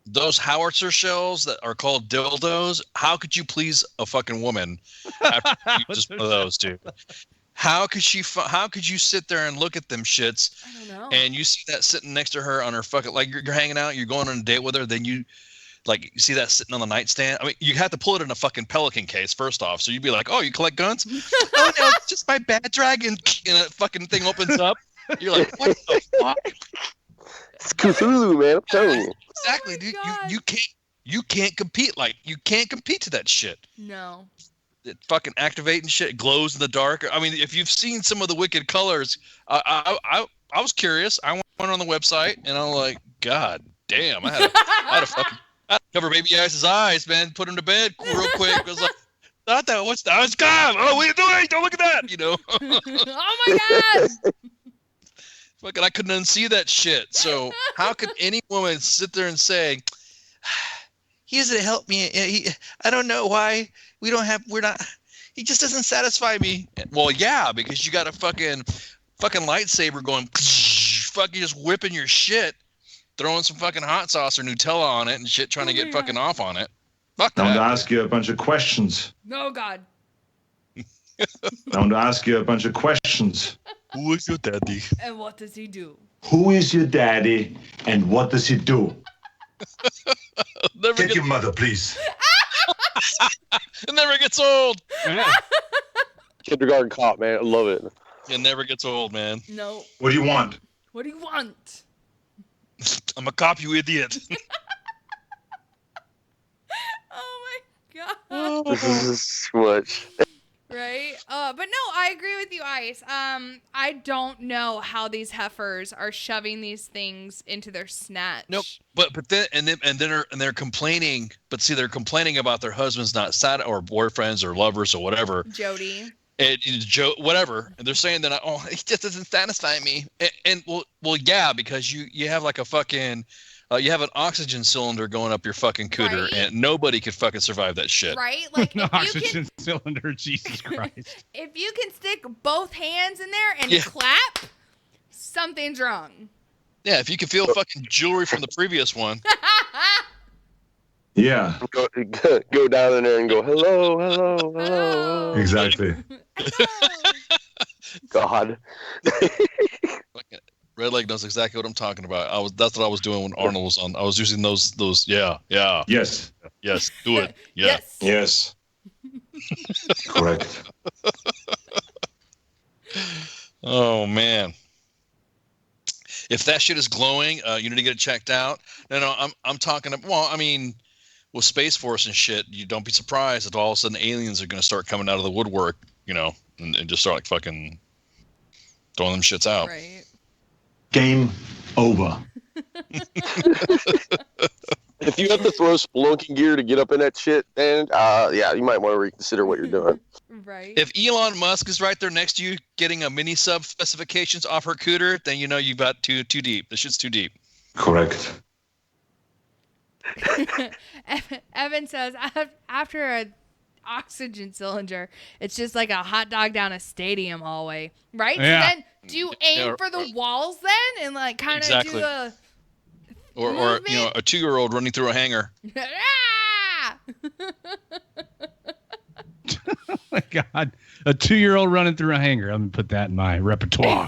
Those howitzer shells that are called dildos. How could you please a fucking woman after you just one of those, dude? How could you sit there and look at them shits? I don't know. And you see that sitting next to her on her fucking, like you're hanging out, you're going on a date with her, then you see that sitting on the nightstand. I mean, you have to pull it in a fucking Pelican case first off. So you'd be like, oh, you collect guns? Oh no, it's just my bad dragon. And that fucking thing opens up. You're like, what the fuck? It's Cthulhu, man. I'm telling you. Exactly, dude. You can't compete. You can't compete to that shit. No. It fucking activating shit. It glows in the dark. I mean, if you've seen some of the wicked colors, I was curious. I went on the website and I'm like, God damn, I had to cover baby Ice's eyes, man. Put him to bed real quick. I was like, what's that? It's gone. Oh, what are you doing? Don't look at that. Oh my God. Fucking, I couldn't unsee that shit. So how could any woman sit there and say, he doesn't help me. I don't know why we're not, he just doesn't satisfy me. Well, yeah, because you got a fucking lightsaber going, fucking just whipping your shit, throwing some fucking hot sauce or Nutella on it and shit, trying to get fucking off on it. Fuck that. I want to ask you a bunch of questions. No, God. I want to ask you a bunch of questions. Who is your daddy? And what does he do? Who is your daddy and what does he do? Take your mother, please. It never gets old. Kindergarten Cop, man. I love it. It never gets old, man. No. What do you want? What do you want? I'm a cop, you idiot. Oh my God. This is too much. Right? But no, I agree with you, Ice. I don't know how these heifers are shoving these things into their snatch. Nope. But then they're complaining. But see, they're complaining about their husbands not or boyfriends or lovers or whatever. Jody. And whatever. And they're saying that he just doesn't satisfy me. And well, yeah, because you have like a fucking. You have an oxygen cylinder going up your fucking cooter, right? And nobody could fucking survive that shit. Right? Like, no oxygen cylinder, Jesus Christ. If you can stick both hands in there and clap, something's wrong. Yeah, if you can feel fucking jewelry from the previous one. Yeah. Go down in there and go, hello, hello, hello. Exactly. God. Redleg knows exactly what I'm talking about. That's what I was doing when Arnold was on. I was using those. Yeah. Yes. Yes. Do it. Yeah. Yes. Correct. Oh man. If that shit is glowing, you need to get it checked out. No, I'm talking. Well, I mean, with Space Force and shit, you don't be surprised if all of a sudden aliens are going to start coming out of the woodwork, and just start like fucking throwing them shits out. Right. Game over. If you have to throw spelunking gear to get up in that shit, then you might want to reconsider what you're doing. Right. If Elon Musk is right there next to you getting a mini sub specifications off her cooter, then you know you've got too deep. The shit's too deep. Correct. Evan says after an oxygen cylinder, it's just like a hot dog down a stadium hallway, right? Yeah. So then do you aim for the walls then and like kind of Exactly. do a or a 2-year-old running through a hangar. Ah! Oh my God. A 2-year-old running through a hangar. I'm going to put that in my repertoire.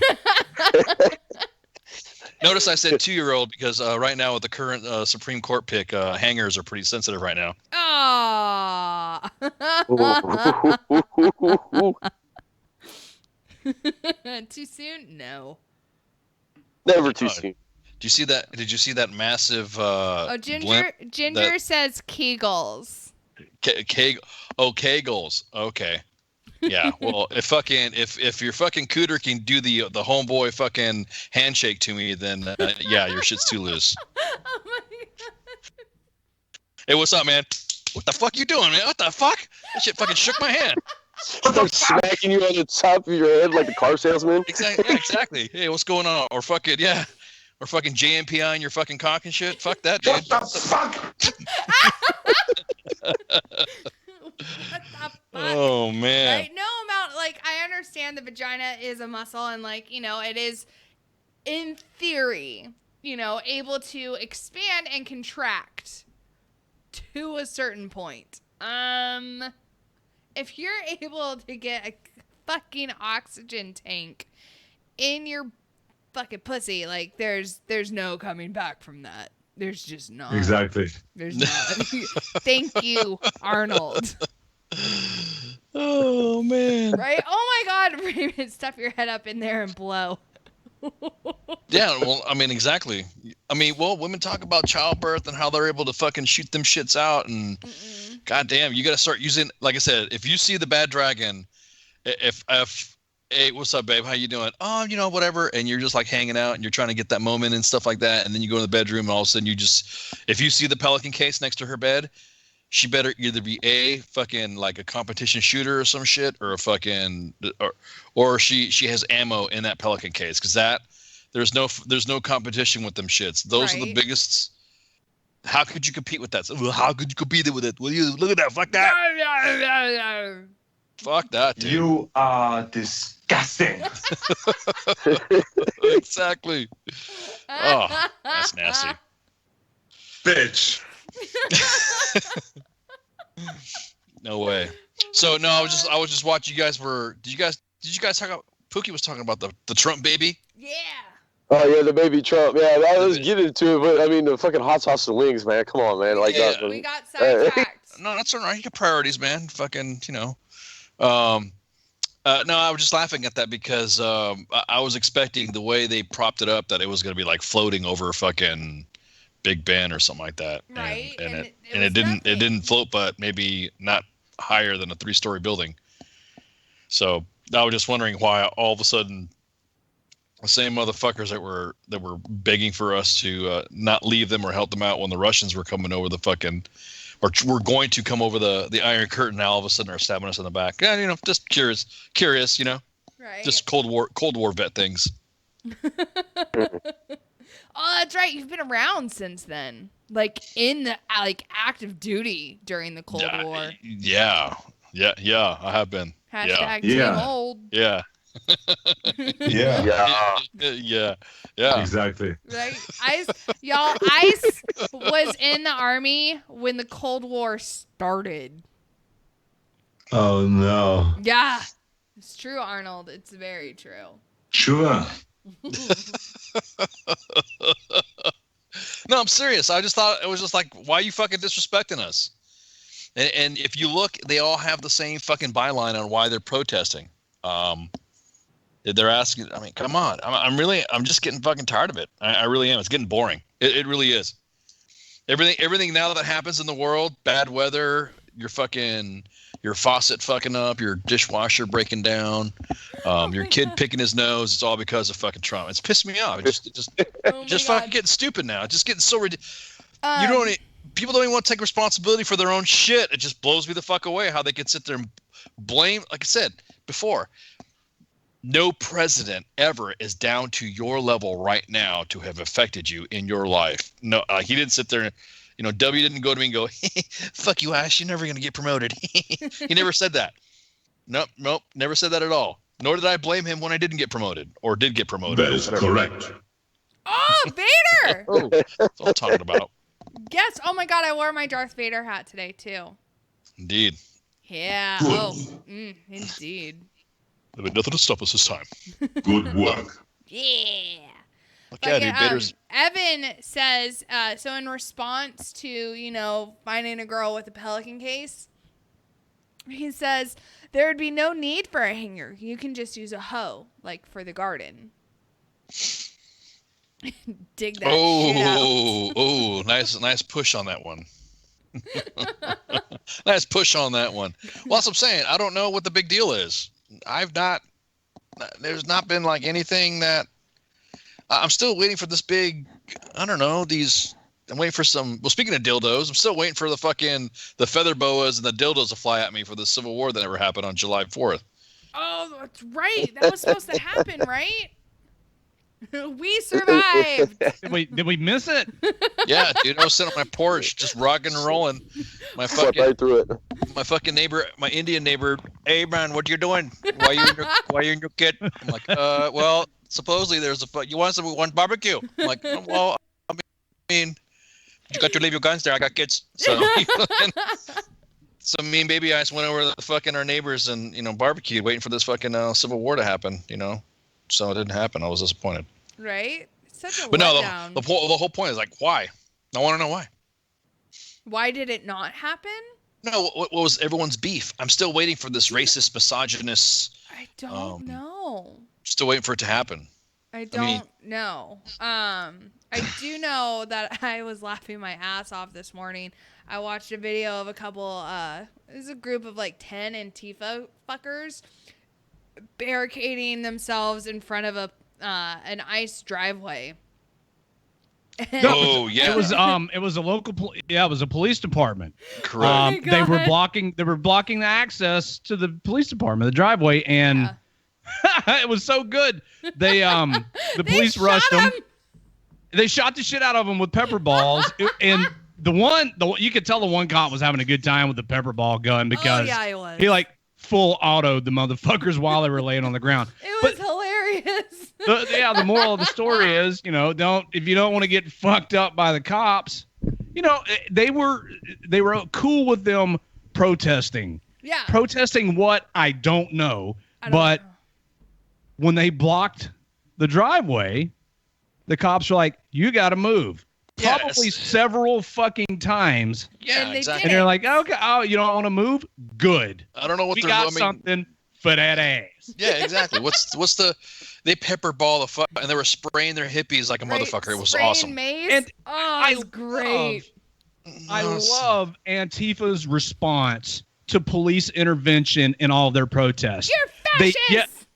Notice I said 2-year-old because right now with the current Supreme Court pick, hangars are pretty sensitive right now. Aww. Too soon? No. Never too soon. Did you see that massive Ginger says Kegels. Kegels. Okay. Yeah. Well, if your fucking cooter can do the homeboy fucking handshake to me, then your shit's too loose. Oh my God. Hey, what's up, man? What the fuck you doing, man? What the fuck? That shit fucking shook my hand. Start smacking you on the top of your head like a car salesman. Exactly. Yeah, exactly. Hey, what's going on? Or fucking, yeah. or fucking JMPI in your fucking cock and shit. Fuck that, dude. What the fuck? What the fuck? Oh man. Right? No amount, like, I understand the vagina is a muscle and, like, you know, it is, in theory, you know, able to expand and contract to a certain point. If you're able to get a fucking oxygen tank in your fucking pussy, like, there's no coming back from that. There's just not. Exactly. There's not. Thank you, Arnold. Oh man. Right? Oh my God, Raymond, stuff your head up in there and blow. Yeah, well, I mean, exactly. I mean, well, women talk about childbirth and how they're able to fucking shoot them shits out, and goddamn, you got to start using. Like I said, if you see the bad dragon, if hey, what's up, babe? How you doing? Oh, you know, whatever. And you're just like hanging out and you're trying to get that moment and stuff like that, and then you go in the bedroom and all of a sudden you just, if you see the pelican case next to her bed, she better either be a fucking like a competition shooter or some shit, or a fucking, or she has ammo in that pelican case, because that there's no competition with them shits. Those are the biggest. How could you compete with that? Well, how could you compete with it? Well, you look at that. Fuck that. Fuck that, dude. You are disgusting. Exactly. Oh, that's nasty. Bitch. No way. So no, I was just watching. You guys were. Did you guys talk about? Pookie was talking about the Trump baby. Yeah. Oh yeah, the baby Trump. Yeah, I was getting into it, but I mean the fucking hot sauce and wings, man. Come on, man. Like that. We got sidetracked. No, that's all right. You got priorities, man. Fucking, you know. No, I was just laughing at that because I was expecting the way they propped it up that it was going to be like floating over fucking Big Ben or something like that. Right. And it didn't float, but maybe not higher than a 3-story building. So I was just wondering why all of a sudden the same motherfuckers that were begging for us to not leave them or help them out when the Russians were coming over the fucking, or were going to come over the Iron Curtain, now all of a sudden are stabbing us in the back. Yeah, you know, just curious, you know, right? Just Cold War vet things. Oh, that's right. You've been around since then, like in the active duty during the Cold War. Yeah, I have been. Hashtag Team Old. Yeah. Yeah. Yeah. Exactly. Right. Ice was in the Army when the Cold War started. Oh no. Yeah. It's true, Arnold. It's very true. Sure. No, I'm serious. I just thought it was just like, why are you fucking disrespecting us? And if you look, they all have the same fucking byline on why they're protesting. They're asking, I mean, come on. I'm just getting fucking tired of it. I really am. It's getting boring. It really is. Everything now that happens in the world, bad weather, your faucet fucking up, your dishwasher breaking down, your kid picking his nose, it's all because of fucking Trump. It's pissing me off. Just fucking getting stupid now. It's just getting so ridiculous. People don't even want to take responsibility for their own shit. It just blows me the fuck away how they can sit there and blame. Like I said before, no president ever is down to your level right now to have affected you in your life. No, he didn't sit there. You know, W didn't go to me and go, fuck you, Ash, you're never going to get promoted. He never said that. Nope, never said that at all. Nor did I blame him when I didn't get promoted or did get promoted. That is correct. Oh, Vader! Oh, that's what I'm talking about. Yes. Oh my God, I wore my Darth Vader hat today too. Indeed. Yeah. Good. Oh, indeed. There'll be nothing to stop us this time. Good work. Yeah. Okay, dude, Vader's... Evan says, so in response to, you know, finding a girl with a pelican case, he says, there would be no need for a hanger. You can just use a hoe, like for the garden. Dig that shit out. Oh, nice push on that one. Nice push on that one. Well, that's what I'm saying. I don't know what the big deal is. There's not been like anything that, I'm still waiting for this big, I don't know, I'm waiting for some, well, speaking of dildos, I'm still waiting for the feather boas and the dildos to fly at me for the Civil War that never happened on July 4th. Oh, that's right. That was supposed to happen, right? We survived. Did we miss it? Yeah, dude, I was sitting on my porch, just rocking and rolling. My Swept right through it. My fucking neighbor, my Indian neighbor, hey man, what you doing? Why you and your kid? I'm like, well, supposedly there's you want barbecue? I'm like, well, I mean, you got to leave your guns there. I got kids, so. So me and baby ice went over to the fucking our neighbors and barbecued, waiting for this fucking civil war to happen. So it didn't happen. I was disappointed. Right? Such a But letdown. no, the whole point is like, why? I want to know why. Why did it not happen? No, what was everyone's beef? I'm still waiting for this racist, misogynist. I don't know. Still waiting for it to happen. I don't know. I do know that I was laughing my ass off this morning. I watched a video of a couple, there's a group of like 10 Antifa fuckers barricading themselves in front of an ICE driveway. Oh yeah, it was a local it was a police department. Correct. They were blocking the access to the police department, the driveway, and it was so good. They the police rushed them. They shot the shit out of them with pepper balls, and the one you could tell the one cop was having a good time with the pepper ball gun because he like full autoed the motherfuckers while they were laying on the ground. It was hilarious. The moral of the story is, if you don't want to get fucked up by the cops, they were cool with them protesting. Yeah. Protesting what? I don't know. But when they blocked the driveway, the cops were like, you got to move. Yes. Probably several fucking times. Yeah, exactly. And they're like, okay, oh, you don't want to move? Good. I don't know what we got something for that ass. Yeah, exactly. They pepper ball the fuck, and they were spraying their hippies like a motherfucker. It was awesome. Mace. And it's great. I love Antifa's response to police intervention in all their protests. You're fascist.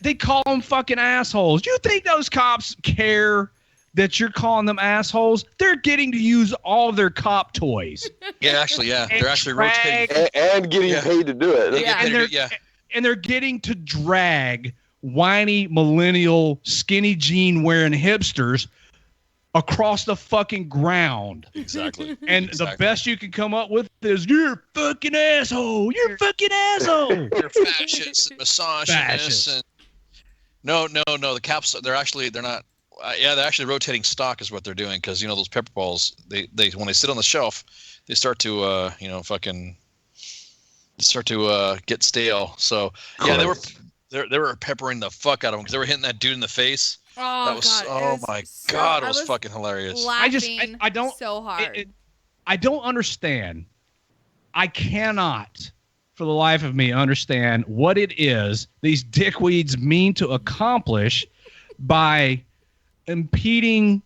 They call them fucking assholes. You think those cops care that you're calling them assholes? They're getting to use all their cop toys. Yeah, actually, yeah. They're actually rotating. And getting paid to do it. And they're getting to drag whiny millennial skinny jean wearing hipsters across the fucking ground. Exactly. And the best you can come up with is, you're a fucking asshole. You're a fucking asshole. You're fascist and misogynist. And no. The cops, they're not. They're actually rotating stock is what they're doing, because those pepper balls, they when they sit on the shelf, they start to get stale. So yeah, they were peppering the fuck out of them because they were hitting that dude in the face. Oh, that was God, it was fucking hilarious. I don't so hard. I don't understand. I cannot for the life of me understand what it is these dickweeds mean to accomplish by impeding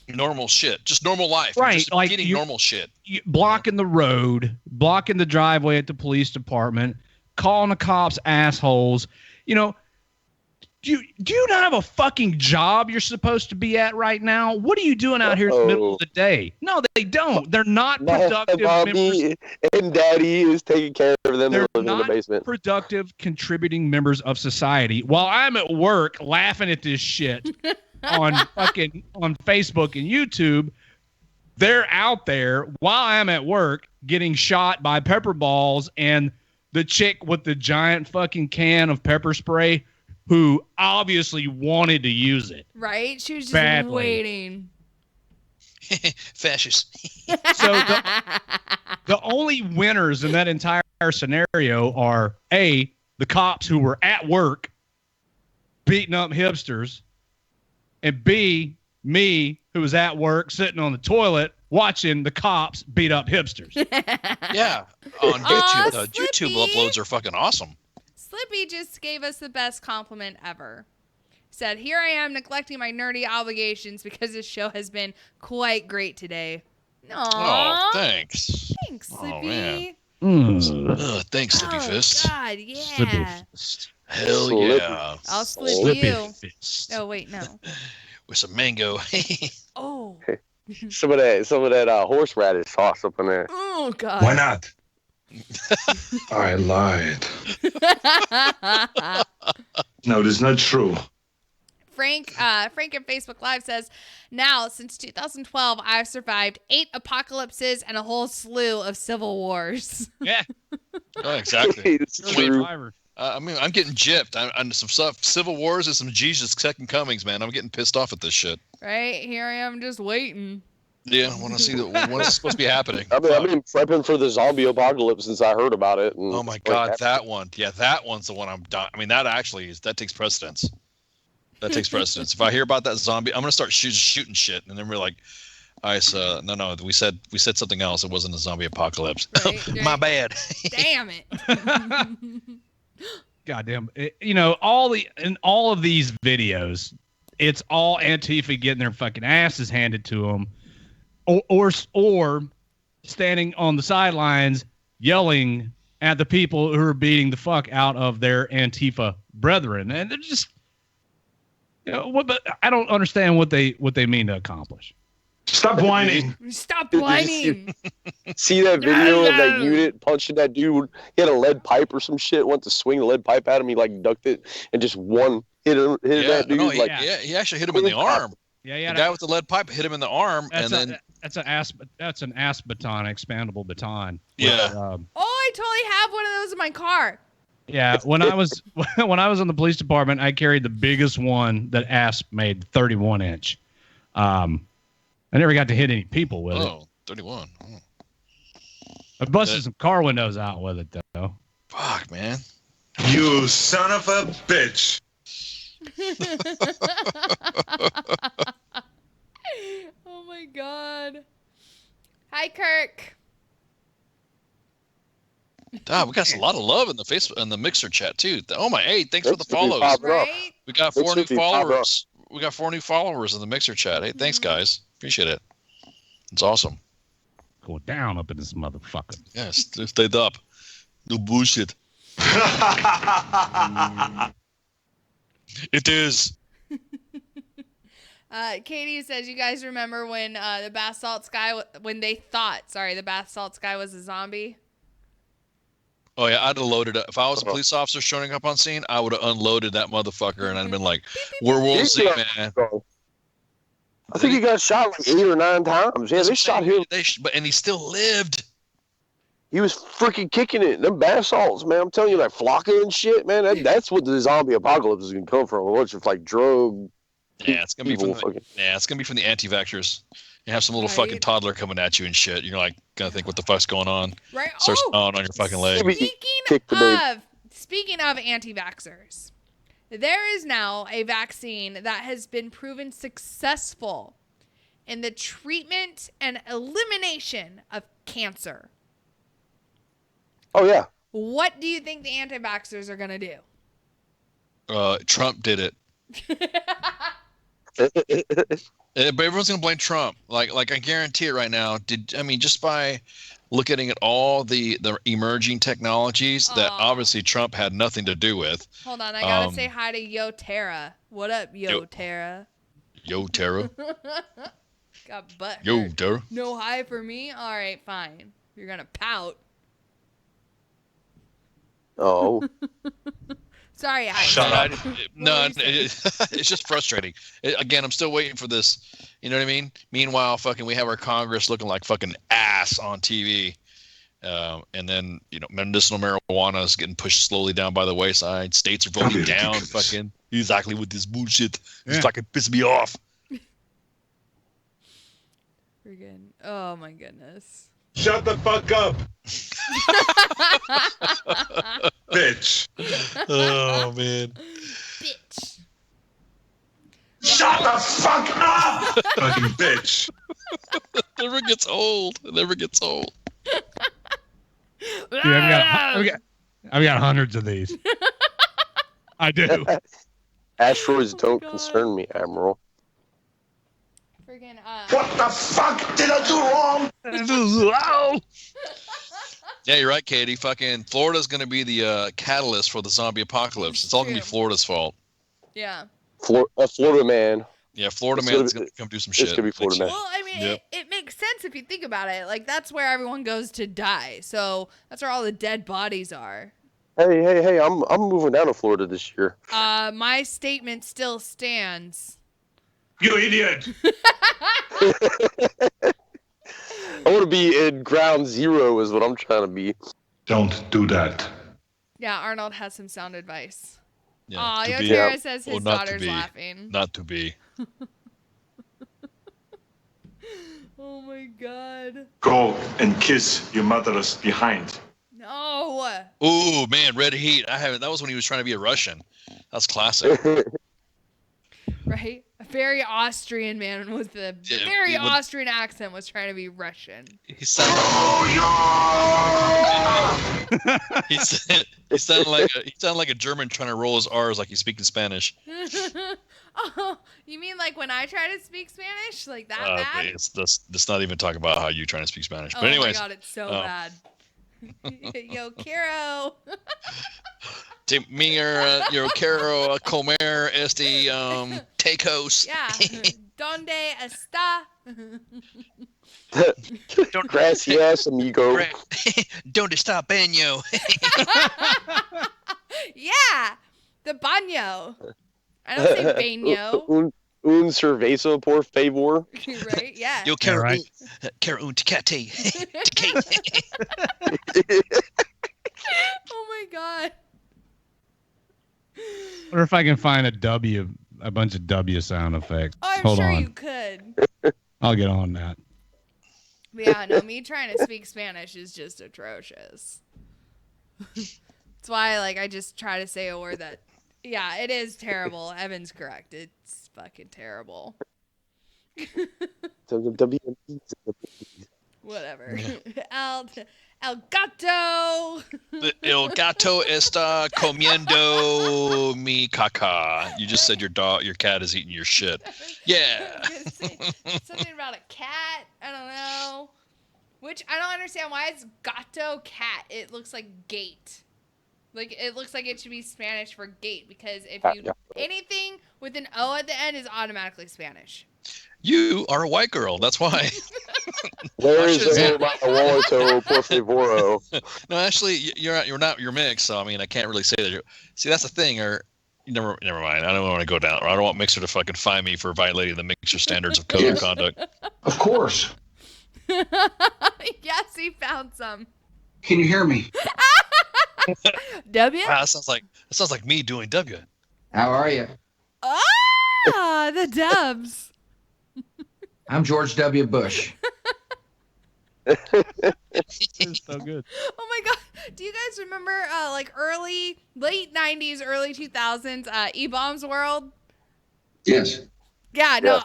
normal shit, just normal life, right? Just like impeding normal shit, blocking the road, blocking the driveway at the police department, calling the cops assholes. Do you not have a fucking job you're supposed to be at right now? What are you doing out here in the middle of the day? No, they don't. They're not productive members. And daddy is taking care of them. They're living in the basement. Not productive, contributing members of society. While I'm at work laughing at this shit on Facebook and YouTube, they're out there while I'm at work getting shot by pepper balls and the chick with the giant fucking can of pepper spray who obviously wanted to use it. Right? She was just badly waiting. Fascist. So the only winners in that entire scenario are A, the cops who were at work beating up hipsters, and B, me who was at work sitting on the toilet watching the cops beat up hipsters. Yeah. On YouTube. The YouTube uploads are fucking awesome. Slippy just gave us the best compliment ever. Said, here I am neglecting my nerdy obligations because this show has been quite great today. Aww. Oh, thanks. Thanks, Slippy. Thanks, Slippy Fist. God, yeah. Hell yeah. I'll slip you. Fist. Oh, wait, no. With some mango. Oh. Some of that horseradish sauce up in there. Oh, God. Why not? I lied. No, it is not true. Frank in Facebook Live says, now, since 2012, I've survived 8 apocalypses and a whole slew of civil wars. Yeah. Oh, exactly. It's true. I mean, I'm getting gypped. I'm some stuff, civil wars and some Jesus second comings, man. I'm getting pissed off at this shit. Right? Here I am just waiting. Yeah, I want to see what's supposed to be happening. I've been prepping for the zombie apocalypse since I heard about it. And oh my God, that one. Yeah, that one's the one I'm done. I mean, that takes precedence. That takes precedence. If I hear about that zombie, I'm gonna start shooting shit, and then we're like, "All right, no, we said something else. It wasn't a zombie apocalypse. Right. My bad." Damn it. Goddamn. In all of these videos, it's all Antifa getting their fucking asses handed to them, or standing on the sidelines yelling at the people who are beating the fuck out of their Antifa brethren, and they're just, but I don't understand what they mean to accomplish. Stop whining. Stop whining. See that video of that unit punching that dude? He had a lead pipe or some shit. Went to swing the lead pipe at him. He like ducked it and just hit that dude. He actually hit him in the arm. Yeah. The guy with the lead pipe hit him in the arm, That's and an ass baton, expandable baton. Yeah. I totally have one of those in my car. Yeah, when I was in the police department, I carried the biggest one that Asp made, 31 inch. I never got to hit any people with it. 31. Oh. I busted some car windows out with it, though. Fuck, man. You son of a bitch. Oh my God. Hi, Kirk. We got a lot of love in the Mixer chat too. Oh my, hey, thanks for the follows. Right? We got 4 new followers. We got 4 new followers in the Mixer chat. Hey, thanks guys. Appreciate it. It's awesome. Go down up in this motherfucker. Yes, stayed up. No bullshit. It is. Katie says, you guys remember when the bath salts guy, when they thought, the bath salts guy was a zombie? Oh yeah, I'd have loaded up. If I was a police officer showing up on scene, I would have unloaded that motherfucker, and I'd have been like, "We'll see, man." I think he got shot like 8 or 9 times. Yeah, they shot him. And he still lived. He was freaking kicking it. Them bath salts, man. I'm telling you, like flocking and shit, man. That's what the zombie apocalypse is gonna come from. A bunch of like drug. Yeah, it's gonna be from the anti-vaxxers. You have some little fucking toddler coming at you and shit. You're like gonna think, what the fuck's going on? Right. Start gnawing on your fucking leg. Speaking of anti-vaxxers, there is now a vaccine that has been proven successful in the treatment and elimination of cancer. Oh yeah. What do you think the anti-vaxxers are gonna do? Trump did it. But everyone's gonna blame Trump. Like I guarantee it right now. Just by looking at all the emerging technologies that obviously Trump had nothing to do with. Hold on, I gotta say hi to Yo Tara. What up, Yo Tara? Yo Tara. Got butt. Yo Tara. No hi for me. All right, fine. You're gonna pout. Oh. Sorry, Shut up. No, it's just frustrating. Again, I'm still waiting for this. You know what I mean? Meanwhile, we have our Congress looking like fucking ass on TV. And then, medicinal marijuana is getting pushed slowly down by the wayside. States are voting down fucking exactly with this bullshit. It's fucking pissing me off. Freaking, oh my goodness. Shut the fuck up. Bitch. Oh, man. Bitch. Shut the fuck up. Fucking bitch. Never gets old. It never gets old. Dude, I've got hundreds of these. I do. Asteroids don't concern me, Admiral. Freaking, What the fuck did I do wrong? Yeah, you're right, Katie. Fucking Florida's going to be the catalyst for the zombie apocalypse. It's all going to be Florida's fault. Yeah. Florida man. Yeah, Florida man's going to come do some shit. It's going to be Florida man. Well, I mean, it makes sense if you think about it. Like, that's where everyone goes to die. So that's where all the dead bodies are. Hey! I'm moving down to Florida this year. My statement still stands. You idiot! I want to be in ground zero is what I'm trying to be. Don't do that. Yeah, Arnold has some sound advice. Yeah, Aw, to be, Yotera says or his not to daughter's be. laughing. Not to be. Oh my god. Go and kiss your mother's behind. No. Ooh, man, Red Heat. I haven't. That was when he was trying to be a Russian. That's classic. Right? A very Austrian man with a very Austrian accent was trying to be Russian. He sounded he sounded like a German trying to roll his R's like he's speaking Spanish. Oh, you mean like when I try to speak Spanish? Like that bad? Let's not even talk about how you trying to speak Spanish. Oh But anyways, my god, it's so bad. Yo, Kiro. Yo quiero comer este tacos. Yeah. ¿Dónde está? Gracias, amigo. ¿Dónde está baño? Yeah, the baño. I don't say baño. Un cerveza, por favor. Right? Yeah. Yo quiero un tecate. Oh my god. I wonder if I can find a bunch of W sound effects. Oh, I'm Hold sure on. you could. I'll get on that. But yeah, no, me trying to speak Spanish is just atrocious. That's why, like, I just try to say a word that, yeah, it is terrible. Evan's correct. It's fucking terrible. Whatever. El gato. El gato está comiendo mi caca. You just said your cat is eating your shit. Yeah. Something about a cat. I don't know. Which I don't understand why it's gato cat. It looks like gate. Like it looks like it should be Spanish for gate because if you anything with an O at the end is automatically Spanish. You are a white girl. That's why. Where is the wallet, por favor? No, actually, you're mixed. So I mean, I can't really say that. See, that's the thing. Never mind. I don't want to go down. I don't want Mixer to fucking fine me for violating the Mixer standards of code of conduct. Of course. Yes, he found some. Can you hear me? W? Wow, that sounds like me doing W. How are you? Ah, the dubs. I'm George W. Bush. It's so good. Oh my god. Do you guys remember like late 90s, early 2000s E-Bombs World? Yes. Yeah, no.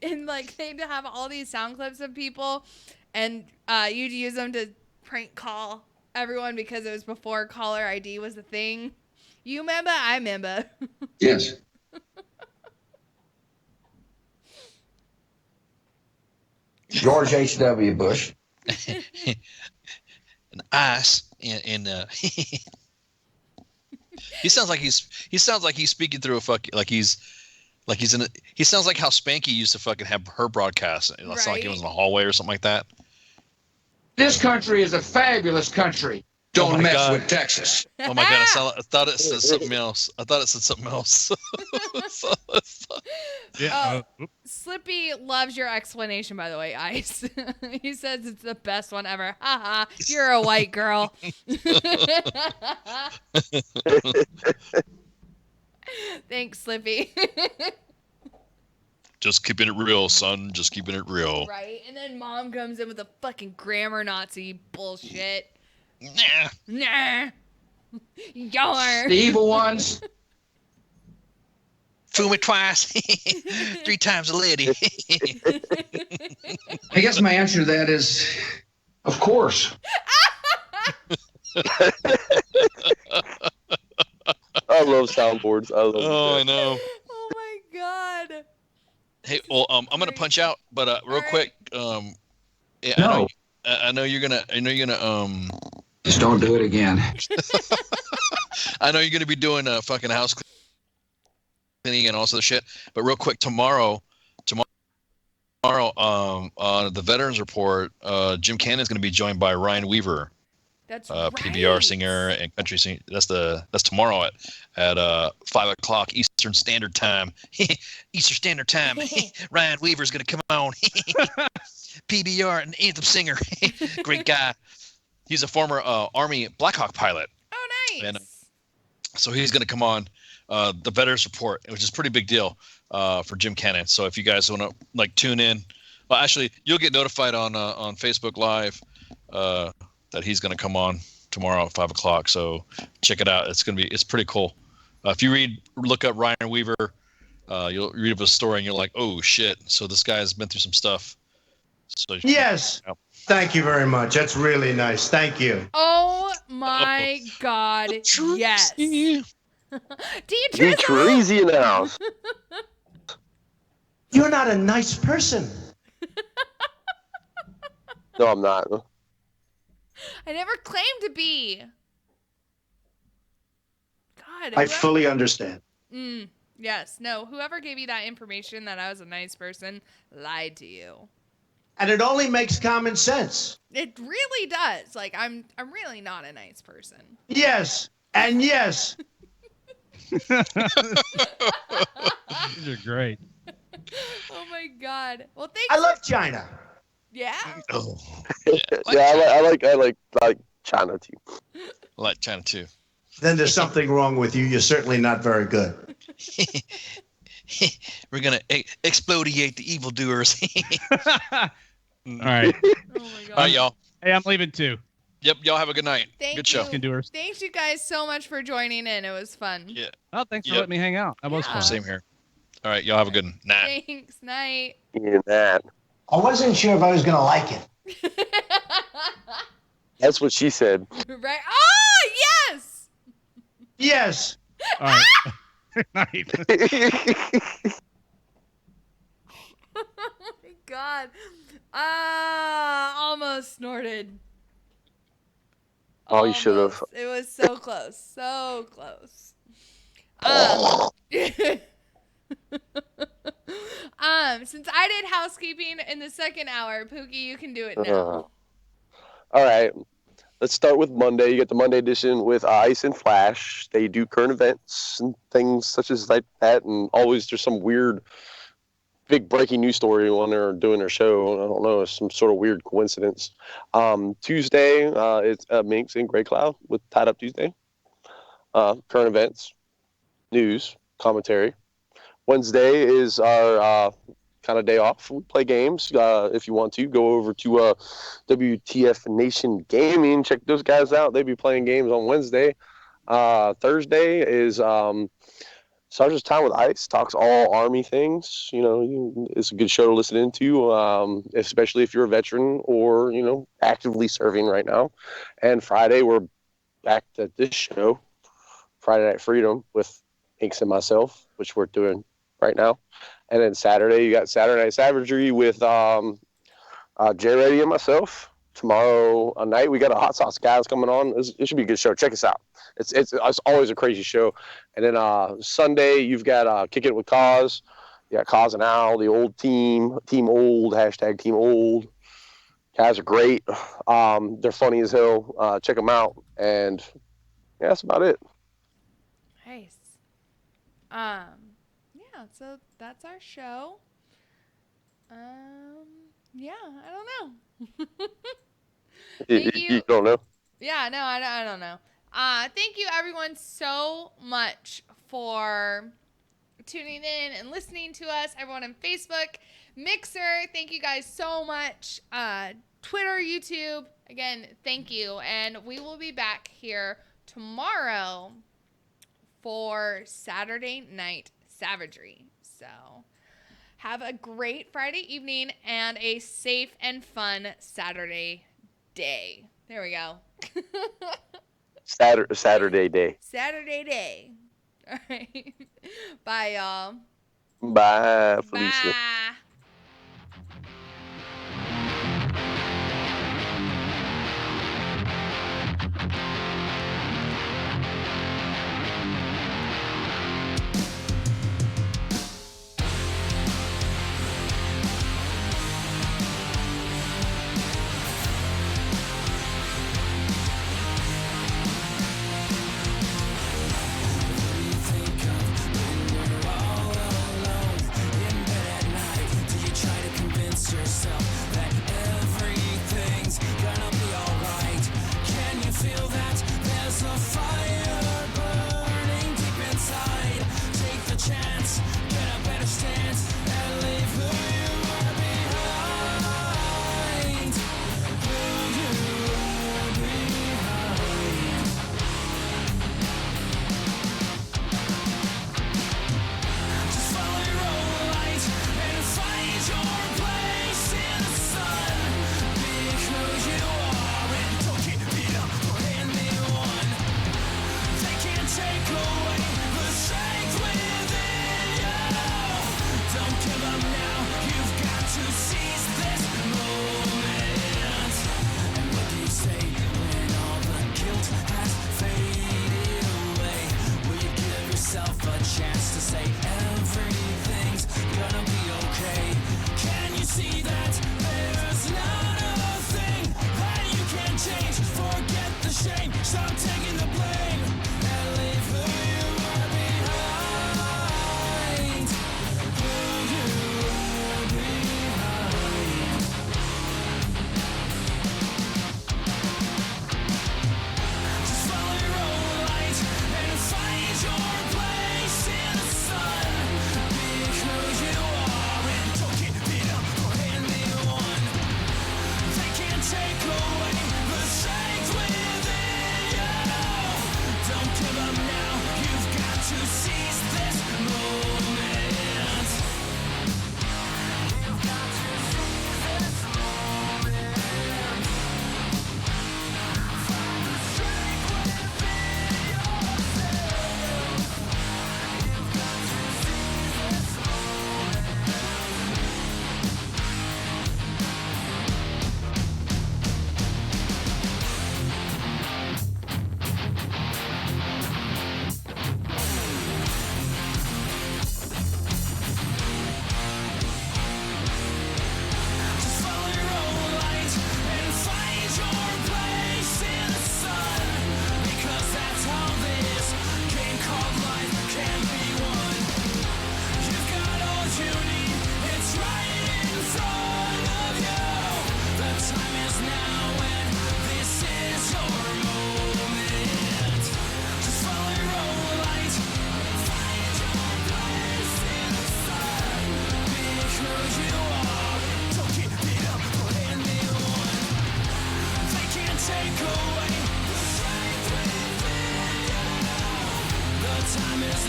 And like they'd have all these sound clips of people and you'd use them to prank call everyone because it was before caller ID was a thing. You remember? I remember. Yes. George H.W. Bush. An ass and he sounds like he's speaking through a he sounds like how Spanky used to fucking have her broadcast. It sounds like he was in the hallway or something like that. This country is a fabulous country. Don't mess with Texas. Oh my god! I thought it said something else. Yeah. Slippy loves your explanation, by the way, Ice. He says it's the best one ever. Haha, you're a white girl. Thanks, Slippy. Just keeping it real, son. Just keeping it real. Right? And then mom comes in with a fucking grammar Nazi bullshit. Nah. You're the evil ones. Fool me twice. 3 times a lady. I guess my answer to that is, of course. I love soundboards. I know. Oh my god. Hey, well, I'm gonna punch out, but real quick, yeah, No. I know you're gonna Just don't do it again. I know you're gonna be doing a fucking house cleaning and all sorts of shit. But real quick, tomorrow, on the Veterans Report, Jim Cannon's gonna be joined by Ryan Weaver. That's PBR singer and country singer. That's tomorrow at 5:00 Eastern Standard Time. Eastern Standard Time. Ryan Weaver's gonna come on. PBR and anthem singer. Great guy. He's a former Army Black Hawk pilot. Oh, nice. And so he's gonna come on the Veterans Report, which is a pretty big deal for Jim Cannon. So if you guys want to like tune in, well, actually you'll get notified on Facebook Live that he's gonna come on tomorrow at 5:00. So check it out. It's pretty cool. If you look up Ryan Weaver, you'll read of his story and you're like, oh shit. So this guy's been through some stuff. So yes. Thank you very much. That's really nice. Thank you. Oh my God. Yes. Treasy in the house. You're not a nice person. No, I'm not. I never claimed to be. God. I fully understand. Yes. No. Whoever gave you that information that I was a nice person lied to you. And it only makes common sense. It really does. Like I'm really not a nice person. Yes. And yes. These are great. Oh my God. Well, thanks. I love China. Yeah. Oh. I like China too. I like China too. Then there's something wrong with you. You're certainly not very good. We're gonna explodiate the evildoers. All right. Oh my God. All right, y'all. Hey, I'm leaving too. Yep, y'all have a good night. Thank Good show. you. Thanks you guys so much for joining in. It was fun. Yeah. Oh, thanks for letting me hang out. That was fun. Same here. All right, y'all have a good night. Thanks. Night. Yeah, that. I wasn't sure if I was going to like it. That's what she said. Right. Oh, yes. Yes. All right. Good night. Oh my God. Almost snorted. Oh, you should have. It was so close. So close. Since I did housekeeping in the second hour, Pookie, you can do it now. All right. Let's start with Monday. You get the Monday edition with Ice and Flash. They do current events and things such as like that, and always there's some weird, big breaking news story when they're doing their show. I don't know, it's some sort of weird coincidence. Tuesday, it's Minx and Grey Cloud with Tied Up Tuesday. Current events, news, commentary. Wednesday is our kind of day off. We play games. If you want to, go over to WTF Nation Gaming. Check those guys out. They'll be playing games on Wednesday. Thursday is Sergeant's Time with Ice. Talks all Army things. You know, it's a good show to listen into, especially if you're a veteran or, you know, actively serving right now. And Friday, we're back at this show, Friday Night Freedom, with Inks and myself, which we're doing right now. And then Saturday, you got Saturday Night Savagery with Jay Reddy and myself. Tomorrow night, we got a Hot Sauce Guys coming on. It should be a good show. Check us out. It's always a crazy show. And then Sunday, you've got Kick It with Cause. You got Cause and Al, the old team, Team Old, hashtag Team Old. Guys are great. They're funny as hell. Check them out. And yeah, that's about it. Nice. Yeah, so that's our show. Yeah, I don't know. Thank you. You don't know? Yeah, no, I don't know. Thank you everyone so much for tuning in and listening to us. Everyone on Facebook, Mixer, thank you guys so much. Twitter, YouTube, again, thank you. And we will be back here tomorrow for Saturday Night Savagery. So have a great Friday evening and a safe and fun Saturday day. There we go. Saturday day. Saturday day. All right. Bye, y'all. Bye, Felicia. Bye.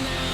now.